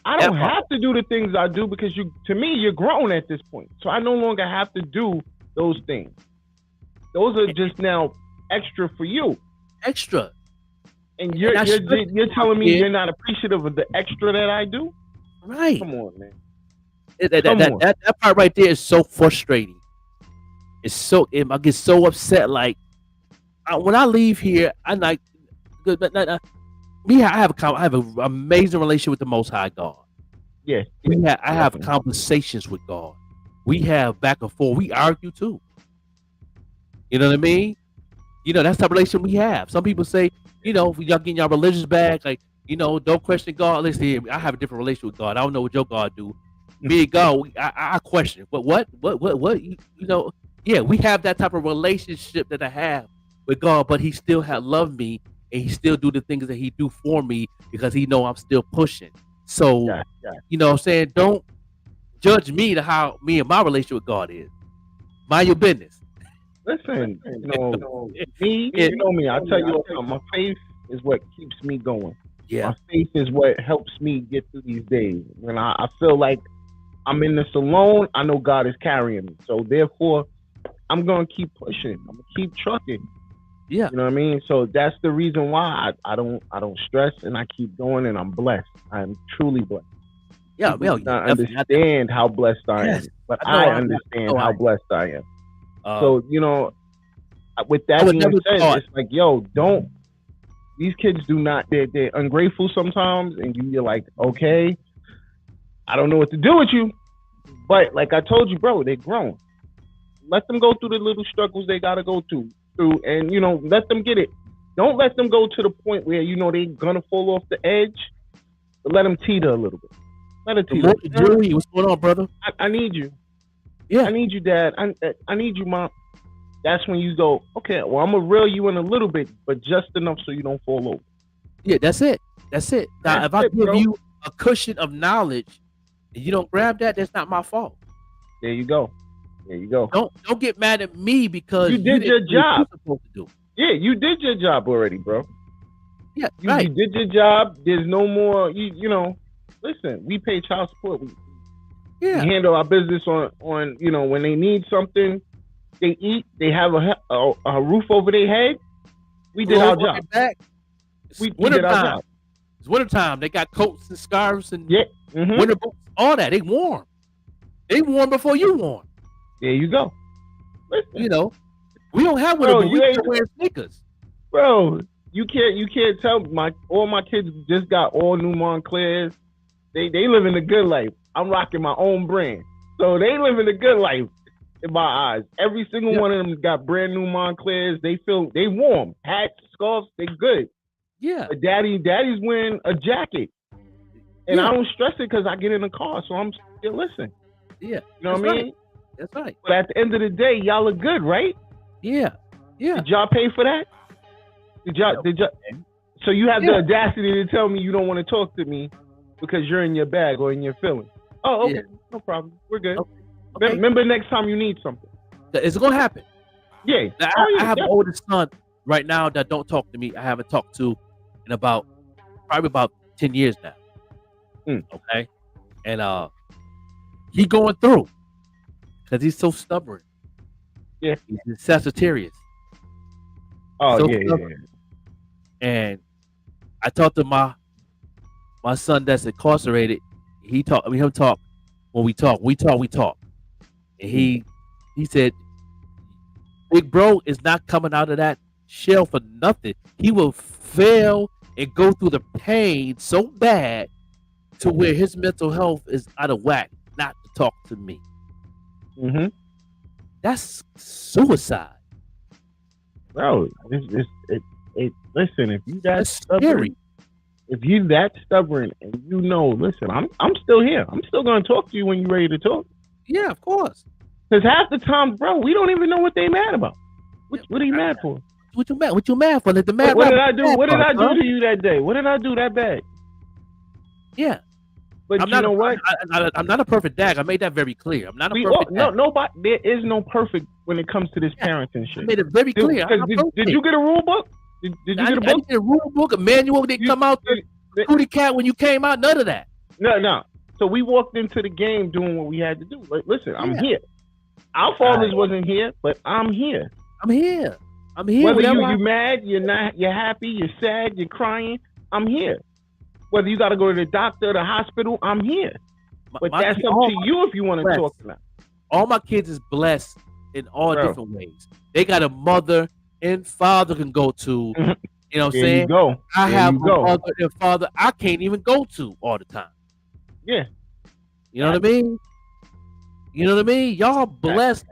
I don't have to do the things I do because to me, you're grown at this point. So I no longer have to do those things. Those are just now extra for you. Extra. And you're telling me you're not appreciative of the extra that I do? Right. Come on, man. That part right there is so frustrating. I get so upset. Like, when I leave here, I'm like, I have an amazing relationship with the Most High God. Yeah. I have conversations with God. We have back and forth. We argue too. You know what I mean? That's the type of relationship we have. Some people say, if y'all getting your religious back, like, don't question God. Listen here, I have a different relationship with God. I don't know what your God do. Me and God, I question. But what? Yeah, we have that type of relationship that I have with God, but he still loved me and he still do the things that he do for me because he know I'm still pushing. So, you know what I'm saying? Don't judge me to how me and my relationship with God is. Mind your business. Listen, me, you know me, I tell you all, my faith is what keeps me going. Yeah. My faith is what helps me get through these days. When I feel like I'm in this alone, I know God is carrying me. So therefore, I'm gonna keep pushing. I'm gonna keep trucking. Yeah. You know what I mean? So that's the reason why I don't stress and I keep going, and I'm blessed. I'm truly blessed. Yeah, I understand how blessed I am, but I understand how blessed I am. So, with that being said, it's like, yo, these kids do not, they're ungrateful sometimes, and you're like, okay, I don't know what to do with you. But like I told you, bro, they're grown. Let them go through the little struggles they got to go through, and, let them get it. Don't let them go to the point where, they're going to fall off the edge, but let them teeter a little bit. Let it teeter. Julie, what's going on, brother? I need you. Yeah. I need you, Dad. I need you, Mom. That's when you go, okay, well, I'm going to reel you in a little bit, but just enough so you don't fall over. Yeah, that's it. Now, if I give you a cushion of knowledge and you don't grab that, that's not my fault. There you go. Don't get mad at me because you did your job. Supposed to do. Yeah, you did your job already, bro. Yeah, you did your job. There's no more. Listen, we pay child support. We handle our business on when they need something, they eat, they have a roof over their head. We did our job. We did our job. It's wintertime. They got coats and scarves and Mm-hmm. winter boots, all that. They warm. They warm before you warm. There you go. Listen. You know, we don't have winter boots. We still wear sneakers. Bro, you can't tell all my kids just got all new Montclairs. They living the good life. I'm rocking my own brand. So they living the good life in my eyes. Every single one of them got brand new Montclairs. They warm. Hats, scarves, they good. Yeah. But daddy's wearing a jacket. And I don't stress it because I get in the car, so I'm still listening. Yeah. You know what I mean? That's right. But at the end of the day, y'all look good, right? Yeah. Yeah. Did y'all pay for that? Did y'all? So you have the audacity to tell me you don't want to talk to me because you're in your bag or in your feelings. Oh, okay. No problem. We're good. Okay. Remember next time you need something. It's going to happen. Yeah. Now, I have an oldest son right now that don't talk to me. I haven't talked to in probably about 10 years now. Okay. And he going through because he's so stubborn. Yeah. He's Sagittarius. Oh, so yeah. And I talked to my son that's incarcerated. Him talk when we talk. And he said, Big bro is not coming out of that shell for nothing. He will fail and go through the pain so bad to where his mental health is out of whack not to talk to me. Mm-hmm. That's suicide. Bro, listen, if you that stubborn, if you that stubborn and listen, I'm still here. I'm still gonna talk to you when you're ready to talk. Yeah, of course. Because half the time, bro, we don't even know what they mad about. What are you mad for? What you mad for? What did I do? What did I do to you that day? What did I do that bad? Yeah. But you know what? I'm not a perfect dad. I made that very clear. I'm not a perfect dad. Nobody. There is no perfect when it comes to this parenting shit. I made it very clear. Did you get a rule book? Did you get a book? I didn't get a rule book, a manual. Didn't come out. The Cootie Cat when you came out. None of that. No. So we walked into the game doing what we had to do. Like, listen, I'm here. Our fathers wasn't here, but I'm here. I'm here. Whether you mad, you're happy, you're sad, you're crying, I'm here. Whether you got to go to the doctor, the hospital, I'm here. But that's up to you if you want to talk to them. All my kids is blessed in all different ways. They got a mother and father can go to. You know what I'm saying? You go. I have a mother and father I can't even go to all the time. Yeah. You know what I mean? Y'all blessed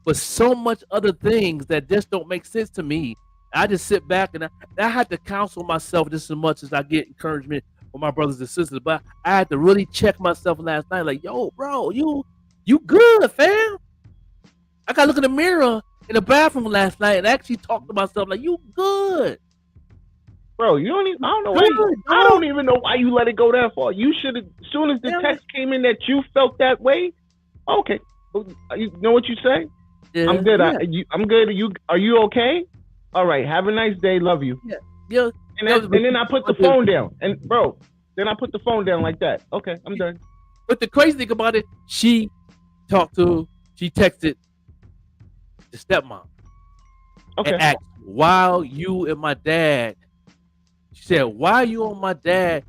with so much other things that just don't make sense to me. I just sit back and I had to counsel myself just as much as I get encouragement from my brothers and sisters. But I had to really check myself last night. Like, yo, bro, you good, fam? I got to look in the mirror in the bathroom last night and actually talk to myself like, you good. Bro, I don't know why. I don't even know why you let it go that far. You should have, as soon as the text came in that you felt that way. Okay, you know what you say? Yeah, I'm good. Yeah. I'm good. Are you okay? All right. Have a nice day. Love you. Yeah. And then I put the phone down. And bro, then I put the phone down like that. Okay, I'm done. But the crazy thing about it, she texted the stepmom. Okay. And asked, while you and my dad, she said, why are you and my dad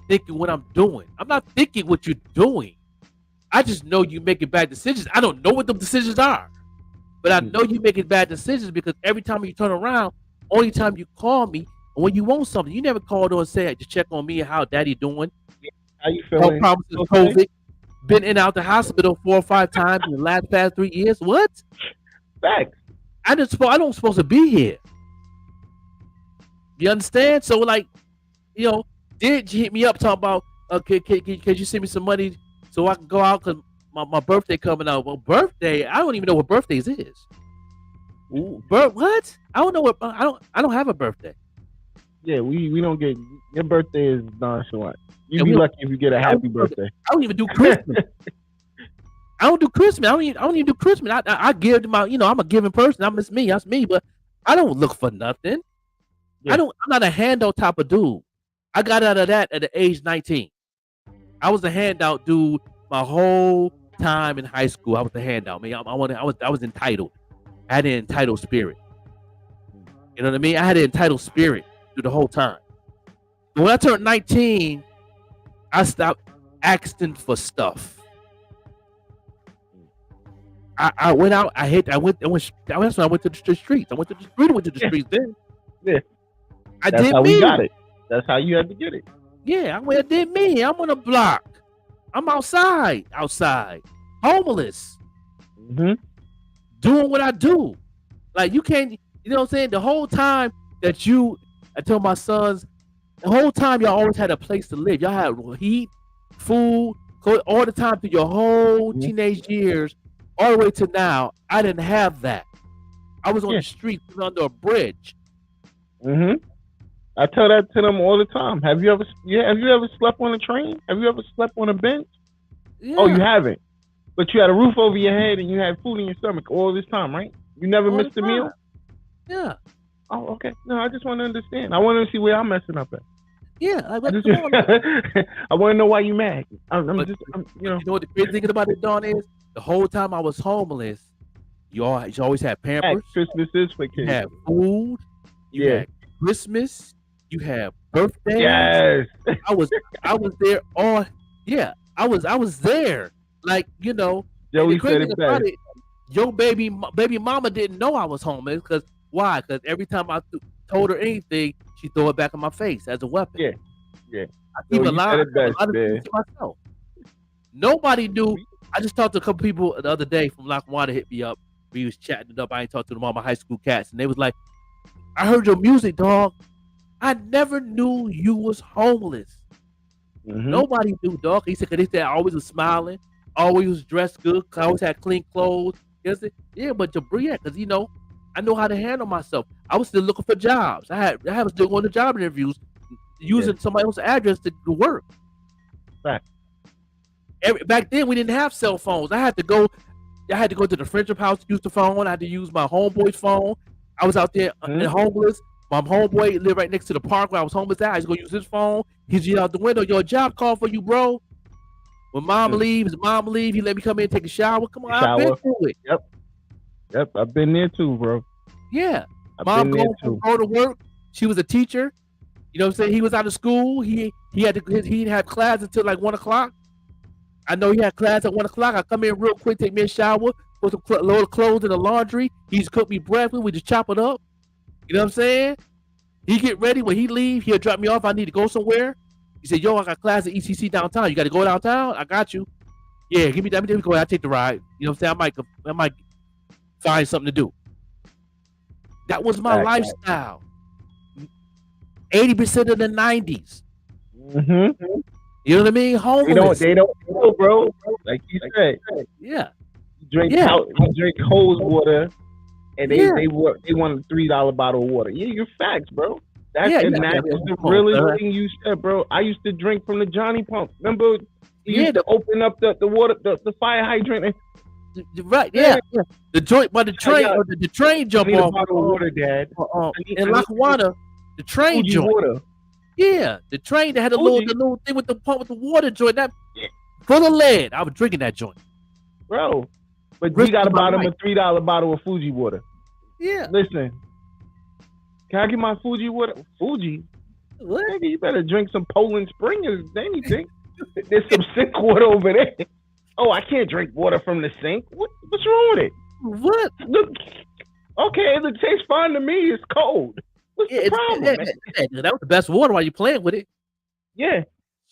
thinking what I'm doing? I'm not thinking what you're doing. I just know you making bad decisions. I don't know what the decisions are, but I know you making bad decisions because every time you turn around, only time you call me when you want something. You never called on and said to check on me and how daddy doing. How you feeling? No problems with COVID. Been in and out the hospital 4 or 5 times in the past 3 years. What? Facts. I don't supposed to be here. You understand? So like, did you hit me up talking about can you send me some money so I can go out because my birthday coming out? Well, birthday, I don't even know what birthdays is. What? I don't know what I don't have a birthday. Yeah, we don't get your birthday is nonchalant. You'd be lucky if you get a happy birthday. I don't even do Christmas. I don't do Christmas. I don't even do Christmas. I give to my, I'm a giving person. That's me, but I don't look for nothing. Yeah. I'm not a handout type of dude. I got out of that at the age 19. I was a handout dude my whole time in high school. I was a handout. Man, I was entitled. I had an entitled spirit. You know what I mean? I had an entitled spirit through the whole time. When I turned 19, I stopped asking for stuff. I went out. That's when I went to the streets. I went to the streets then. Yeah. That's how me. we got it. That's how you had to get it. Yeah, I did me. I'm on a block. I'm outside, homeless, doing what I do. Like you can't, you know what I'm saying? The whole time that I tell my sons, the whole time y'all always had a place to live. Y'all had heat, food, all the time through your whole teenage years, all the way to now. I didn't have that. I was on the street, under a bridge. I tell that to them all the time. Have you ever slept on a train? Have you ever slept on a bench? Yeah. Oh, you haven't. But you had a roof over your head and you had food in your stomach all this time, right? You never missed a meal? Yeah. Oh, okay. No, I just want to understand. I want to see where I'm messing up at. Yeah. I want to know why you mad. You know what the crazy thing about it, Don, is the whole time I was homeless, you always had Pampers. Christmas is for kids. You had food. You had Christmas. You had birthdays. Yes. I was there all. Yeah, I was there. Like, you know. Joey said it best. Your baby mama didn't know I was homeless. Because why? Because every time I told her anything, she threw it back in my face as a weapon. Yeah. I keep a lot of things to myself. Nobody knew. I just talked to a couple people the other day from Lackawanna, hit me up. We was chatting it up. I ain't talked to them all my high school cats, and they was like, "I heard your music, dog. I never knew you was homeless." Nobody knew, dog. He said, "Cause they said I always was smiling, always was dressed good, cause I always had clean clothes." Yeah, but because you know, I know how to handle myself. I was still looking for jobs. I was still going to job interviews, using somebody else's address to work. Right. Back then, we didn't have cell phones. I had to go to the friendship house to use the phone. I had to use my homeboy's phone. I was out there homeless. My homeboy lived right next to the park where I was homeless at. I was going to use his phone. He's out the window. Your job call for you, bro. When mom leaves, he let me come in and take a shower. Come on, I've been through it. Yep, I've been there too, bro. Yeah. Mom go to work. She was a teacher. You know what I'm saying? He was out of school. He didn't have class until like 1 o'clock. I know he had class at 1 o'clock. I come in real quick, take me a shower, put some load of clothes in the laundry. He just cooked me breakfast. We just chop it up. You know what I'm saying? He get ready. When he leave, he'll drop me off. I need to go somewhere. He said, "Yo, I got class at ECC downtown. You got to go downtown? I got you." Yeah, give me that. Let me go. I'll take the ride. You know what I'm saying? I might find something to do. That was my lifestyle. 80% of the 90s. You know what I mean? Homeless. They don't know, bro. Like you said. Yeah. You drink hose water, and they want a $3 bottle of water. Yeah, you're facts, bro. That's the realest thing you said, bro. I used to drink from the Johnny Pump. Remember? You used to open up the water, the fire hydrant. Right, yeah. The joint by the train, the train jump off. A bottle of water, Dad. In Lackawanna, the train Fuji joint. Water. Yeah, the train that had the little thing with the pump with the water joint that full of lead. I was drinking that joint, bro. But we got to buy them a $3 bottle of Fuji water. Yeah. Listen, can I get my Fuji water? Fuji? What? Nigga, you better drink some Poland Spring or anything. There's some sink water over there. Oh, I can't drink water from the sink. What's wrong with it? What? Look, okay, it tastes fine to me. It's cold. What's the problem, man? That was the best water while you playing with it. Yeah.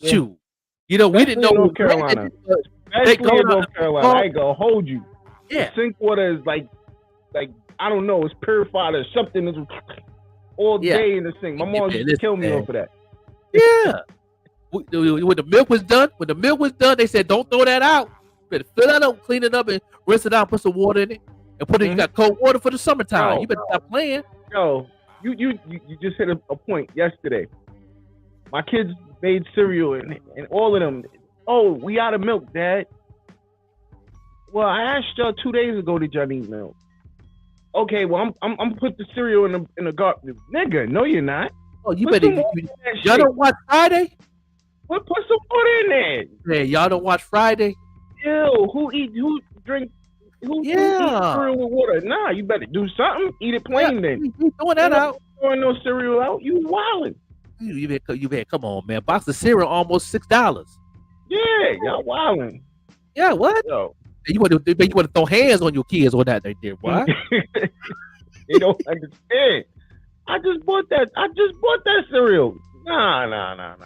Shoot. You know, we didn't know North Carolina. Especially in North Carolina. I ain't gonna hold you. Yeah. The sink water is like I don't know, it's purified or something. It's all day in the sink. My mom used to kill me off of that. Yeah. When the milk was done, they said, "Don't throw that out. You better fill that up, clean it up, and rinse it out, put some water in it, and put it. You got cold water for the summertime. You better stop playing." Yo, you just hit a point yesterday. My kids made cereal and all of them. Oh, we out of milk, Dad. Well, I asked y'all 2 days ago, did y'all need milk? Okay, well I'm put the cereal in the garbage. Nigga, no, you're not. Oh, you better. Y'all don't watch Friday? Well, put some water in there. Yeah, y'all don't watch Friday? Ew, who drink cereal with water? Nah, you better do something. Eat it plain then. You throwing that out? Throwing no cereal out? You wildin'. You better come on, man. Box of cereal almost $6. Yeah, y'all wildin'. Yeah, what? Yo. You want to throw hands on your kids on that right there, what? They don't understand. I just bought that cereal. Nah.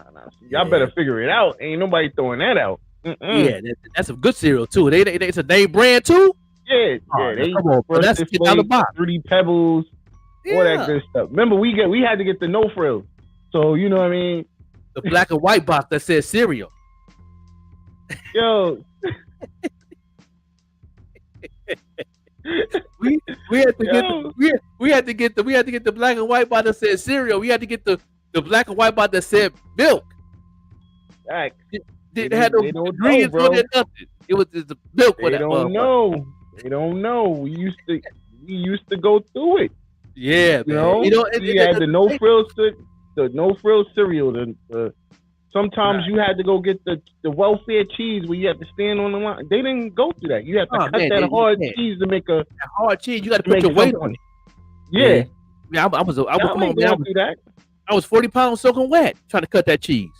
Y'all better figure it out. Ain't nobody throwing that out. Yeah, that's some good cereal too. It's a name brand too. Yeah. They come on, bro. That's $6 Fruity Pebbles, all that good stuff. Remember, we had to get the no frills. So you know what I mean. The black and white box that says cereal. Yo. we had to get the black and white box that said cereal. We had to get the black and white box that said milk. Right. They had no ingredients on it, nothing. It was just the milk. They don't know. They don't know. We used to go through it. Yeah, you know. You had the no frills cereal. Sometimes you had to go get the welfare cheese where you had to stand on the line. They didn't go through that. You had to cut that hard cheese to make a hard cheese. You got to put your weight on it. Yeah. I was 40 pounds soaking wet trying to cut that cheese.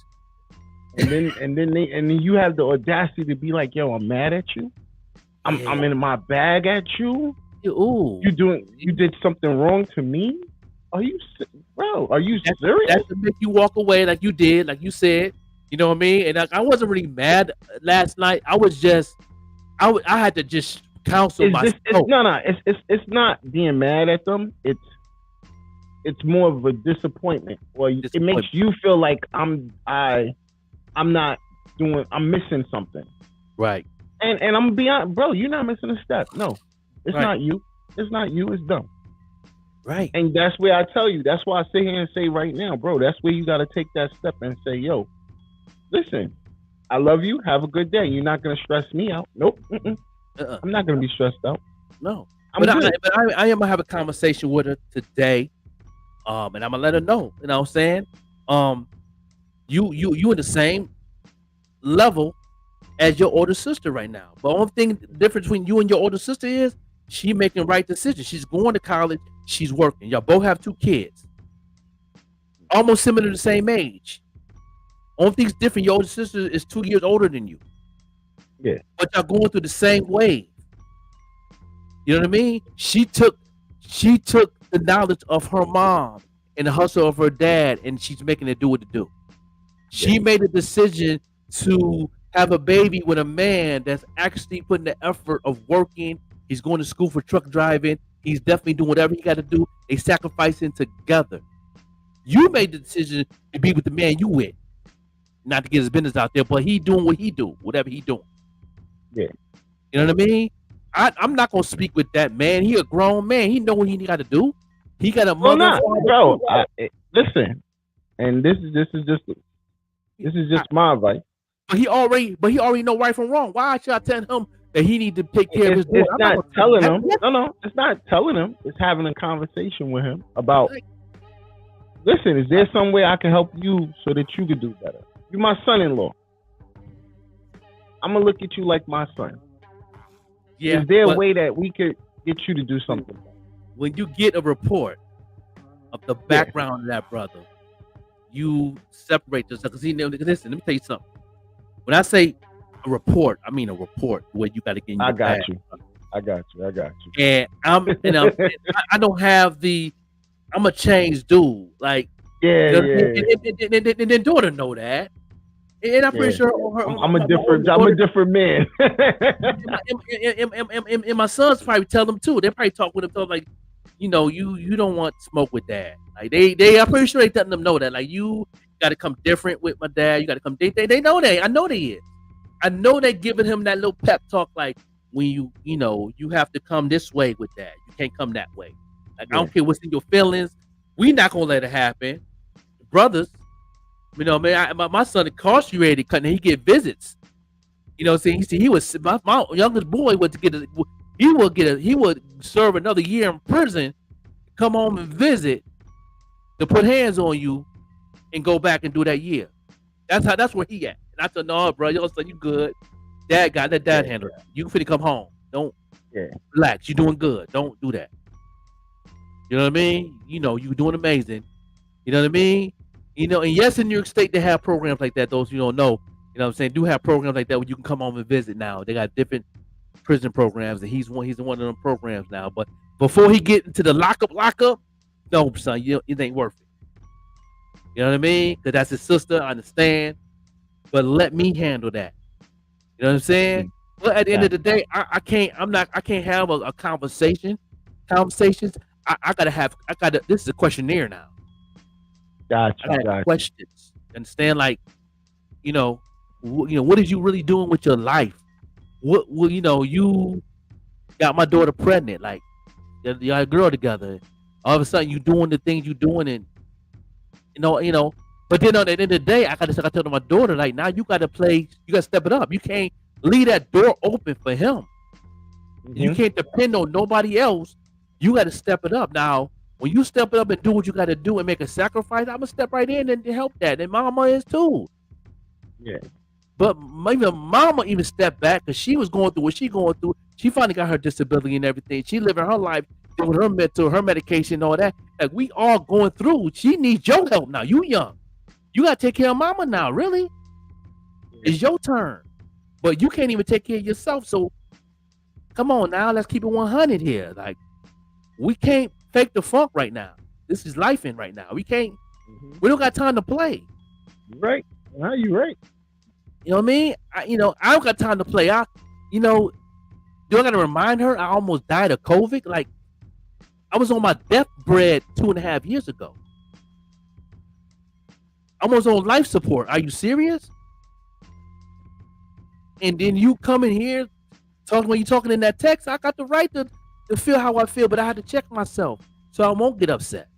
And then you have the audacity to be like, yo, I'm mad at you. I'm in my bag at you. Ooh. You did something wrong to me? Are you serious? That's to make you walk away like you did, like you said. You know what I mean? And I wasn't really mad last night. I was just, I had to just counsel myself. It's not being mad at them. It's more of a disappointment. Well, it makes you feel like I'm missing something. Right. And I'm beyond, bro. You're not missing a step. No, it's not you. It's not you. It's them. Right. And that's where I tell you. That's why I sit here and say right now, bro. That's where you got to take that step and say, yo, listen, I love you. Have a good day. You're not gonna stress me out. Nope. I'm not gonna be stressed out. No. But I am gonna have a conversation with her today. And I'm gonna let her know. You know what I'm saying? You in the same level as your older sister right now. But the only thing difference between you and your older sister is she making right decisions. She's going to college. She's working. Y'all both have 2 kids, almost similar to the same age. Only thing's different. Your older sister is 2 years older than you. Yeah, but y'all going through the same wave. You know what I mean? She took the knowledge of her mom and the hustle of her dad, and she's making it do what it do. She made a decision to have a baby with a man that's actually putting the effort of working. He's going to school for truck driving. He's definitely doing whatever he got to do. They sacrificing together. You made the decision to be with the man you with, not to get his business out there, but he doing what he do, whatever he doing. Yeah, you know what I mean. I'm not gonna speak with that man. He a grown man. He know what he got to do. He got a mother. Bro, listen, and this is just my advice. But he already know right from wrong. Why should I tell him that he need to take care of his daughter? It's not telling him. No, it's not telling him. It's having a conversation with him about. Listen, is there some way I can help you so that you could do better? You're my son-in-law. I'm gonna look at you like my son. Yeah. Is there a way that we could get you to do something? When you get a report of the background of that brother, you separate yourself. Because listen, let me tell you something. When I say a report, I mean a report where you got to get in your I got bag. you. And I don't have I'm a changed dude. Like, and then daughter know that. And I'm pretty sure I'm a different man. and my sons probably tell them too. They probably talk with them like, you don't want smoke with dad. Like I'm pretty sure they letting them know that. Like, you got to come different with my dad. You got to come. They know that. I know they is. I know they giving him that little pep talk. Like, when you have to come this way with that. You can't come that way. Like, I don't care what's in your feelings. We not gonna let it happen, brothers. You know, man, my son incarcerated, he get visits. You know, see, he was my youngest boy he would serve another year in prison, come home and visit to put hands on you, and go back and do that year. That's where he at. And I said, no, bro, your son, you good. Let dad handle it. You finna come home. Don't relax. You doing good. Don't do that. You know what I mean? You doing amazing. You know what I mean? You know, and yes, in New York State they have programs like that. Those you don't know, you know what I'm saying, do have programs like that where you can come home and visit now. They got different prison programs, and he's in one of them programs now. But before he get into the lockup, no, son, it ain't worth it. You know what I mean? Because that's his sister, I understand. But let me handle that. You know what I'm saying? But at the end of the day, I can't have a conversations. I gotta this is a questionnaire now. Gotcha. I got questions. Understand? Like, what is you really doing with your life? What you got my daughter pregnant, like you got a girl together. All of a sudden you doing the things you doing, and but then at the end of the day, I gotta tell my daughter, like, now you gotta step it up. You can't leave that door open for him. Mm-hmm. You can't depend on nobody else. You gotta step it up. Now, when you step it up and do what you gotta do and make a sacrifice, I'm gonna step right in and help that. And mama is too. Yeah. But maybe mama even stepped back because she was going through what she going through. She finally got her disability and everything. She living her life doing her her medication and all that. Like, we all going through. She needs your help now. You young. You got to take care of mama now, really. It's your turn. But you can't even take care of yourself. So come on now. Let's keep it 100 here. Like, we can't fake the funk right now. This is life in right now. We can't. We don't got time to play. Right. Now you right. You know what I mean? I don't got time to play. Do I got to remind her I almost died of COVID? Like, I was on my deathbed 2.5 years ago. I was on life support. Are you serious? And then you come in here, when you're talking in that text, I got the right to feel how I feel, but I had to check myself so I won't get upset.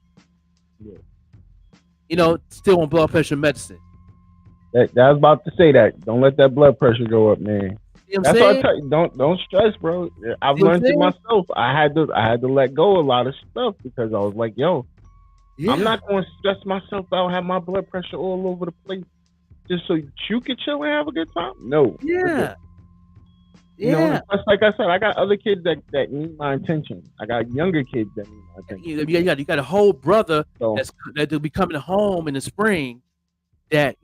Yeah. Still on blood pressure medicine. I was about to say that. Don't let that blood pressure go up, man. You know That's what I tell you. Don't stress, bro. I've learned it myself. I had to let go of a lot of stuff because I was like, yo, I'm not going to stress myself out, have my blood pressure all over the place just so you can chill and have a good time. No. Yeah. Just like I said, I got other kids that need my attention. I got younger kids that need my attention. You got a whole brother that'll be coming home in the spring that,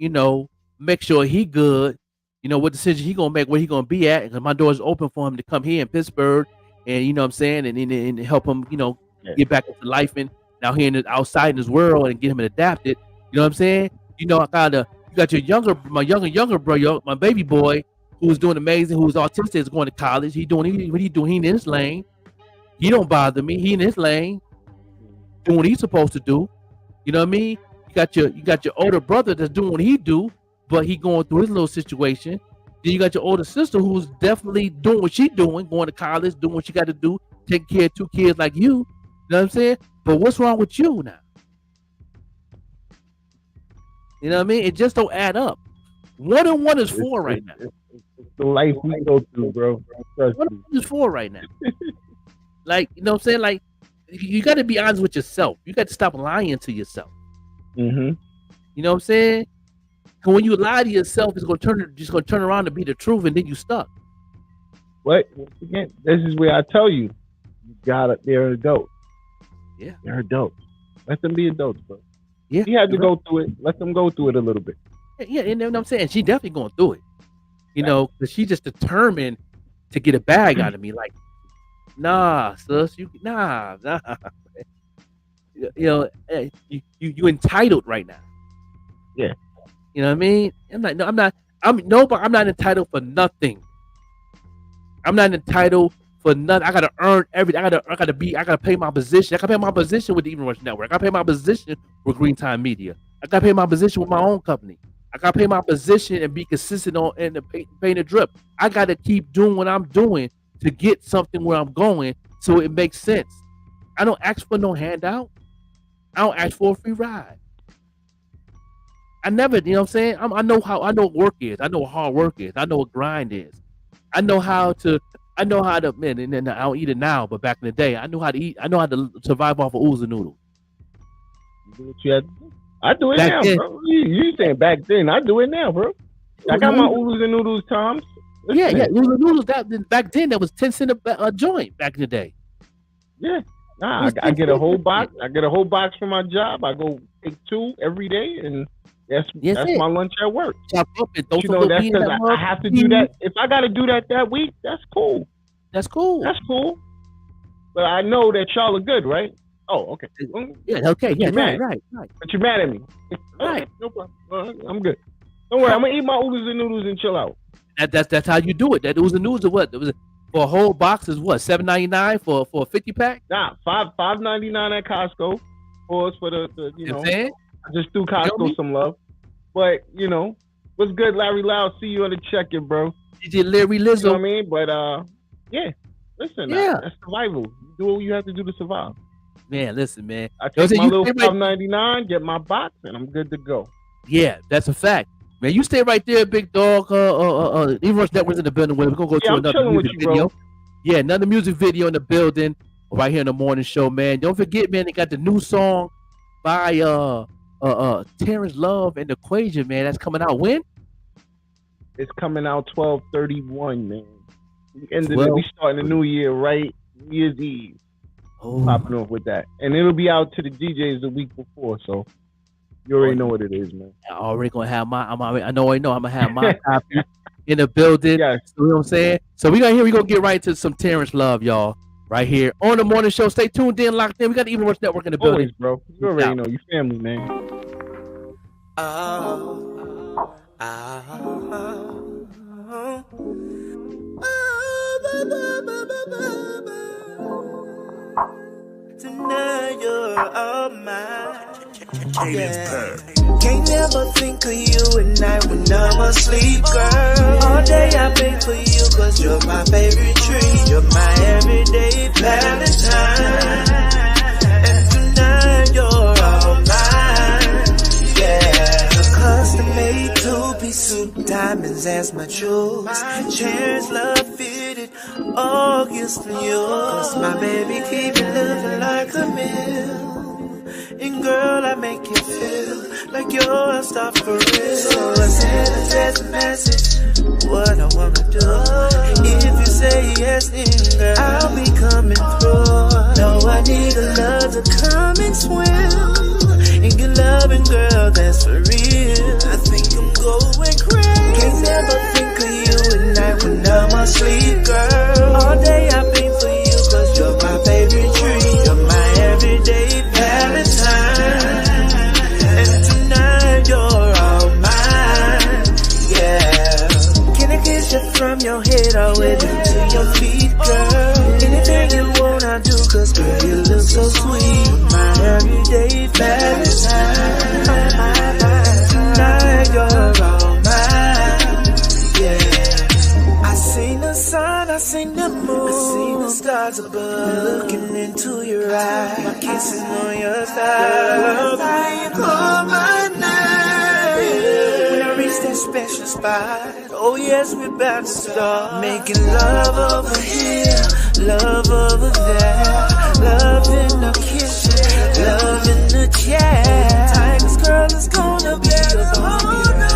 make sure he good, what decision he gonna make, where he gonna be at, because my door's open for him to come here in Pittsburgh, and you know what I'm saying, and help him, get back into life and now here outside in this world and get him adapted. You know what I'm saying? You got my younger brother, my baby boy, who's doing amazing, who's autistic, is going to college. What he doing? He in his lane. He don't bother me. He in his lane, doing what he's supposed to do. You know what I mean? You got your older brother that's doing what he do, but he going through his little situation. Then you got your older sister who's definitely doing what she doing, going to college, doing what she got to do, taking care of 2 kids like you. You know what I'm saying? But what's wrong with you now? You know what I mean? It just don't add up. 1 and 1 is 4 right now. It's the life we go through, bro. 1 and 1 is 4 right now. Like, you know what I'm saying? Like, you got to be honest with yourself. You got to stop lying to yourself. Mm-hmm. You know what I'm saying? And when you lie to yourself, it's gonna turn around to be the truth, and then you stuck. But again, this is where I tell you, they're adults. Yeah, they're adults. Let them be adults, bro. Yeah, he had to go through it. Let them go through it a little bit. Yeah, you know what I'm saying? She definitely going through it. Because she just determined to get a bag out of me. Like, nah, sis, nah. You entitled right now. Yeah. You know what I mean? I'm not entitled for nothing. I'm not entitled for nothing. I gotta earn everything. I gotta pay my position. I gotta pay my position with the Even Rush Network. I gotta pay my position with Green Time Media. I gotta pay my position with my own company. I gotta pay my position and be consistent and paying the drip. I gotta keep doing what I'm doing to get something where I'm going so it makes sense. I don't ask for no handout. I don't ask for a free ride. I never, you know what I'm saying? I know what work is. I know what hard work is. I know what grind is. I know how to, man, and I don't eat it now, but back in the day, I know how to eat. I know how to survive off of oodles and noodles. I do it back now, then, bro. You saying back then? I do it now, bro. I got my oodles and noodles times. Yeah, oodles and noodles. Back then, that was 10 cents a joint back in the day. Yeah. Nah, I get a whole box. I get a whole box for my job. I go take 2 every day, and that's it. my lunch at work. Chop up and throw You some know, little that's beans in because that I have to do that. If I got to do that week, that's cool. That's cool. That's cool. But I know that y'all are good, right? Oh, okay. Yeah, okay. But Yeah, you're mad. right. But you're mad at me. Right. No problem. I'm good. Don't worry. I'm gonna eat my oodles and noodles and chill out. That's how you do it. That oodles and noodles are what? It was for a whole box is what? $7.99 for a 50 pack? Nah, $5.99 at Costco. Pause for the you know. Saying? I just threw Costco some love. But you know, what's good, Larry Loud? See you on the check-in, bro. DJ Larry Lizzo. You know what I mean? But yeah. Listen, that's survival. You do what you have to do to survive. Man, listen, man. I take my little $5.99, get my box, and I'm good to go. Yeah, that's a fact. Man, you stay right there, big dog. Everyone's network's in the building. We're gonna go to another music video. Yeah, another music video in the building right here in the morning show, man. Don't forget, man, they got the new song by Terrence Love and Equation, man. That's coming out when? It's coming out 12/31, man. We starting the new year, right? New Year's Eve. Popping off with that. And it'll be out to the DJs the week before, so you already know what it is, man. I already gonna have my I'm gonna have my copy in the building. Yes. You know what I'm saying? So we gonna get right to some Terrence Love, y'all. Right here on the morning show. Stay tuned in, locked in. We got the Even Rush Network in the building. Always, bro. You already know. You family, man. Tonight you're all mine. Can't never think of you at night when I'm asleep, girl. All day I beg for you, cause you're my favorite treat. You're my everyday Valentine. And tonight you're all mine. Yeah. A custom-made two-piece suit, diamonds as my jewels. Chairs love fitted, all gifts for you. Cause my baby keep it looking like a meal. And girl, I make you feel like you're a star for real. So I send a text message, what I wanna do. If you say yes, then girl, I'll be coming through. No, I need a love to come and swim. And your loving, girl, that's for real. I think I'm going crazy. Can't never think of you at night when I'm asleep, girl. All day I think for you, cause you're my favorite treat. You're my everyday Valentine. And tonight you're all mine. Yeah. Can I kiss you from your head all the way down to your feet, girl? Anything you want, I do, cause girl, you look so sweet. My everyday Valentine. Tonight you're all mine. Yeah. I seen the sun, I seen the moon, I seen the stars above. Looking into your eyes, my kissing on your thigh. Love how you call my name. When I reach that special spot, oh yes, we're about to start making love over here, love over there, love in the kitchen, love in the chair. Timeless girl is gonna be a bonus.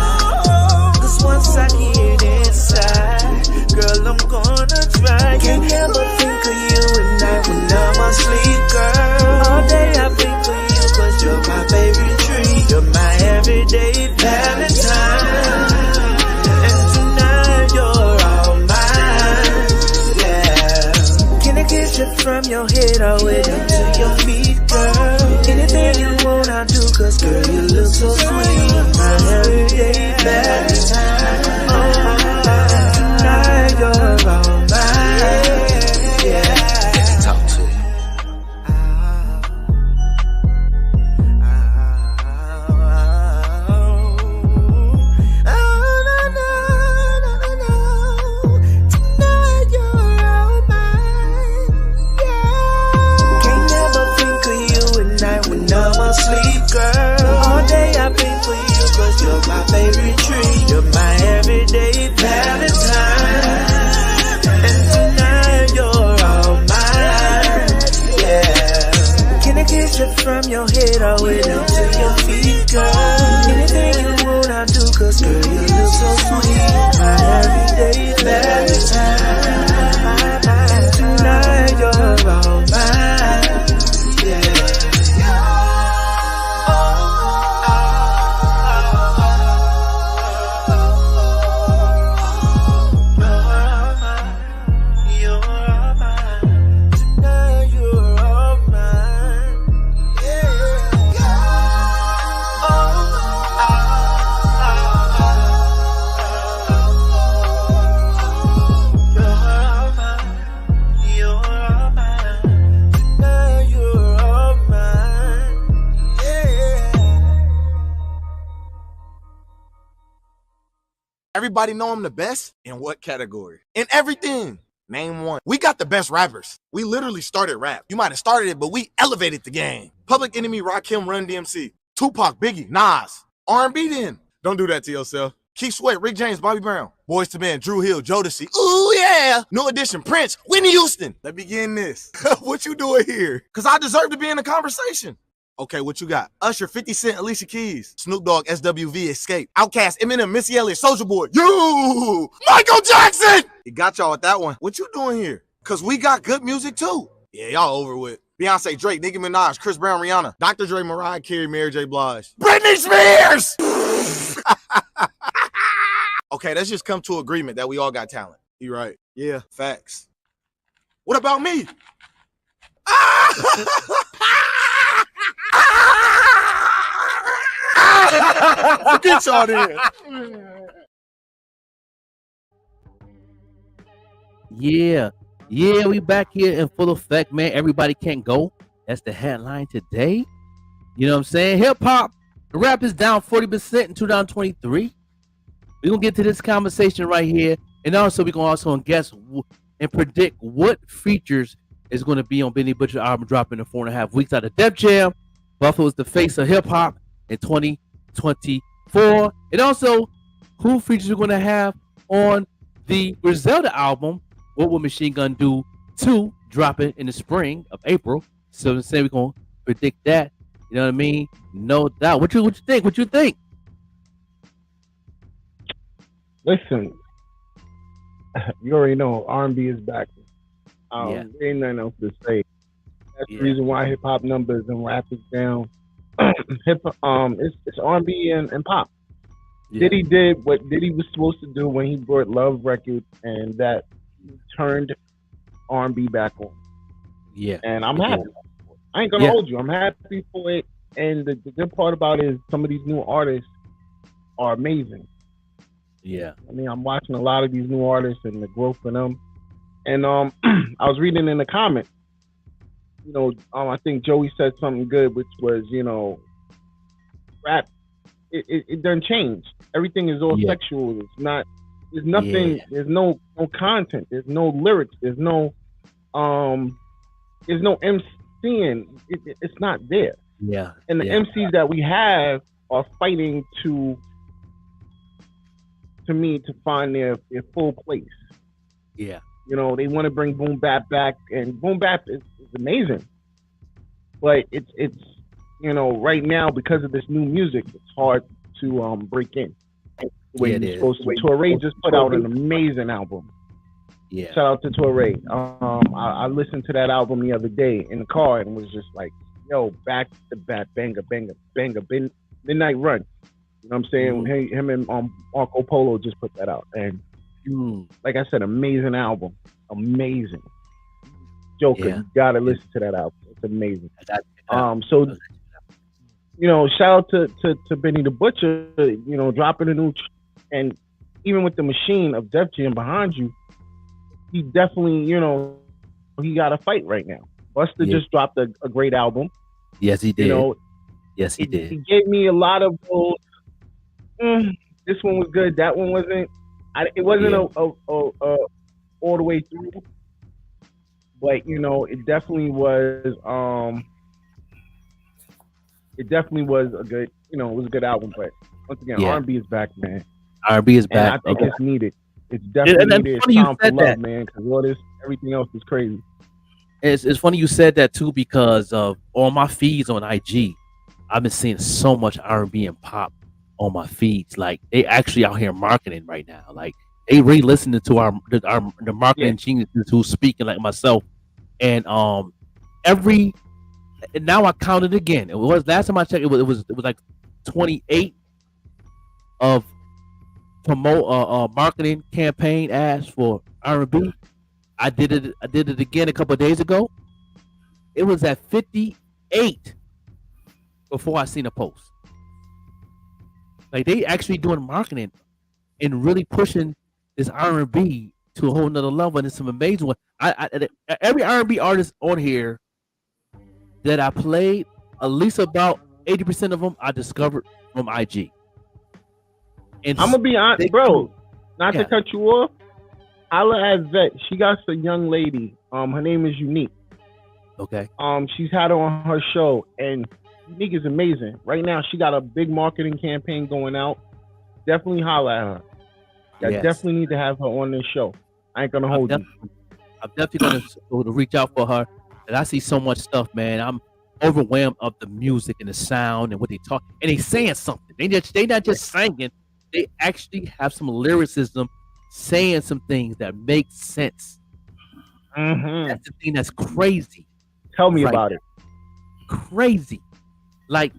Cause once I get inside, girl, I'm gonna try. Can't never think of you at night when I'm asleep, girl. All day I think for you, cause you're my favorite treat. You're my everyday Valentine. And tonight you're all mine. Yeah. Can I kiss you from your head all the way down to your feet, girl? Anything you want, I do, cause girl, you look so sweet. My everyday Valentine. Tonight you're all mine. Yeah. Talk to you. Tonight you're all mine. Yeah. Can't never think of you at night when I'm asleep, girl. All day I think for you, cause you're my favorite treat. You're my everyday Valentine. And tonight you're all mine. Yeah. Can I kiss you from your head all the way down to your feet, girl? Anything you want, I do, cause girl, you look so sweet. My everyday Valentine. And tonight you're all mine. Yeah. everybody know I'm the best? In what category? In everything. Name one. We got the best rappers. We literally started rap. You might have started it, but we elevated the game. Public Enemy, Rakim, Run DMC, Tupac, Biggie, Nas. R&B then. Don't do that to yourself. Keith Sweat, Rick James, Bobby Brown, Boyz II Men, Drew Hill, Jodeci. Ooh, yeah. New Edition, Prince, Whitney Houston. Let's begin this. What you doing here? Because I deserve to be in the conversation. Okay, what you got? Usher, 50 Cent, Alicia Keys, Snoop Dogg, SWV, Escape, Outkast, Eminem, Missy Elliott, Soulja Boy, you, Michael Jackson. He got y'all with that one. What you doing here? Because we got good music too. Yeah, y'all over with. Beyonce, Drake, Nicki Minaj, Chris Brown, Rihanna, Dr. Dre, Mariah Carey, Mary J. Blige, Britney Spears. Okay, let's just come to agreement that we all got talent. You right. Yeah, facts. What about me? Get y'all there. Yeah, we back here in full effect, man. Everybody can't go. That's the headline today. You know what I'm saying? Hip hop, the rap is down 40% in 2023. We're gonna get to this conversation right here, and also we're gonna guess and predict what features is gonna be on Benny Butcher's album dropping in 4.5 weeks out of Def Jam. Buffalo's the face of hip hop in 2024, and also who features we're gonna have on the Griselda album. What will Machine Gun Do 2 dropping in the spring of April? So say we're gonna predict that. You know what I mean? No doubt. What you think? What you think? Listen, you already know R&B is back. There ain't nothing else to say. That's the reason why hip hop numbers and rap is down. It's R&B and pop. Yeah. Diddy did what Diddy was supposed to do when he brought Love Records, and that turned R&B back on. Yeah, and I'm happy. I ain't gonna hold you. I'm happy for it. And the good part about it is some of these new artists are amazing. Yeah, I mean, I'm watching a lot of these new artists and the growth in them. And I was reading in the comments, I think Joey said something good, which was, rap, it doesn't change. Everything is all sexual. It's not. There's nothing. Yeah. There's no content. There's no lyrics. There's no MCing. It's not there. Yeah. And the MCs that we have are fighting to find their full place. Yeah. They want to bring boom bap back, and boom bap is amazing. But it's right now, because of this new music, it's hard to break in. The way you're supposed to. Torre just put out an amazing album. Yeah. Shout out to Torre. I listened to that album the other day in the car and was just like, yo, back to back, banger, Midnight Run. You know what I'm saying? Mm-hmm. Him and Marco Polo just put that out. And like I said, amazing album. Amazing. Joker, you gotta listen to that album. It's amazing. So shout out to Benny the Butcher, dropping a new and even with the machine of Def Jam behind you, he definitely, he got a fight right now. Busta just dropped a great album. Yes, he did. Yes, he did. He gave me a lot of those. This one was good. That one wasn't. It wasn't all the way through, but it definitely was. It definitely was a good. It was a good album. But once again, R&B is back, man. R&B is back. And I think it's needed. It's definitely needed. It's time for love, man. Because all this, everything else is crazy. It's funny you said that too, because of on my feeds on IG, I've been seeing so much R&B and pop on my feeds. Like they actually out here marketing right now. Like they really listening to the marketing geniuses who's speaking like myself. And now I counted again. It was last time I checked. It was like 28 of marketing campaign ads for R&B. I did it again a couple of days ago. It was at 58 before I seen a post. Like they actually doing marketing and really pushing this R&B to a whole nother level, and it's some amazing one. Every R&B artist on here that I played, at least about 80% of them I discovered from IG. And I'm gonna be honest, bro. not to cut you off, holla at Vet. She got a young lady. Her name is Unique. Okay. She's had her on her show, and Unique is amazing. Right now, she got a big marketing campaign going out. Definitely holla at her. I definitely need to have her on this show. I ain't gonna hold you. I'm definitely gonna reach out for her. And I see so much stuff, man. I'm overwhelmed of the music and the sound and what they talk, and they saying something. They not just singing. They actually have some lyricism, saying some things that make sense. That's the thing that's crazy. Tell me about it. Crazy. Like,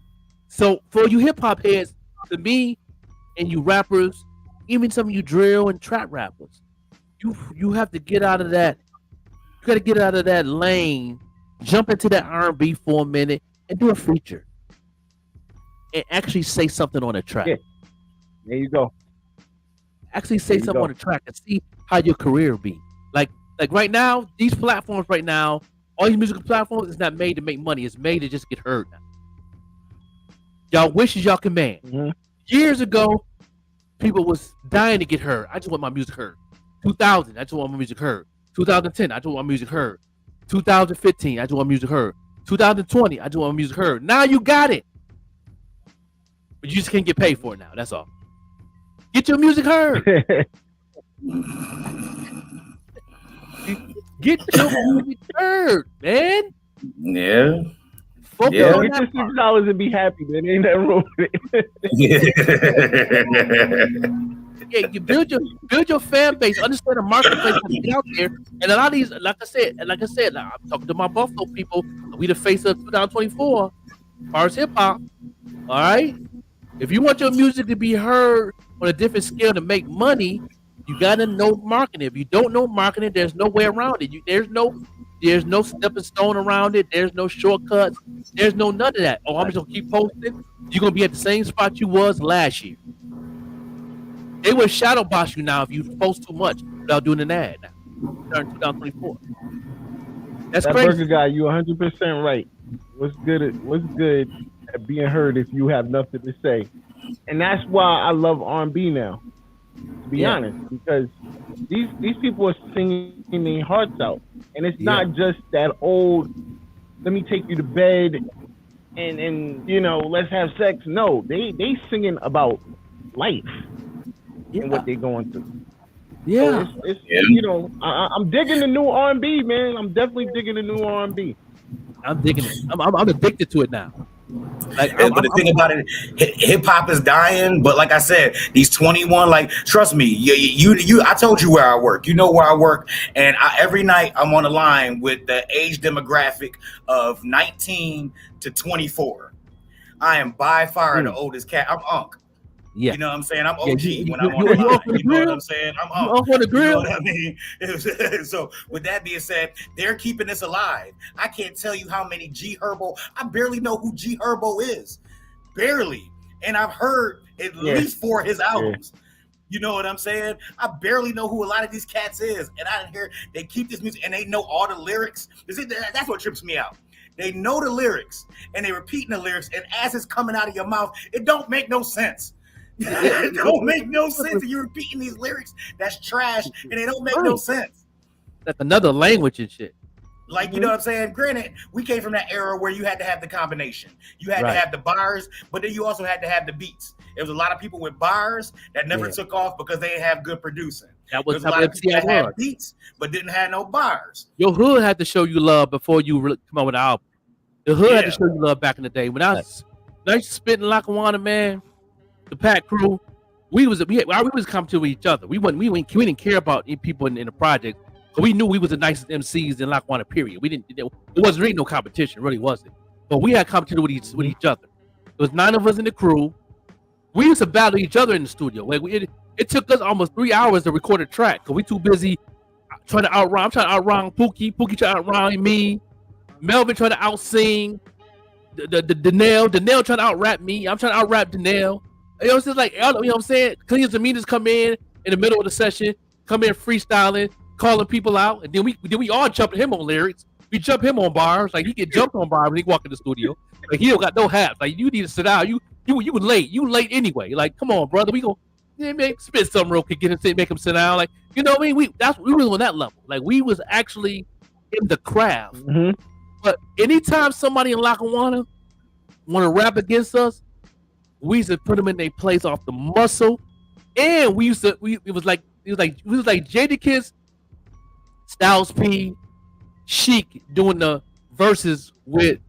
so for you hip hop heads, to me, and you rappers, even some of you drill and trap rappers, you have to get out of that. You got to get out of that lane, jump into that R&B for a minute, and do a feature, and actually say something on a track. Yeah. There you go. Actually say something on the track and see how your career be. Like right now, these platforms right now, all these musical platforms is not made to make money. It's made to just get heard now. Y'all wishes y'all command. Years ago, people was dying to get heard. I just want my music heard. 2000, I just want my music heard. 2010, I just want my music heard. 2015, I just want my music heard. 2020, I just want my music heard. Now you got it. But you just can't get paid for it now. That's all. Get your music heard. Get your music heard, man. Yeah. Get your $6 and be happy, man. Ain't that wrong with it? Yeah, you build your fan base, understand the marketplace that's out there, and a lot of these, like I said, I'm talking to my Buffalo people. We the face of 2024, as far as hip hop. All right, if you want your music to be heard on a different scale to make money, you gotta know marketing. If you don't know marketing, there's no way around it. There's no stepping stone around it. There's no shortcuts. There's no none of that. Oh, I'm just gonna keep posting. You're gonna be at the same spot you was last year. They will shadow box you now if you post too much without doing an ad. Now, starting 2024. That's that crazy. Burger guy, you 100% right. What's good at being heard if you have nothing to say, and that's why I love R&B now. To be honest, because these people are singing their hearts out, and it's not just that old. Let me take you to bed, and you know, let's have sex. No, they singing about life. And what they're going through. Yeah. So it's you know, I'm digging the new R&B, man. I'm definitely digging the new R&B. I'm digging it. I'm addicted to it now. But the thing about it, hip hop is dying. But like I said, these 21, like, trust me, you. I told you where I work. You know where I work, and every night I'm on the line with the age demographic of 19 to 24. I am by far the oldest cat. I'm Unc. Yeah. You know what I'm saying? I'm OG when I'm on the line. You know what I'm saying? I'm on the grill. You know what I mean? So with that being said, they're keeping this alive. I can't tell you how many G Herbo. I barely know who G Herbo is. Barely. And I've heard at least 4 of his albums. You know what I'm saying? I barely know who a lot of these cats is. And I didn't hear they keep this music and they know all the lyrics. That's what trips me out. They know the lyrics and they're repeating the lyrics. And as it's coming out of your mouth, it don't make no sense. It don't make no sense if you're repeating these lyrics. That's trash, and they don't make no sense. That's another language and shit. Like, you know what I'm saying? Granted, we came from that era where you had to have the combination. You had to have the bars, but then you also had to have the beats. There was a lot of people with bars that never took off because they didn't have good producing. That was a lot of people that had beats, but didn't have no bars. Your hood had to show you love before you come out with an album. The hood had to show you love back in the day. When I was spitting Lackawanna, man, the Pack Crew, we was competition with each other. We didn't care about people in the project. So we knew we was the nicest MCs in Lackawanna, period. It wasn't really no competition, really wasn't. But we had competition with each other. There was 9 of us in the crew. We used to battle each other in the studio. Like it took us almost 3 hours to record a track because we too busy trying to outrhyme. I'm trying to outrhyme Pookie. Pookie trying to outrhyme me. Melvin trying to outsing Danelle. Danelle trying to out-rap me. I'm trying to out-rap Danelle. You know, it's just like, you know what I'm saying? Clean demeanors come in the middle of the session, come in freestyling, calling people out, and then we all jumping him on lyrics. We jump him on bars. Like, he get jumped on bars when he walk in the studio. Like, he don't got no hats. Like, you need to sit down. You late. You late anyway. Like, come on, brother. We spit something real quick, get him sit, make him sit down. Like, you know what I mean? We were on that level. Like, we was actually in the craft. Mm-hmm. But anytime somebody in Lackawanna want to rap against us, we used to put them in their place off the muscle. And we was like Jadakiss, Styles P, Sheik doing the verses with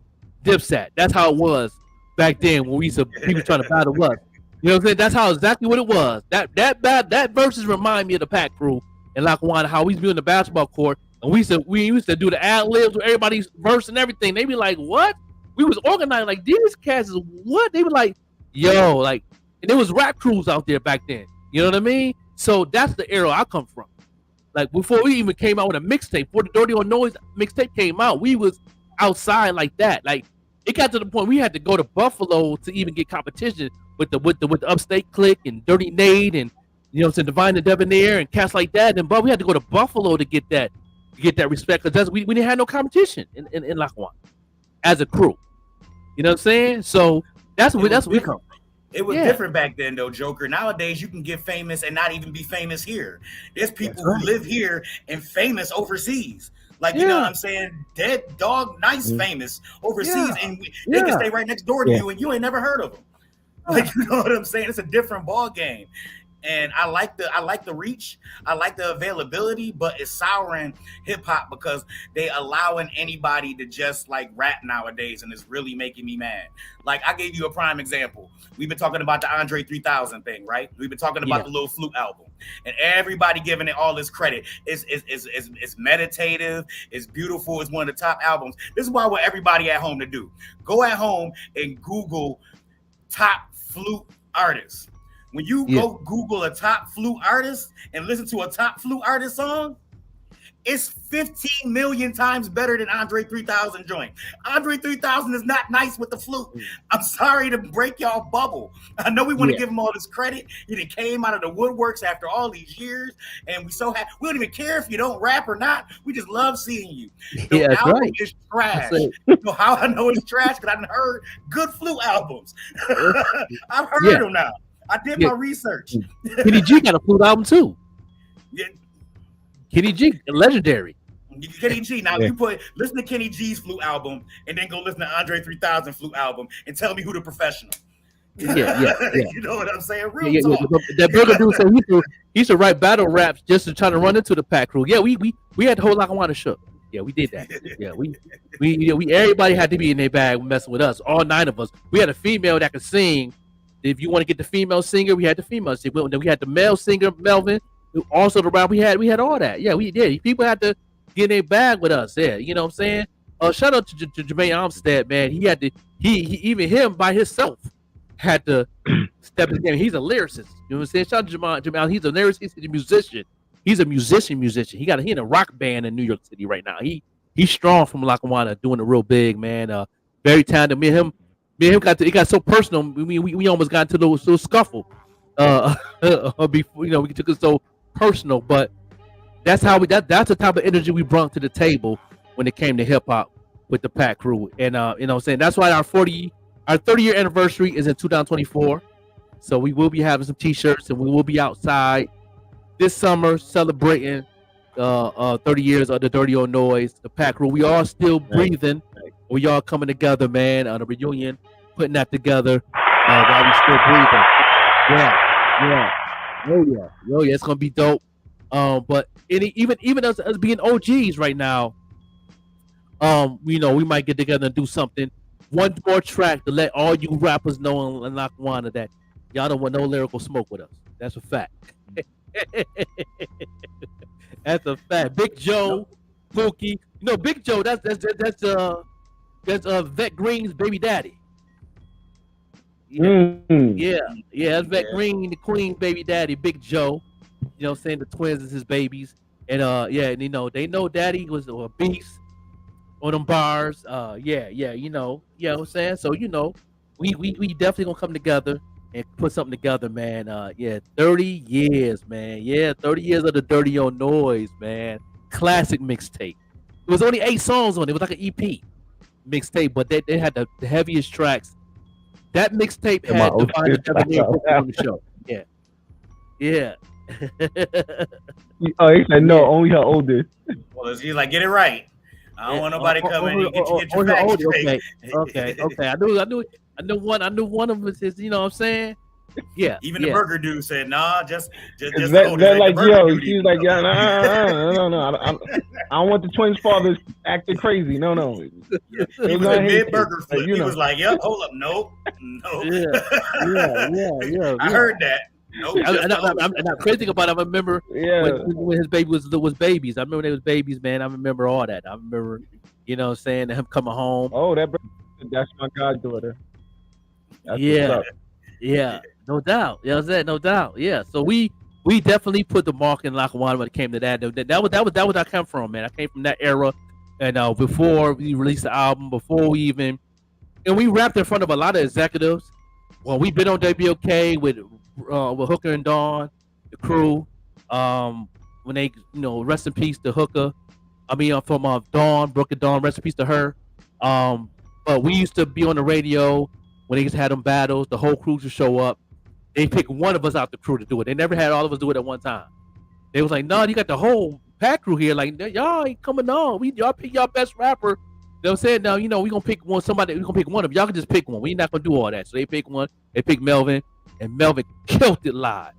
Dipset. That's how it was back then when people trying to battle us. You know what I'm saying? That's how exactly what it was. That verses remind me of the Pack Crew in Lackawanna, how we used to be on the basketball court and we used to do the ad libs with everybody's verse and everything. They be like, what? We was organized like these cats is what? They were like, yo, like, and there was rap crews out there back then. You know what I mean? So that's the era I come from. Like, before we even came out with a mixtape, before the Dirty or Noise mixtape came out, we was outside like that. Like, it got to the point we had to go to Buffalo to even get competition with the Upstate Click and Dirty Nate and, you know, Divine and Debonair and cats like that. And but we had to go to Buffalo to get that respect, because we didn't have no competition in Lackawanna as a crew. You know what I'm saying? So that's where we come from. It was different back then, though, Joker. Nowadays, you can get famous and not even be famous here. There's people who live here and famous overseas. Like, you know what I'm saying? Dead Dog Nice famous overseas, and they can stay right next door to you, and you ain't never heard of them. Like, you know what I'm saying? It's a different ball game. And I like the reach, I like the availability, but it's souring hip hop because they allowing anybody to just like rap nowadays, and it's really making me mad. Like, I gave you a prime example. We've been talking about the Andre 3000 thing, right? We've been talking about the Lil Flute album, and everybody giving it all this credit. It's meditative, it's beautiful, it's one of the top albums. This is why I want everybody at home to do. Go at home and Google top flute artists. When you go Google a top flute artist and listen to a top flute artist song, it's 15 million times better than Andre 3000 joint. Andre 3000 is not nice with the flute. I'm sorry to break y'all bubble. I know we want to give him all this credit. He came out of the woodworks after all these years, and we don't even care if you don't rap or not. We just love seeing you. The album is trash. You know how I know it's trash? Because I've heard good flute albums. I've heard them now. I did my research. Kenny G got a flute album too. Yeah. Kenny G, legendary. Kenny G. Now you listen to Kenny G's flute album and then go listen to Andre 3000 flute album and tell me who the professional. Yeah. You know what I'm saying? Real talk. That brother dude said he used to write battle raps just to try to run into the Pack Crew. Yeah, we had the whole Lackawanna shook. Yeah, we did that. Yeah, we everybody had to be in their bag messing with us. All 9 of us. We had a female that could sing. If you want to get the female singer, we had the female singer. Then we had the male singer, Melvin. Also the rap we had all that. Yeah, we did. People had to get in their bag with us. Yeah, you know what I'm saying? Shout out to Jermaine Armstead, man. He had to. He even him by himself had to step in the game. He's a lyricist. You know what I'm saying? Shout out to Jermaine. He's a lyricist. He's a musician. He's a musician. He in a rock band in New York City right now. He's strong from Lackawanna, doing it real big, man. Very talented. Me and him it got so personal. We almost got into the scuffle. Before, you know, we took it so personal, but that's how that's the type of energy we brought to the table when it came to hip hop with the Pack Crew. And you know what I'm saying? That's why our 30-year anniversary is in 2024. So we will be having some t-shirts and we will be outside this summer celebrating 30 years of the Dirty or Noise, the Pack Crew. We are still breathing. We all coming together, man, on a reunion, putting that together while we still breathing. Oh yeah, it's gonna be dope. But even us being OGs right now, you know, we might get together and do something. One more track to let all you rappers know in Lackawanna that y'all don't want no lyrical smoke with us. That's a fact. That's a fact. Big Joe, Pookie. You know, Big Joe. That's Vet Green's baby daddy. Yeah, that's Vet Green, the Queen baby daddy, Big Joe. You know what I'm saying? The twins is his babies. And and you know, they know daddy was a beast on them bars. You know what I'm saying? So, you know, we definitely gonna come together and put something together, man. 30 years, man. 30 years of the Dirty or Noise, man. Classic mixtape. It was only 8 songs on it. It was like an EP mixtape, but they had the heaviest tracks. That mixtape had Divine and Debonair on the show. Yeah. Yeah. Oh, he said no, only her oldest. Well, she's like, get it right. I don't want nobody coming and get your her facts oldest. straight. Okay. I knew one of them is, you know what I'm saying? Yeah. Even the burger dude said, nah, just They're like, yo, she's like, yeah, no. I don't want the twins' fathers acting crazy. No. He was in mid burger flip. He was like, yep, hold up, no. Yeah. I heard that. Nope, and the crazy thing about it, I remember when his baby was babies. I remember they was babies, man. I remember all that. I remember, you know what I'm saying, him coming home. Oh, that's my goddaughter. That's Yeah, no doubt. You know what I'm saying? No doubt. Yeah. So we definitely put the mark in Lackawanna when it came to that. That was where I come from, man. I came from that era, and before we released the album, before we even, and we rapped in front of a lot of executives. Well, we've been on WOK with Hooker and Dawn, the crew. When they, rest in peace to Hooker. I mean, from Dawn, Brooke and Dawn, rest in peace to her. But we used to be on the radio when they just had them battles. The whole crew would show up. They pick one of us out the crew to do it. They never had all of us do it at one time. They was like, no, you got the whole pack crew here. Like, y'all ain't coming on. Y'all pick y'all best rapper. They were saying, now, we gonna pick one. We gonna pick one of y'all. Can just pick one. We not gonna do all that. So they pick one. They pick Melvin, and Melvin killed it live.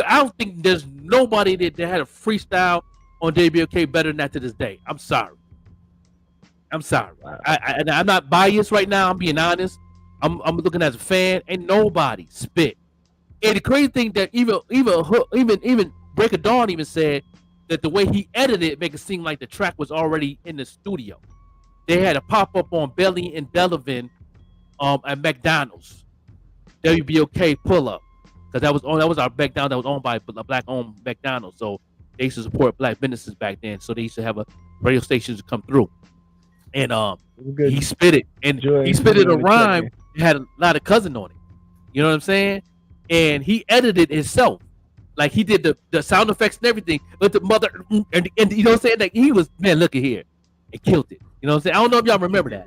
I don't think there's nobody that had a freestyle on WOK better than that to this day. I'm sorry. I'm not biased right now. I'm being honest. I'm looking as a fan. Ain't nobody spit. And the crazy thing that even Break of Dawn even said that the way he edited it make it seem like the track was already in the studio. They had a pop up on Belly and Delavan at McDonald's. WBOK pull up. Because that was our McDonald's that was owned by a black owned McDonald's. So they used to support black businesses back then. So they used to have a radio stations to come through. And he spit it. And he spit it a rhyme. It had a lot of cousin on it. You know what I'm saying? And he edited it himself. Like he did the sound effects and everything. But the mother and you know what I'm saying? Like he was, man, look at here. It killed it. You know what I'm saying? I don't know if y'all remember that.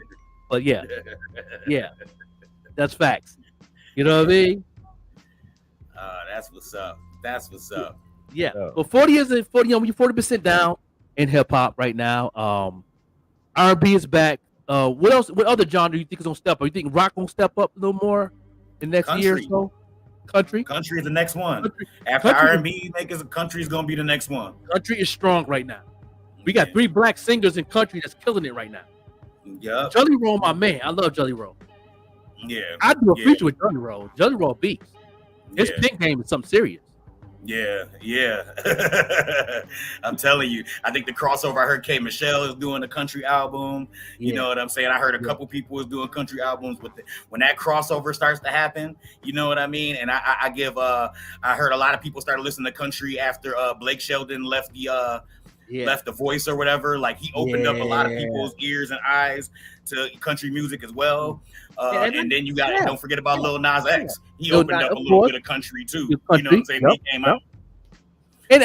But yeah. Yeah. That's facts. You know what I mean? That's what's up. That's what's up. Yeah. Well, 40% down in hip hop right now. R&B is back. What else? What other genre do you think is gonna step up? You think rock gonna step up a little more in the next year or so? Country is the next one. After R&B, country is gonna be the next one. Country is strong right now. We got 3 black singers in country that's killing it right now. Yeah. Jelly Roll, my man. I love Jelly Roll. Yeah. I do a feature with Jelly Roll. Jelly Roll beats. His pink game is something serious. Yeah. I'm telling you. I think the crossover, I heard K. Michelle is doing a country album. You know what I'm saying? I heard a couple people is doing country albums. When that crossover starts to happen, you know what I mean? And I heard a lot of people started listening to country after Blake Shelton left the Voice or whatever. Like he opened up a lot of people's ears and eyes to country music as well. And then you got don't forget about Lil Nas X. He opened up a little bit of country too. You know what I'm saying? He came out. And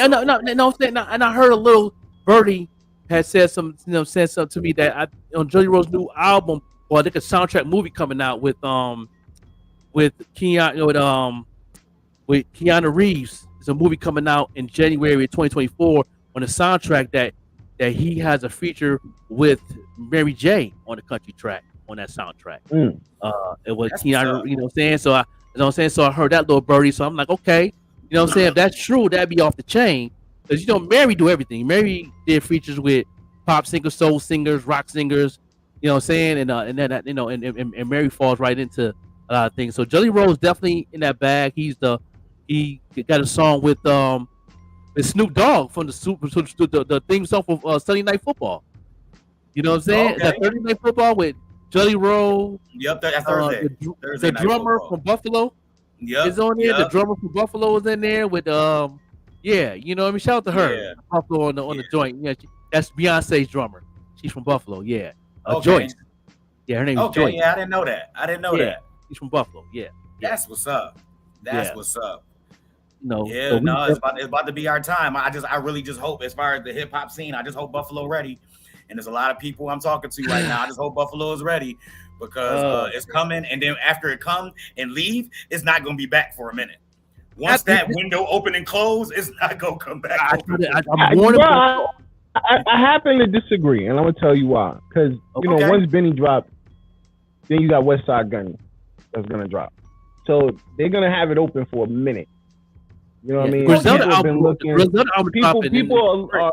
I heard a little Birdie had said something to me that on Jelly Roll's new album, or I think a soundtrack movie coming out with Keanu Reeves. It's a movie coming out in January of 2024 on the soundtrack that he has a feature with Mary J on the country track on that soundtrack. It was Keanu, you know what I'm saying? So I heard that little Birdie. So I'm like, okay, you know what I'm saying? If that's true, that'd be off the chain. Because Mary do everything. Mary did features with pop singers, soul singers, rock singers, you know what I'm saying? And then and Mary falls right into a lot of things. So Jelly Roll is definitely in that bag. He got a song with Snoop Dogg from the theme song for Sunday Night Football. You know what I'm saying? Okay. That Thursday Night Football with Jelly Roll. Yep, that's Thursday. The drummer from Buffalo is on there. The drummer from Buffalo is in there with you know what I mean? Shout out to her. Yeah. Buffalo on the joint. Yeah, that's Beyonce's drummer. She's from Buffalo. Yeah. Okay. Joyce. Yeah, her name is Joyce. Yeah, I didn't know that. That. She's from Buffalo. Yeah. That's what's up. That's what's up. No. It's about to be our time. I really just hope, as far as the hip hop scene, I just hope Buffalo ready. And there's a lot of people I'm talking to right now. I just hope Buffalo is ready because it's coming. And then after it comes and leave, it's not going to be back for a minute. once that window open and close, it's not gonna come back. I happen to disagree, and I'm gonna tell you why. Because you know, once Benny dropped, then you got Westside Gunny that's gonna drop. So they're gonna have it open for a minute. You know what I mean? People have been looking. People are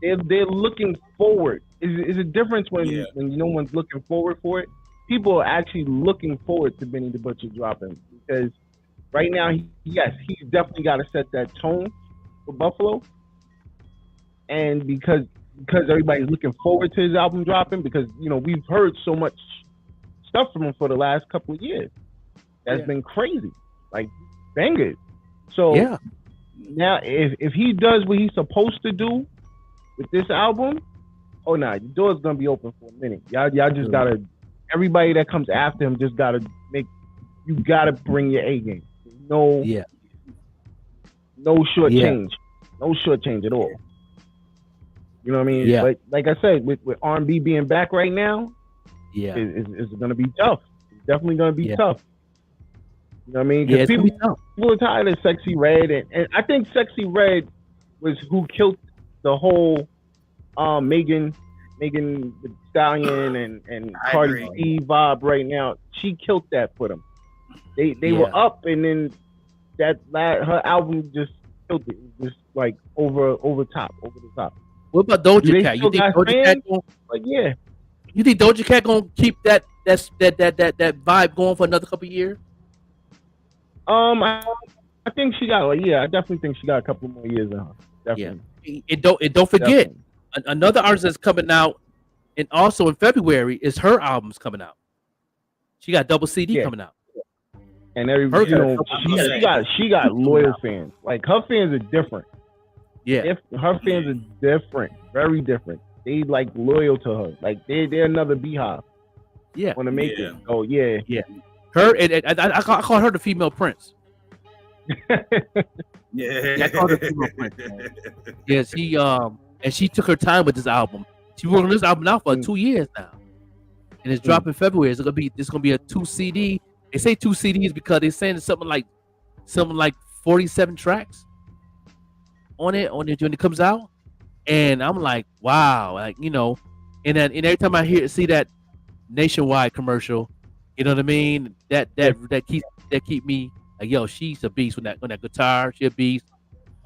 they're looking forward. Is a difference when no one's looking forward for it. People are actually looking forward to Benny the Butcher dropping, because right now, he's definitely got to set that tone for Buffalo. And because everybody's looking forward to his album dropping, because you know we've heard so much stuff from him for the last couple of years, that's been crazy, like bangers. So now, if he does what he's supposed to do with this album, the door's gonna be open for a minute. Y'all just gotta. Everybody that comes after him just gotta you gotta bring your A game. No short change. No short change at all. You know what I mean? Yeah. But like I said, with R&B being back right now, it's gonna be tough. It's definitely gonna be tough. You know what I mean? Because people are tired of Sexy Red, and I think Sexy Red was who killed the whole Megan Thee Stallion and Cardi B vibe right now. She killed that for them. They were up, and then her album just killed it. It was like over the top. What about Doja Cat? You think Doja Cat You think Doja Cat gonna keep that vibe going for another couple of years? I think she got I definitely think she got a couple more years in her. Definitely. Yeah. And don't forget, another artist that's coming out, and also in February is her album's coming out. She got double CD coming out. And she got loyal fans. Like her fans are different. Yeah. Her fans are different, very different. They like loyal to her. Like they're another Beehive. Yeah. Want to make it. Oh yeah. Yeah. Her and I call her the female Prince. I call her the female Prince. Yeah, she took her time with this album. She worked on this album now for 2 years now, and it's dropping in February. It's gonna be a 2 CD. They say 2 CDs because they're saying it's something like 47 tracks on it when it comes out, and I'm like, wow, like you know, and every time I see that Nationwide commercial, you know what I mean? That keep me like, yo, she's a beast on that guitar. She's a beast.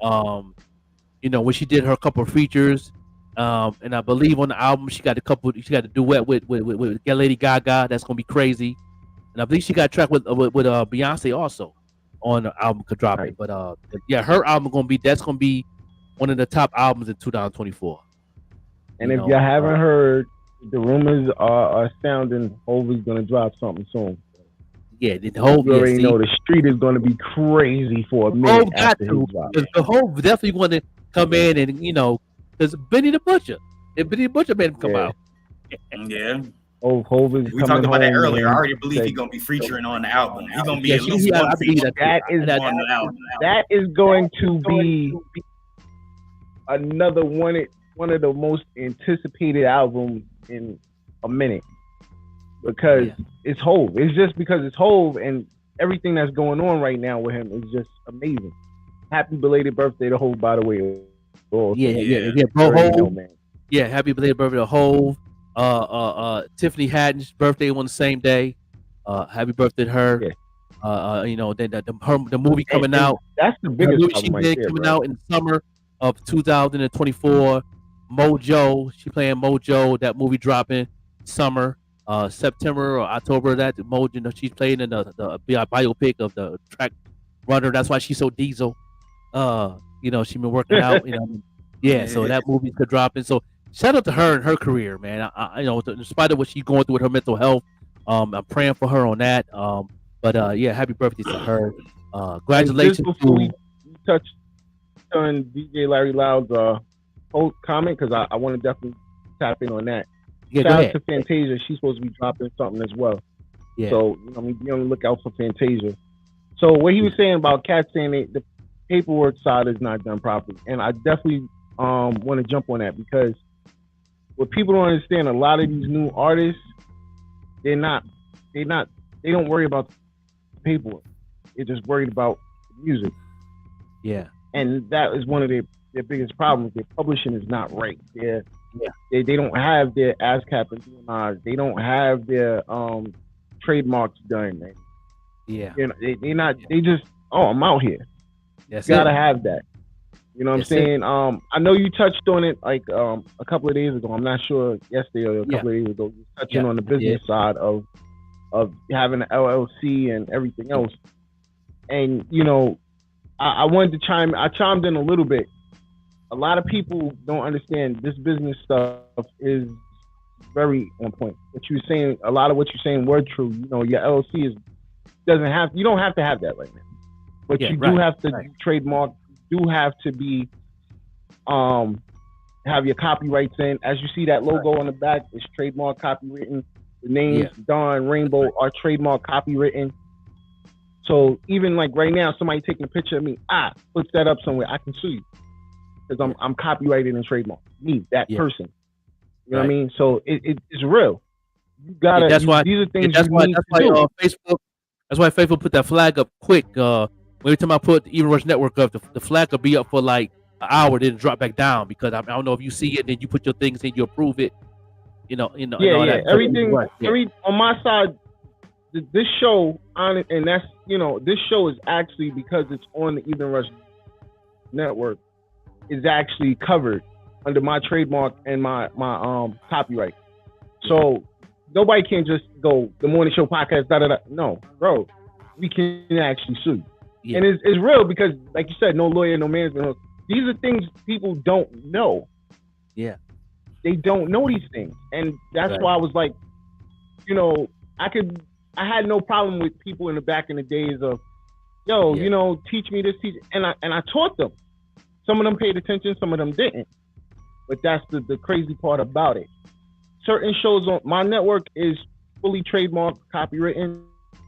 You know, when she did her couple of features, and I believe on the album she got a duet with Lady Gaga. That's gonna be crazy. And I believe she got a track with Beyonce also on the album could drop it. But her album that's gonna be one of the top albums in 2024. And if y'all haven't heard, the rumors are sounding Hov is gonna drop something soon. Yeah, the Hov. You already know the street is gonna be crazy for a minute after he drops. The Hov definitely going to come in, and you know, there's Benny the Butcher. If Benny the Butcher made him come out. Yeah. Hov is. We talked about that earlier. I already believe he's gonna be featuring on the album. He's gonna be at least one feature on the album. That is going to be another one of the most anticipated albums in a minute, because it's Hov. It's just because it's Hov, and everything that's going on right now with him is just amazing. Happy belated birthday to Hov, by the way. Bro, Hov. Yeah, happy belated birthday to Hov. Tiffany Haddish birthday on the same day. Happy birthday to her. You know, the movie coming out. That's the biggest movie she did coming out in the summer of 2024. Mojo, she playing Mojo. That movie dropping summer, September or October. That Mojo, you know, she's playing in the biopic of the track runner. That's why she's so diesel. You know, she's been working out. You know, so that movie could drop in. So shout out to her and her career, man. I you know, in spite of what she's going through with her mental health, I'm praying for her on that. But happy birthday to her. Congratulations. Just before we touch on DJ Larry Loud's comment, because I want to definitely tap in on that. Shout out to Fantasia. She's supposed to be dropping something as well. Yeah. So I mean, be on the lookout for Fantasia. So what he was saying about Cat saying the paperwork side is not done properly, and I definitely want to jump on that, because what people don't understand, a lot of these new artists, they don't worry about the paperwork. They're just worried about music. Yeah. And that is one of their biggest problems. Their publishing is not right. They don't have their ASCAP and DMIs. They don't have their trademarks done. Man. Yeah. You know, they just, I'm out here. That's Gotta it. have that. You know what I'm saying? I know you touched on it like a couple of days ago. I'm not sure yesterday or a couple of days ago. You touching on the business side of having an LLC and everything else. And you know, I wanted to I chimed in a little bit. A lot of people don't understand this business stuff is very on point. What you're saying, a lot of what you're saying were true. You know, your LLC you don't have to have that right now. But you do have to trademark, you do have to be have your copyrights in. As you see that logo on the back, it's trademark copywritten. The names Dawn, Rainbow are trademark copywritten. So even like right now, somebody taking a picture of me, puts that up somewhere, I can sue you. Because I'm copyrighted and trademarked. Me, that person. You know what I mean? So it's real. You gotta. That's why. These are things. That's why Facebook. That's why Facebook put that flag up quick. Every time I put the Even Rush Network up, the flag will be up for like an hour, then drop back down because I don't know if you see it, then you put your things in, you approve it. You know. And all that. Everything. On my side, this show and that's this show is actually because it's on the Even Rush Network is actually covered under my trademark and my copyright. So nobody can just go the morning show podcast. No, bro, we can actually sue. Yeah. And it's real because, like you said, no lawyer, no management. These are things people don't know. Yeah, they don't know these things, and that's why I was like, I had no problem with people in the back in the days of, teach me this, and I taught them. Some of them paid attention, some of them didn't. But that's the crazy part about it. Certain shows on my network is fully trademarked, copywritten.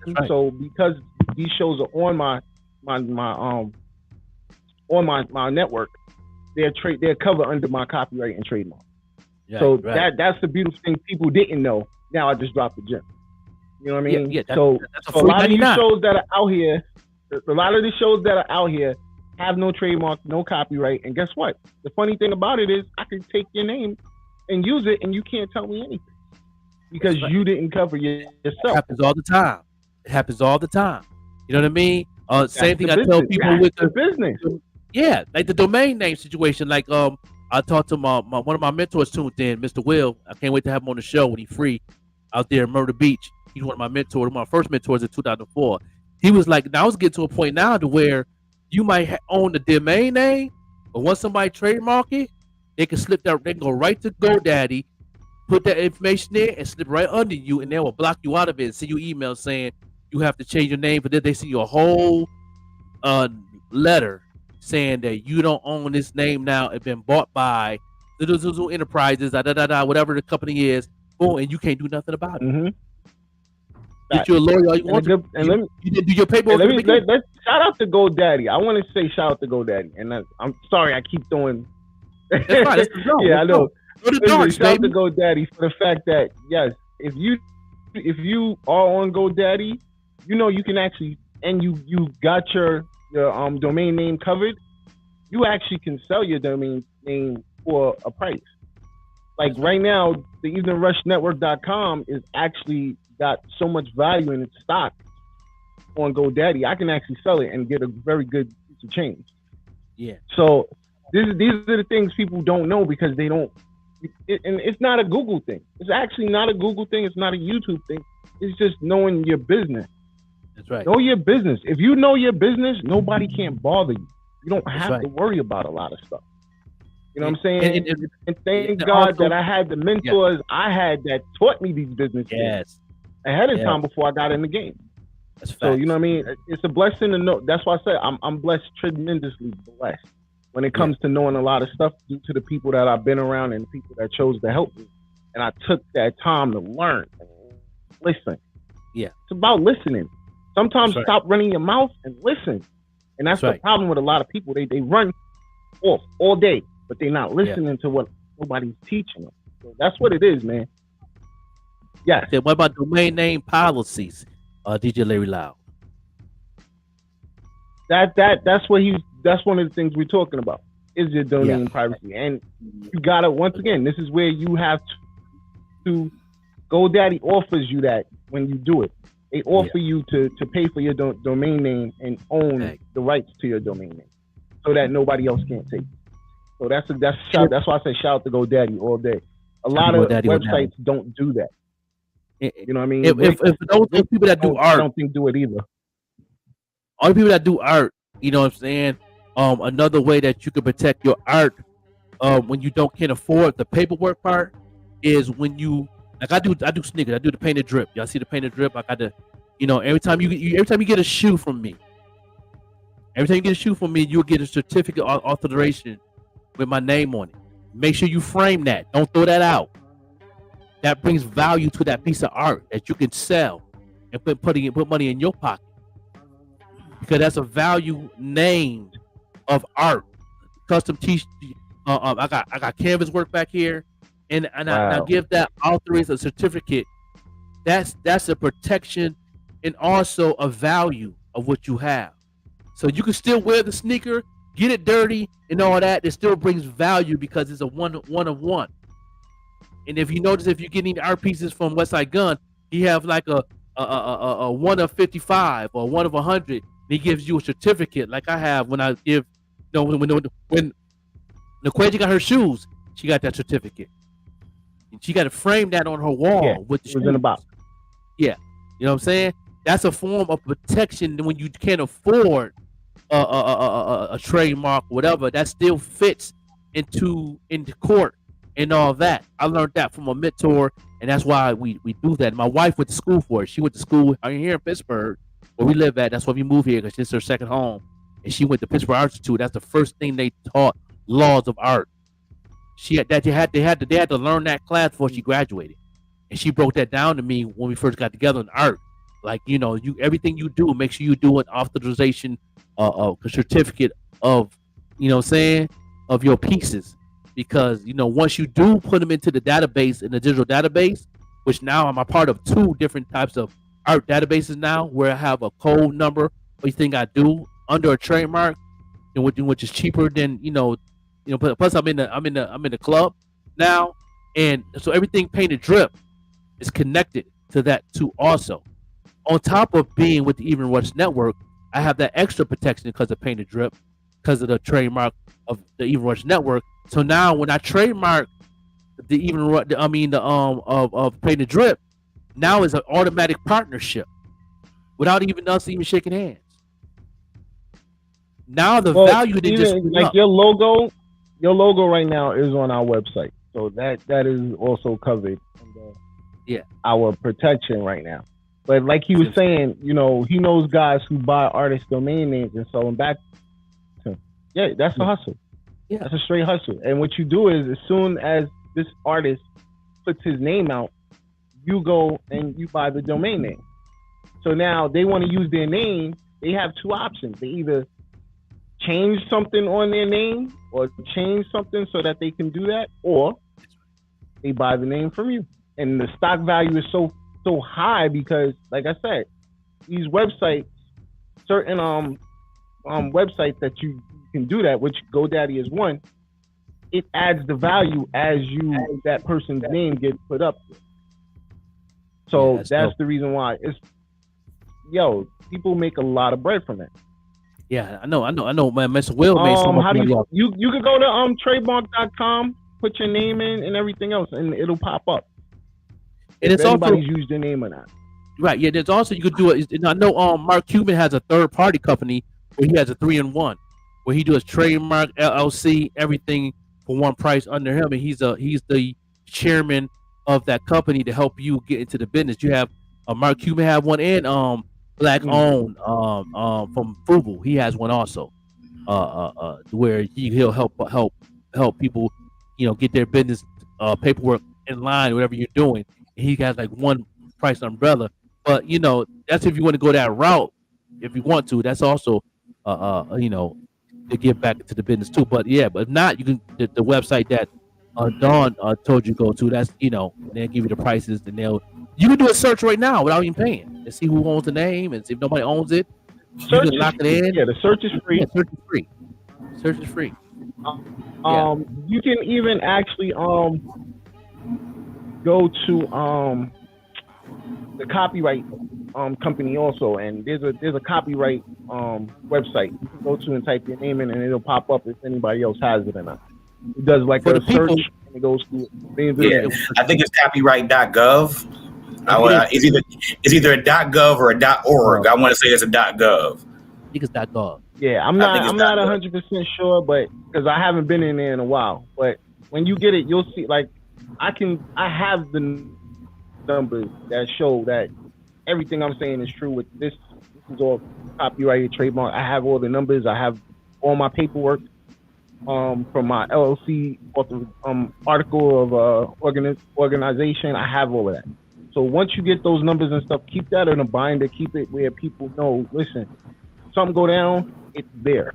Right. So because these shows are on my network, they're covered under my copyright and trademark. Yeah, so that's the beautiful thing people didn't know. Now I just dropped the gem. You know what I mean? Yeah, so a lot of these shows that are out here, have no trademark, no copyright, and guess what? The funny thing about it is I can take your name and use it, and you can't tell me anything because you didn't cover yourself. It happens all the time. You know what I mean? Same thing I tell people with the business. Yeah, like the domain name situation. Like I talked to one of my mentors tuned in, Mr. Will. I can't wait to have him on the show when he's free out there in Myrtle Beach. He's one of my mentors, one of my first mentors in 2004. He was like, now I was getting to a point now to where you might own the domain name, but once somebody trademark it, they can slip that. They can go right to GoDaddy, put that information there, and slip right under you, and they will block you out of it and send you emails saying you have to change your name. But then they send you a whole letter saying that you don't own this name now. It's been bought by Zuzu Enterprises, whatever the company is. Boom, and you can't do nothing about it. Mm-hmm. Get you a lawyer all you want to. You didn't do your paperwork. Let's shout out to GoDaddy. I want to say shout out to GoDaddy, and I'm sorry I keep throwing. That's right. Yeah, I know. Shout out to GoDaddy for the fact that yes, if you are on GoDaddy, you can actually, and you got your domain name covered. You actually can sell your domain name for a price. Like right now, the EvenRushNetwork.com is actually got so much value in its stock on GoDaddy. I can actually sell it and get a very good piece of change. Yeah. So these are the things people don't know because they don't. And it's not a Google thing. It's actually not a Google thing. It's not a YouTube thing. It's just knowing your business. That's right. Know your business. If you know your business, nobody can bother you. You don't have to worry about a lot of stuff. You know what I'm saying? And thank God that I had the mentors I had that taught me these business things ahead of time before I got in the game. So you know what I mean? It's a blessing to know. That's why I say I'm blessed, tremendously blessed when it comes to knowing a lot of stuff due to the people that I've been around and the people that chose to help me. And I took that time to learn and listen. Yeah. It's about listening. Sometimes stop running your mouth and listen. And that's the problem with a lot of people. They run off all day, but they're not listening to what nobody's teaching them. So that's what it is, man. Yeah. What about domain name policies, DJ Larry Loud? that's what that's one of the things we're talking about is your domain privacy. And you gotta, once again, this is where you have to GoDaddy offers you that when you do it. They offer you to pay for your domain name and own the rights to your domain name, so that nobody else can't take it. So that's why I say shout out to GoDaddy all day. A lot of websites don't do that. You know what I mean? If those people that do art, I don't think do it either. All the people that do art, you know what I'm saying? Another way that you can protect your art when you can't afford the paperwork part is when you, like I do sneakers. I do the painted drip. Y'all see the painted drip? I got the, every time you get a shoe from me, you'll get a certificate of authorization with my name on it. Make sure you frame that. Don't throw that out. That brings value to that piece of art that you can sell and put money in your pocket, because that's a value name of art. Custom t-shirt. I got canvas work back here. And I give that authorization a certificate. That's a protection and also a value of what you have. So you can still wear the sneaker, get it dirty and all that. It still brings value because it's a one of one. And if you notice, if you're getting art pieces from Westside Gun, he have like a 1 of 55 or 1 of 100. And he gives you a certificate, like I have when I give. When Laquasia got her shoes, she got that certificate. She got to frame that on her wall with the shoes. In the box. Yeah, you know what I'm saying? That's a form of protection when you can't afford a trademark or whatever. That still fits into court and all that. I learned that from a mentor, and that's why we do that. My wife went to school for it. She went to school here in Pittsburgh, where we live at. That's why we moved here, because it's her second home. And she went to Pittsburgh Art Institute. That's the first thing they taught, laws of art. They had to learn that class before she graduated, and she broke that down to me when we first got together in art. Like, everything you do, make sure you do an authorization, a certificate of, of your pieces, because once you do put them into the database, in the digital database, which now I'm a part of 2 different types of art databases now, where I have a code number, everything I do under a trademark, which is cheaper than plus I'm in the club now, and so everything Painted Drip is connected to that too. Also, on top of being with the Even Rush Network, I have that extra protection because of Painted Drip, because of the trademark of the Even Rush Network. So now when I trademark the Even Rush, of Painted Drip, now it's an automatic partnership without even us shaking hands. Now the value that just like your logo right now is on our website, so that is also covered under our protection right now. But like he was saying, he knows guys who buy artist domain names and sell them back to him. Yeah, that's a hustle. Yeah, that's a straight hustle. And what you do is, as soon as this artist puts his name out, you go and you buy the domain name. So now they want to use their name. They have 2 options. They either change something on their name or change something so that they can do that, or they buy the name from you. And the stock value is so high because, like I said, these websites, certain websites that you can do that, which GoDaddy is one, it adds the value as that person's name gets put up. So that's the reason why people make a lot of bread from it. Yeah, I know, man. Mr. Will made so much money. You could go to trademark.com, put your name in and everything else, and it'll pop up. And it's anybody's used their name or not. Right. Yeah. There's also, you could do it. I know Mark Cuban has a third-party company where he has a 3-in-1, where he does trademark, LLC, everything for one price under him, and he's the chairman of that company to help you get into the business. You have Mark Cuban have one, and Black owned from Fubu. He has one also, where he'll help people, get their business paperwork in line, whatever you're doing. And he has like one price umbrella, but that's if you want to go that route. If you want to, that's also to get back into the business too. But if not, you can the website that Dawn told you to go to. That's they'll give you the prices, and you can do a search right now without even paying and see who owns the name, and see if nobody owns it. You can lock it in. Yeah, the search is free. Yeah, search is free. Search is free. You can even actually go to the copyright company also, and there's a copyright website you can go to and type your name in, and it'll pop up if anybody else has it or not. It does like a search, and it goes through. Yeah, I think it's copyright.gov. It's either a .gov or a .org. I want to say it's a .gov. I think it's .gov. Yeah, I'm not 100% sure, but because I haven't been in there in a while. But when you get it, you'll see. Like, I have the numbers that show that everything I'm saying is true. With this is all copyrighted, trademark. I have all the numbers. I have all my paperwork from my LLC article of organization. I have all of that. So once you get those numbers and stuff, keep that in a binder. Keep it where people know. Listen, something go down, it's there.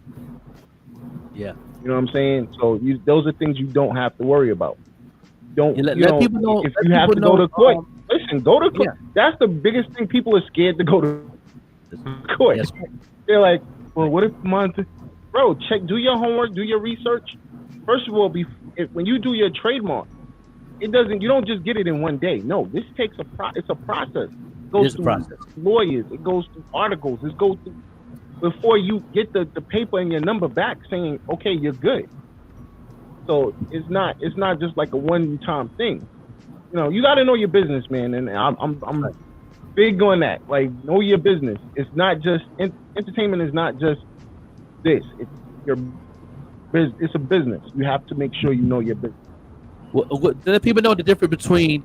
Yeah. You know what I'm saying? So those are things you don't have to worry about. Don't let people know if you have to go to court. Listen, go to court. Yeah. That's the biggest thing. People are scared to go to court. Yes. They're like, well, what if bro? Do your homework, do your research. First of all, when you do your trademark, you don't just get it in one day. No, this takes it's a process. It goes through lawyers. It goes through articles. It goes through before you get the paper and your number back saying, okay, you're good. So it's not just like a one-time thing. You know, you got to know your business, man. And I'm big on that. Like, know your business. It's not just entertainment. Is not just this. It's your business. It's a business. You have to make sure you know your business. Let people know the difference between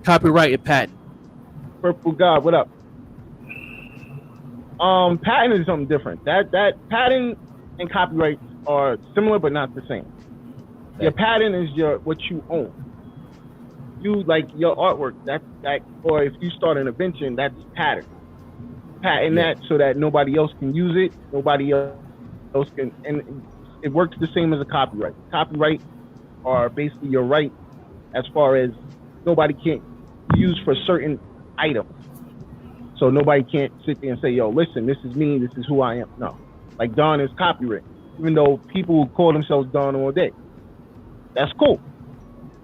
copyright and patent. Purple God, what up? Patent is something different. That patent and copyright are similar but not the same. Okay. Your patent is what you own. You like your artwork. That or if you start an invention, that's patent. Patent that so that nobody else can use it. Nobody else can, and it works the same as a copyright. Copyright are basically your right as far as nobody can't use for certain items. So nobody can't sit there and say, yo, listen, this is me, this is who I am. No. Like Don is copyright. Even though people call themselves Don all day. That's cool.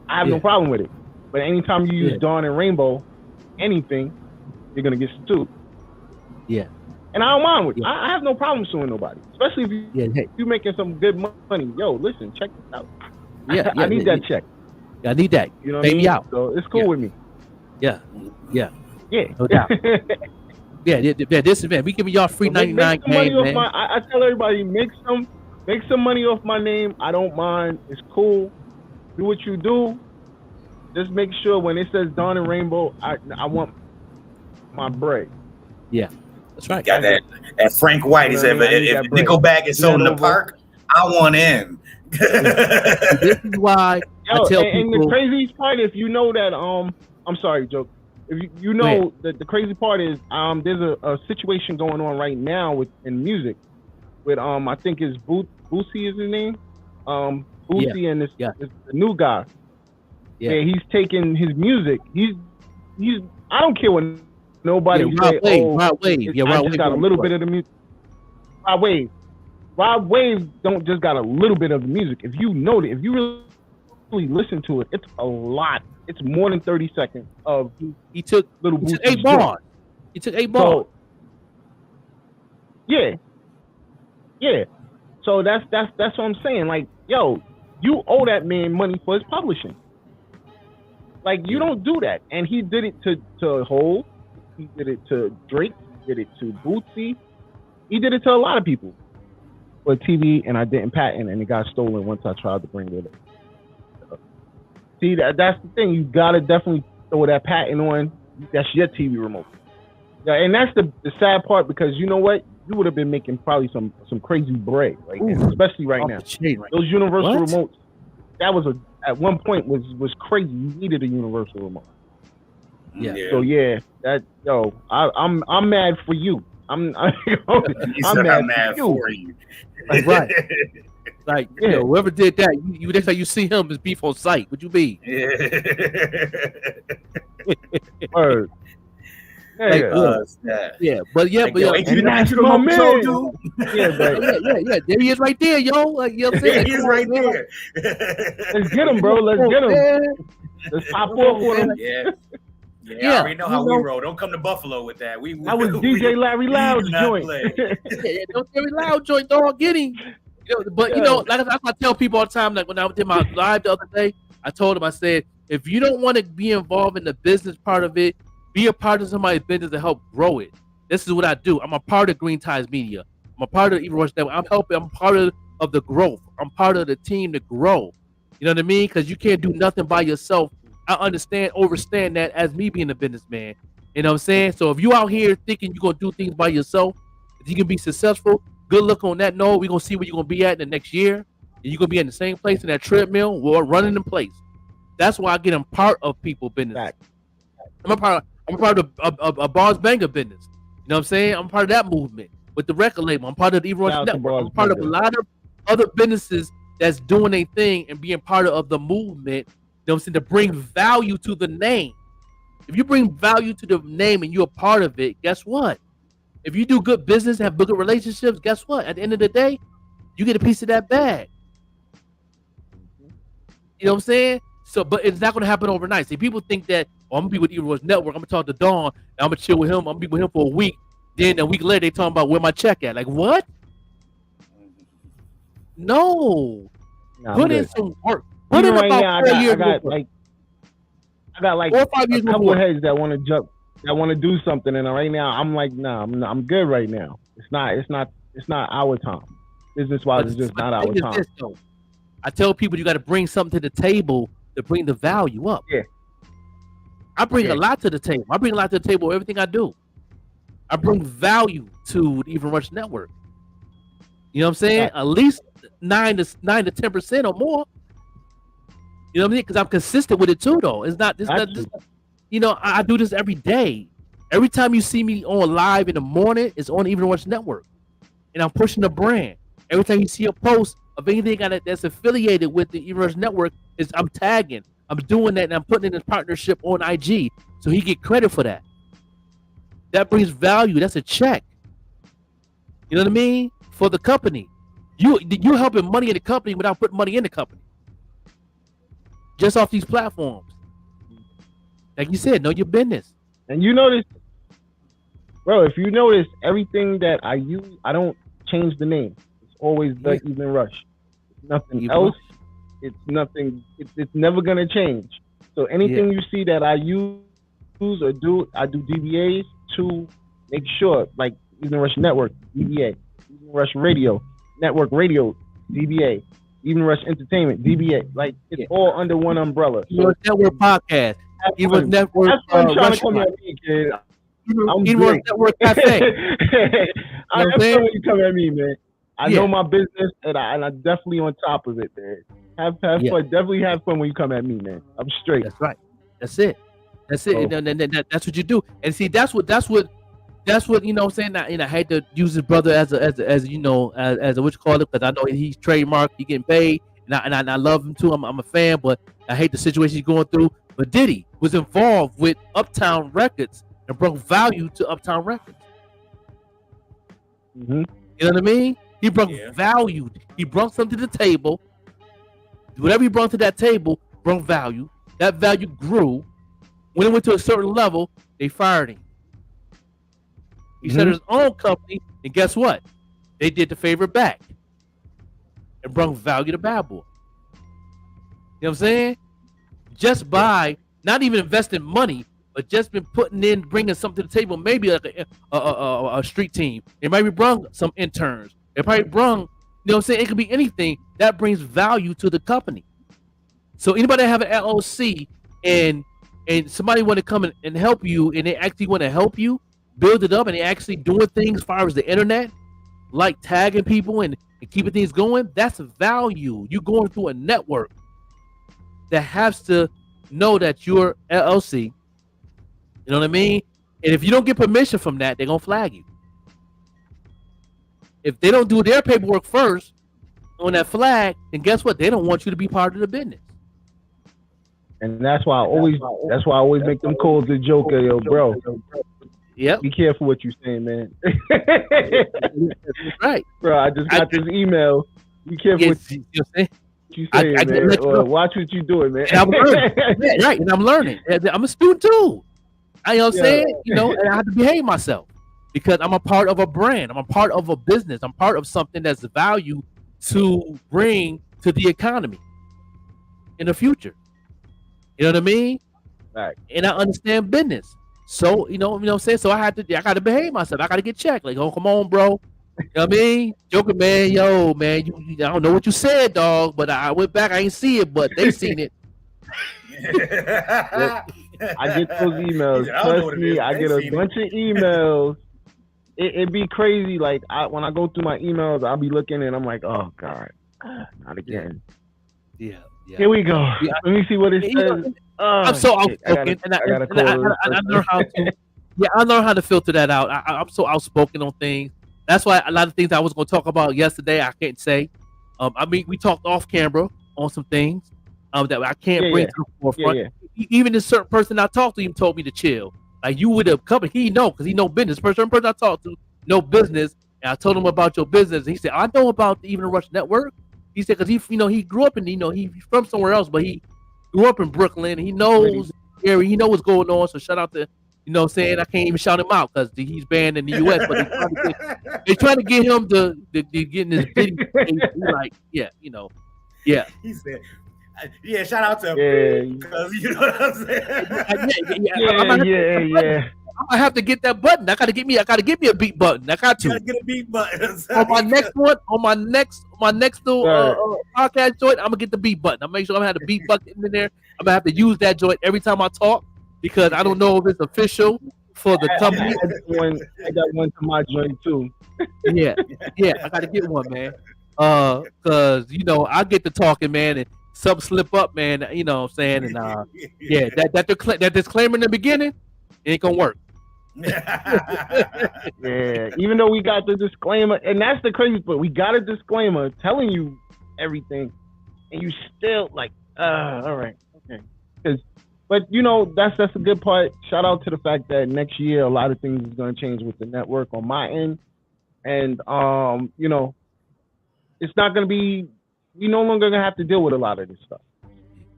I have no problem with it. But anytime you use Dawn and Rainbow, anything, you're gonna get sued. Yeah. And I don't mind with it. I have no problem suing nobody. Especially if you're making some good money. Yo, listen, check this out. Yeah, I need that check. I need that. You know what Pay I mean? me out. So it's cool with me. Yeah. No doubt. This event, we giving y'all free 99 games, man. I tell everybody, make some money off my name. I don't mind. It's cool. Do what you do. Just make sure when it says Dawn and Rainbow, I want my bread. Yeah, that's right. Got that Frank White. He said, if Nickelback is sold in the park, I want in. This is why I tell people. And the craziest part, if you know that, I'm sorry, Joe. If you know that the crazy part is, there's a situation going on right now in music with I think it's Boosie is his name, Boosie and this the new guy. Yeah, he's taking his music. He's I don't care what nobody say. Rod Wave. I just got a little bit of the music. Rod Wave don't just got a little bit of the music. If you know it, if you really listen to it, it's a lot. It's more than 30 seconds of he took 8 bars. He took 8 bars. So, yeah. So that's what I'm saying. Like, yo, you owe that man money for his publishing. Like, you don't do that. And he did it to Hov. He did it to Drake. He did it to Bootsy. He did it to a lot of people. For TV, and I didn't patent, and it got stolen once I tried to bring it up. See, that's the thing. You gotta definitely throw that patent on. That's your TV remote. Yeah, and that's the sad part, because you know what? You would have been making probably some crazy bread, right now, especially right now. Those universal remotes, that was at one point was crazy. You needed a universal remote. Yeah. So I'm mad for you. I'm mad for you. Like, right. Like, you know, whoever did that, you next time you see him is beef on sight. Would you be? Word. Like, but Like, yo, ain't you that's the my Mo Patrol man. dude? yeah. There he is right there, yo. Like, you know what I'm saying? Yeah, he's right there. Let's get him, bro. Let's get him. Let's pop off with him. Yeah. Yeah, I already know how we roll. Don't come to Buffalo with that. That was DJ Larry Loud's joint. Don't Larry Loud joint, dog. Get him. But you know, like I tell people all the time, like when I did my live the other day, I told him, I said, if you don't want to be involved in the business part of it, be a part of somebody's business to help grow it. This is what I do. I'm a part of Green Ties Media. I'm a part of Even Rush Network. I'm part of the growth. I'm part of the team to grow. You know what I mean? Because you can't do nothing by yourself. I understand that as me being a businessman. You know what I'm saying? So if you out here thinking you're going to do things by yourself, if you can be successful, good luck on that note. We're going to see where you're going to be at in the next year. And you're going to be in the same place in that treadmill or running in place. That's why I get a part of people business. I'm a part of a Bars Banger business. You know what I'm saying? I'm part of that movement with the record label. I'm part of the Even Rush Network. I'm part of a lot of other businesses that's doing a thing and being part of the movement. You know what I'm saying? To bring value to the name. If you bring value to the name and you're a part of it, guess what? If you do good business, have good relationships, guess what? At the end of the day, you get a piece of that bag. You know what I'm saying? So, but it's not going to happen overnight. See, people think that, oh, I'm going to be with Even Rush Network. I'm going to talk to Dawn. And I'm going to chill with him. I'm going to be with him for a week. Then a week later, they talking about where my check at. Like, what? No. Put in some work. Put in about 4 years. I got like 4 or 5 years a couple of heads that want to jump, that want to do something, and right now I'm like, nah, I'm good right now. It's not our time. Business wise, it's just not our time. I tell people you got to bring something to the table to bring the value up. Yeah. I bring a lot to the table. I bring a lot to the table. Everything I do, I bring value to the Even Rush Network. You know what I'm saying? At least 9 to 10% or more. You know what I mean? Because I'm consistent with it too, though. It's not this. You know, I do this every day. Every time you see me on live in the morning, it's on Even Rush Network, and I'm pushing the brand. Every time you see a post of anything that's affiliated with the Even Rush Network, I'm tagging. I'm doing that, and I'm putting in this partnership on IG, so he get credit for that. That brings value. That's a check. You know what I mean? For the company, you helping money in the company without putting money in the company. Just off these platforms. Like you said, know your business. And you notice, bro, if you notice, everything that I use, I don't change the name. It's always the Even Rush. It's nothing else. It's nothing. It's never gonna change. So anything you see that I use or do, I do DBAs to make sure, like Even Rush Network, DBA, Even Rush Radio, Network Radio, DBA, Even Rush Entertainment, DBA. Like it's all under one umbrella. Even Rush Network Podcast. Even Rush Network. That's what I'm trying to come at me, kid. Even Rush Network Cafe. I have fun when you come at me, man. I know my business, and I'm definitely on top of it, man. Have fun. Definitely have fun when you come at me, man. I'm straight. That's right. That's it. That's it. And that's what you do. And see, that's what you know. What I'm saying, I hate to use his brother as you know as a what you call it, because I know he's trademarked. He getting paid, and I love him too. I'm a fan, but I hate the situation he's going through. But Diddy was involved with Uptown Records and brought value to Uptown Records. Mm-hmm. You know what I mean? He brought value. He brought something to the table. Whatever he brought to that table brought value. That value grew. When it went to a certain level, they fired him. He started his own company, and guess what? They did the favor back and brought value to Bad Boy. You know what I'm saying? Just by not even investing money, but just been putting in, bringing something to the table. Maybe like a street team. They maybe brought some interns. They probably brought, you know what I'm saying? It could be anything that brings value to the company. So anybody that have an LLC and somebody want to come and help you, and they actually want to help you build it up, and they actually doing things as far as the internet, like tagging people and keeping things going, that's value. You going through a network that has to know that you're LLC. You know what I mean? And if you don't get permission from that, they're gonna flag you. If they don't do their paperwork first on that flag, then guess what? They don't want you to be part of the business. And that's why I always make them calls to Joker, yo, bro. Yep. Be careful what you're saying, man. Right. Bro, I just got this email. Be careful what you're saying, man. Or watch what you're doing, man. And I'm learning. Yeah, right, and I'm learning. I'm a student too. You know what I'm saying? You know, and I have to behave myself because I'm a part of a brand. I'm a part of a business. I'm part of something that's of value to bring to the economy in the future. You know what I mean? Right. And I understand business. So, you know what I'm saying? So I got to behave myself. I got to get checked. Like, oh, come on, bro. You know what I mean? Joker, man, yo, man, you I don't know what you said, dog, but I went back. I ain't see it, but they seen it. I get those emails. Trust me, I get a bunch of emails. It'd be crazy. Like, when I go through my emails, I'll be looking and I'm like, oh, God, not again. Yeah. Here we go. Yeah. Let me see what it says. I'm so outspoken, and I learn how to. Yeah, I learned how to filter that out. I'm so outspoken on things. That's why a lot of things I was going to talk about yesterday I can't say. I mean, we talked off camera on some things that I can't bring to the forefront. Even this certain person I talked to him told me to chill. Like, you would have come, he know, because he know business. Certain person I talked to know business, and I told him about your business. And he said, I know about the Evening Rush Network. He said, because he grew up in, he's from somewhere else, but he grew up in Brooklyn. And he knows the area. He knows what's going on. So shout out to, you know what I'm saying? I can't even shout him out because he's banned in the U.S. But they're trying to get him to get in this video. Like, yeah. He said, yeah, shout out to him because you know what I'm saying. Yeah. I have to get that button. I gotta get me a beat button. I got to get a beat button on my next one. On my next little podcast joint, I'm gonna get the beat button. I'm make sure I'm gonna have the beat button in there. I'm gonna have to use that joint every time I talk because I don't know if it's official for the company. I got one to my joint too. Yeah, I gotta get one, man. Cause I get to talking, man, and something slip up, man. You know what I'm saying? And that disclaimer in the beginning, it ain't gonna work. Yeah, even though we got the disclaimer, and that's the crazy part. We got a disclaimer telling you everything, and you still like, all right, okay. But that's a good part. Shout out to the fact that next year a lot of things is going to change with the network on my end, and it's not going to be. You're no longer going to have to deal with a lot of this stuff.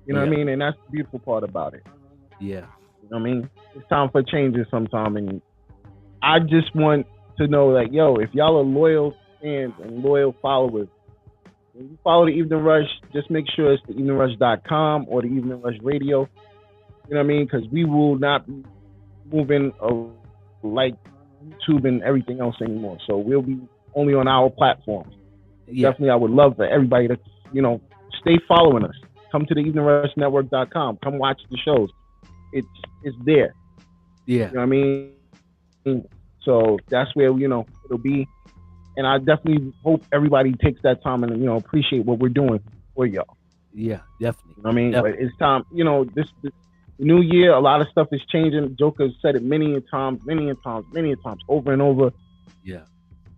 You know what I mean? And that's the beautiful part about it. Yeah. You know what I mean? It's time for changes sometime, and I just want to know that, if y'all are loyal fans and loyal followers, when you follow the Evening Rush, just make sure it's the eveningrush.com or the Evening Rush Radio. You know what I mean? Because we will not be moving like YouTube and everything else anymore. So we'll be only on our platforms. Definitely, I would love for everybody to, stay following us. Come to the eveningrushnetwork.com. Come watch the shows. It's there. Yeah. You know what I mean? So that's where, it'll be. And I definitely hope everybody takes that time and, appreciate what we're doing for y'all. Yeah, definitely. You know what I mean? Definitely. But it's time, this new year, a lot of stuff is changing. Joker said it many times, over and over. Yeah.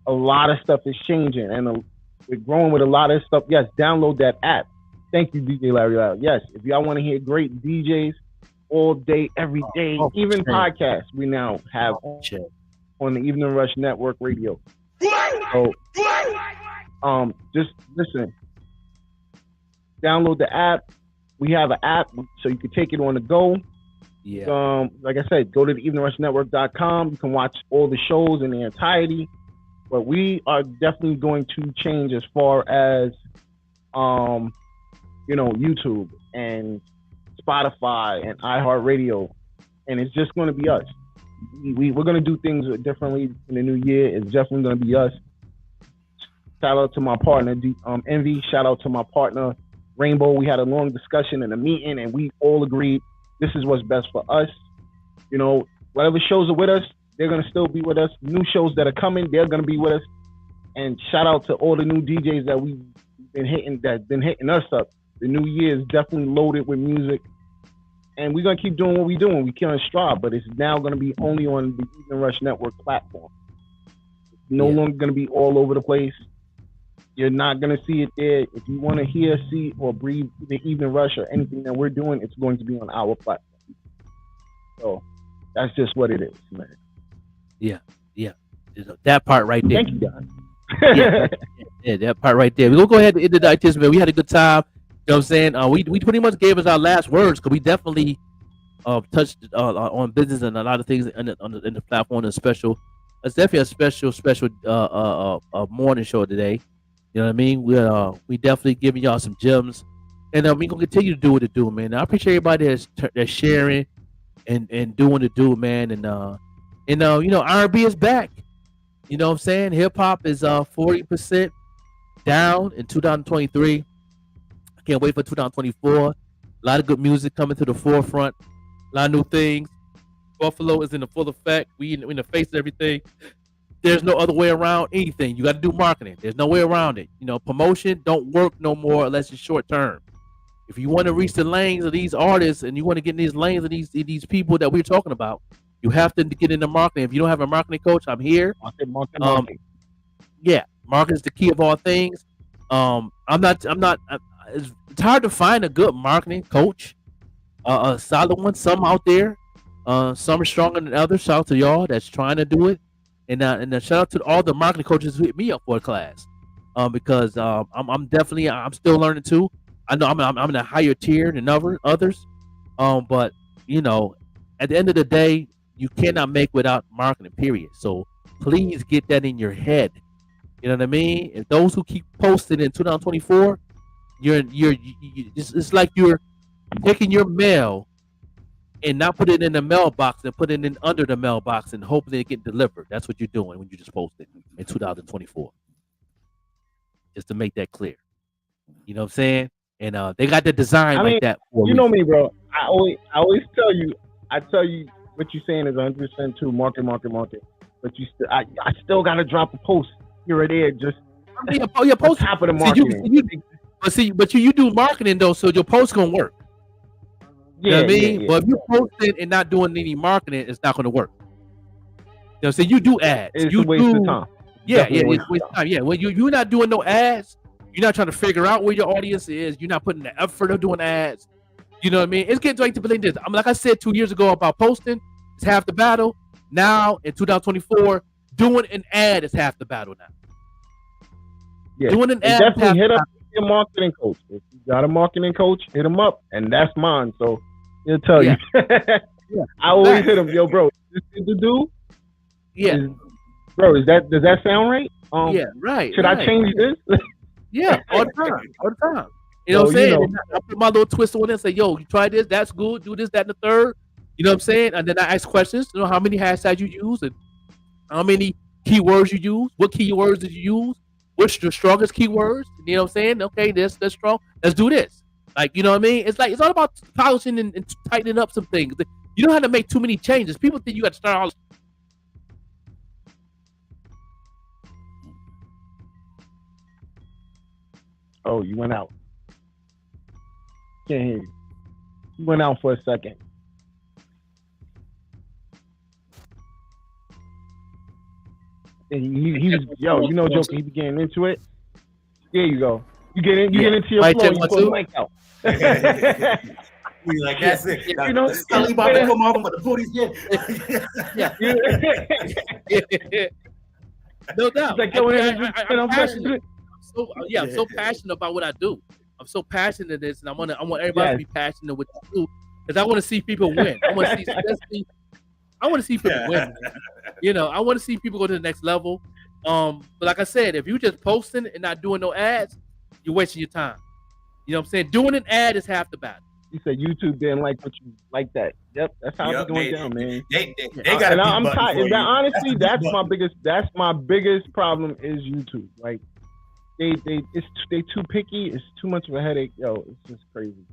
A lot of stuff is changing, and we're growing with a lot of stuff. Yes, download that app. Thank you, DJ Larry Lyle. Yes, if y'all want to hear great DJs all day, every day, even podcasts, we now have on the Evening Rush Network Radio. So, just listen. Download the app. We have an app, so you can take it on the go. Yeah. Like I said, go to the eveningrushnetwork.com. You can watch all the shows in their entirety. But we are definitely going to change as far as, YouTube and Spotify and iHeartRadio, and it's just going to be us. We're going to do things differently in the new year. It's definitely going to be us. Shout out to my partner, Envy. Shout out to my partner, Rainbow. We had a long discussion and a meeting, and we all agreed this is what's best for us. Whatever shows are with us, they're going to still be with us. New shows that are coming, they're going to be with us. And shout out to all the new DJs that we've been hitting us up. The new year is definitely loaded with music. And we're going to keep doing what we're doing. We can't strive, but it's now going to be only on the Evening Rush Network platform. It's no longer going to be all over the place. You're not going to see it there. If you want to hear, see, or breathe the Evening Rush or anything that we're doing, it's going to be on our platform. So that's just what it is, man. Yeah. That part right there. Thank you, guys. That part right there. We're gonna go ahead and end the digest, man. We had a good time. You know what I'm saying? We pretty much gave us our last words because we definitely touched on business and a lot of things in the platform. It's definitely a special morning show today. You know what I mean? We definitely giving y'all some gems, and we gonna continue to do what it do, man. I appreciate everybody that's sharing and doing the do, man. And R&B is back. You know what I'm saying? Hip hop is 40% down in 2023. I can't wait for 2024. A lot of good music coming to the forefront. A lot of new things. Buffalo is in the full effect. We in the face of everything. There's no other way around anything. You got to do marketing. There's no way around it. Promotion don't work no more unless it's short term. If you want to reach the lanes of these artists and you want to get in these lanes of these people that we're talking about, you have to get into marketing. If you don't have a marketing coach, I'm here. Marketing. Yeah, marketing is the key of all things. It's hard to find a good marketing coach, a solid one. Some out there, some are stronger than others. Shout out to y'all that's trying to do it, and shout out to all the marketing coaches who hit me up for a class, because I'm still learning too. I know I'm in a higher tier than others, but at the end of the day, you cannot make without marketing. Period. So please get that in your head. You know what I mean? If those who keep posting in 2024, it's like you're taking your mail and not put it in the mailbox and put it in under the mailbox and hoping it get delivered. That's what you're doing when you just post it in 2024. Just to make that clear. You know what I'm saying? And they got the design like that. You know me, bro. I always tell you what you're saying is 100% true. Market. But I still got to drop a post here or there. Just your post top of the marketing. But you do marketing though, so your post gonna work. You know what I mean? Yeah. But if you're posting and not doing any marketing, it's not gonna work. So you do ads. It's a waste of time. It's waste of time. Yeah, when you're not doing no ads, you're not trying to figure out where your audience is. You're not putting the effort of doing ads. You know what I mean? It's getting like to believe this. Like I said 2 years ago about posting, it's half the battle. Now in 2024, doing an ad is half the battle now. Yeah, doing an ad. Definitely hit up your marketing coach. If you got a marketing coach, hit him up, and that's mine. So he'll tell you. I always hit him, yo, bro. This is the dude. Yeah, bro. Does that sound right? Yeah, right. Should I change this? Yeah, all the time. You know what I'm saying? I put my little twist on it and say, yo, you try this, that's good, do this, that, and the third. You know what I'm saying? And then I ask questions, how many hashtags you use and how many keywords you use, what keywords did you use, what's the strongest keywords, you know what I'm saying? Okay, that's strong, let's do this. Like, you know what I mean? It's all about polishing and tightening up some things. You don't have to make too many changes. People think you got to start all. Oh, you went out. Can't hear you. You went out for a second. And he was, Joker, he be getting into it. There you go. You get into your flow, you pull the mic out. We like, that's it. Scully about to come on, but the booty's No doubt. Like, I'm so passionate about what I do. I'm so passionate in this, and I want everybody to be passionate with it too, because I want to see people win. I want to see people win. I want to see people go to the next level. But like I said, if you just posting and not doing no ads, you're wasting your time. You know what I'm saying? Doing an ad is half the battle. You said YouTube didn't like what you like that. Yep, that's how it's going down, man. They got. I'm tired. Honestly, that's my biggest problem is YouTube. Like they too picky. It's too much of a headache. Yo, it's just crazy.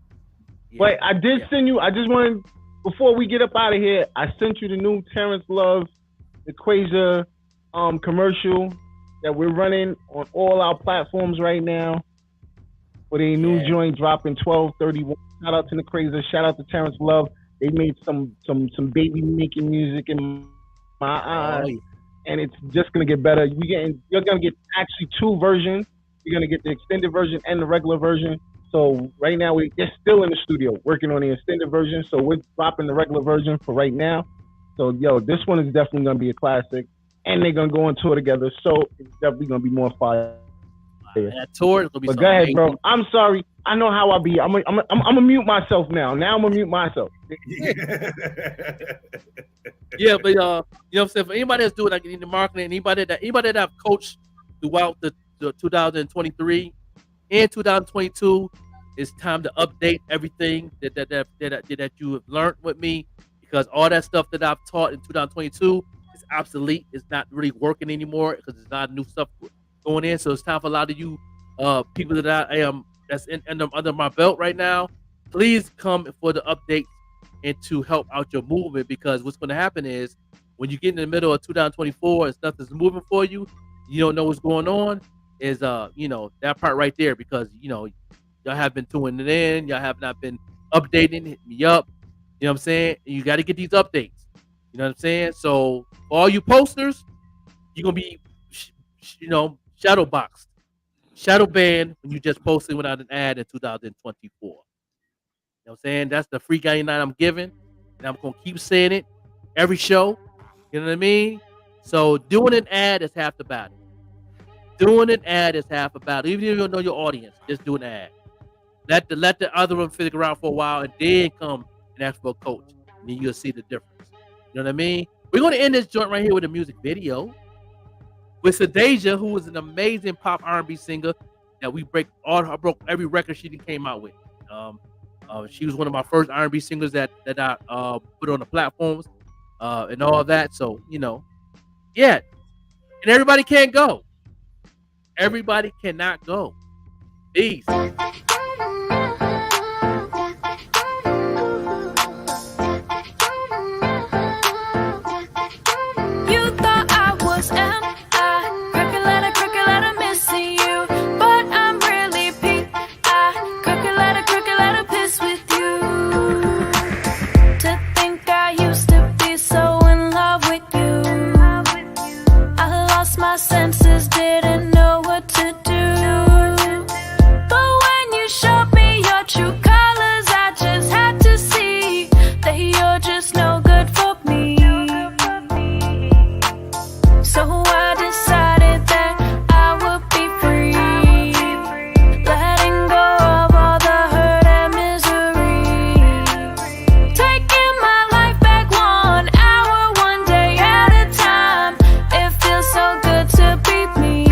But I did send you. I just wanted, before we get up out of here, I sent you the new Terrence Love, the Quasia commercial that we're running on all our platforms right now. For a new joint dropping 12/31. Shout out to the Quasia. Shout out to Terrence Love. They made some baby making music in my eyes, and it's just gonna get better. You're gonna get actually two versions. You're gonna get the extended version and the regular version. So right now they're still in the studio working on the extended version. So we're dropping the regular version for right now. So, yo, this one is definitely gonna be a classic, and they're gonna go on tour together. So it's definitely gonna be more fire. That tour is gonna be. But go ahead, bro. I'm sorry. I know how I be. I'm gonna mute myself now. Now I'm gonna mute myself. Yeah, but you know what I'm saying. For anybody that's doing like in the marketing, anybody that I've coached throughout the 2023 and 2022, it's time to update everything that you have learned with me, because all that stuff that I've taught in 2022 is obsolete. It's not really working anymore because there's not new stuff going in. So it's time for a lot of you people that I am that's under my belt right now. Please come for the updates and to help out your movement, because what's going to happen is when you get in the middle of 2024 and stuff is moving for you, you don't know what's going on. Is that part right there, because y'all have been tuning it in, y'all have not been updating, hit me up. You know what I'm saying? You got to get these updates. You know what I'm saying? So for all you posters, you're gonna be shadow boxed, shadow banned when you just posted without an ad in 2024. You know what I'm saying? That's the free guy night I'm giving, and I'm gonna keep saying it every show. You know what I mean? So doing an ad is half the battle. Doing an ad is half the battle. Even if you don't know your audience, just do an ad. Let the other one figure out for a while, and then come and ask for a coach, and then you'll see the difference. You know what I mean? We're gonna end this joint right here with a music video with Sadasia, who is an amazing pop R&B singer that we broke every record she came out with. She was one of my first R&B singers that I put on the platforms and all of that. So, yeah. And everybody can't go. Everybody cannot go. Peace. Senses didn't know what to do, but when you showed me your true colors, I just had to see that you're just no good for me. So I decided that I would be free, letting go of all the hurt and misery, taking my life back 1 hour, 1 day at a time. It feels so good to be me.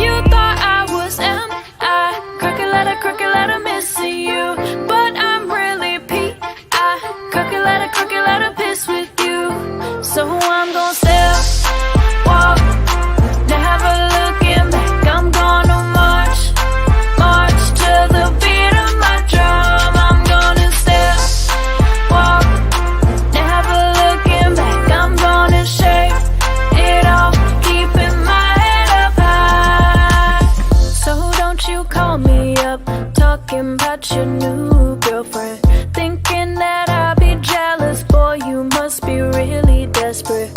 You thought I was M.I. Crooked letter missing you, but I'm really P.I. Crooked letter piss with you. So I'm gonna step, walk, never looking back. I'm gonna march to the beat of my drum. I'm gonna step, walk, never looking back. I'm gonna shake it off, keeping my head up high. So don't you call me up, talking about your new girlfriend, thinking that I'll be jealous. Boy, you must be really desperate.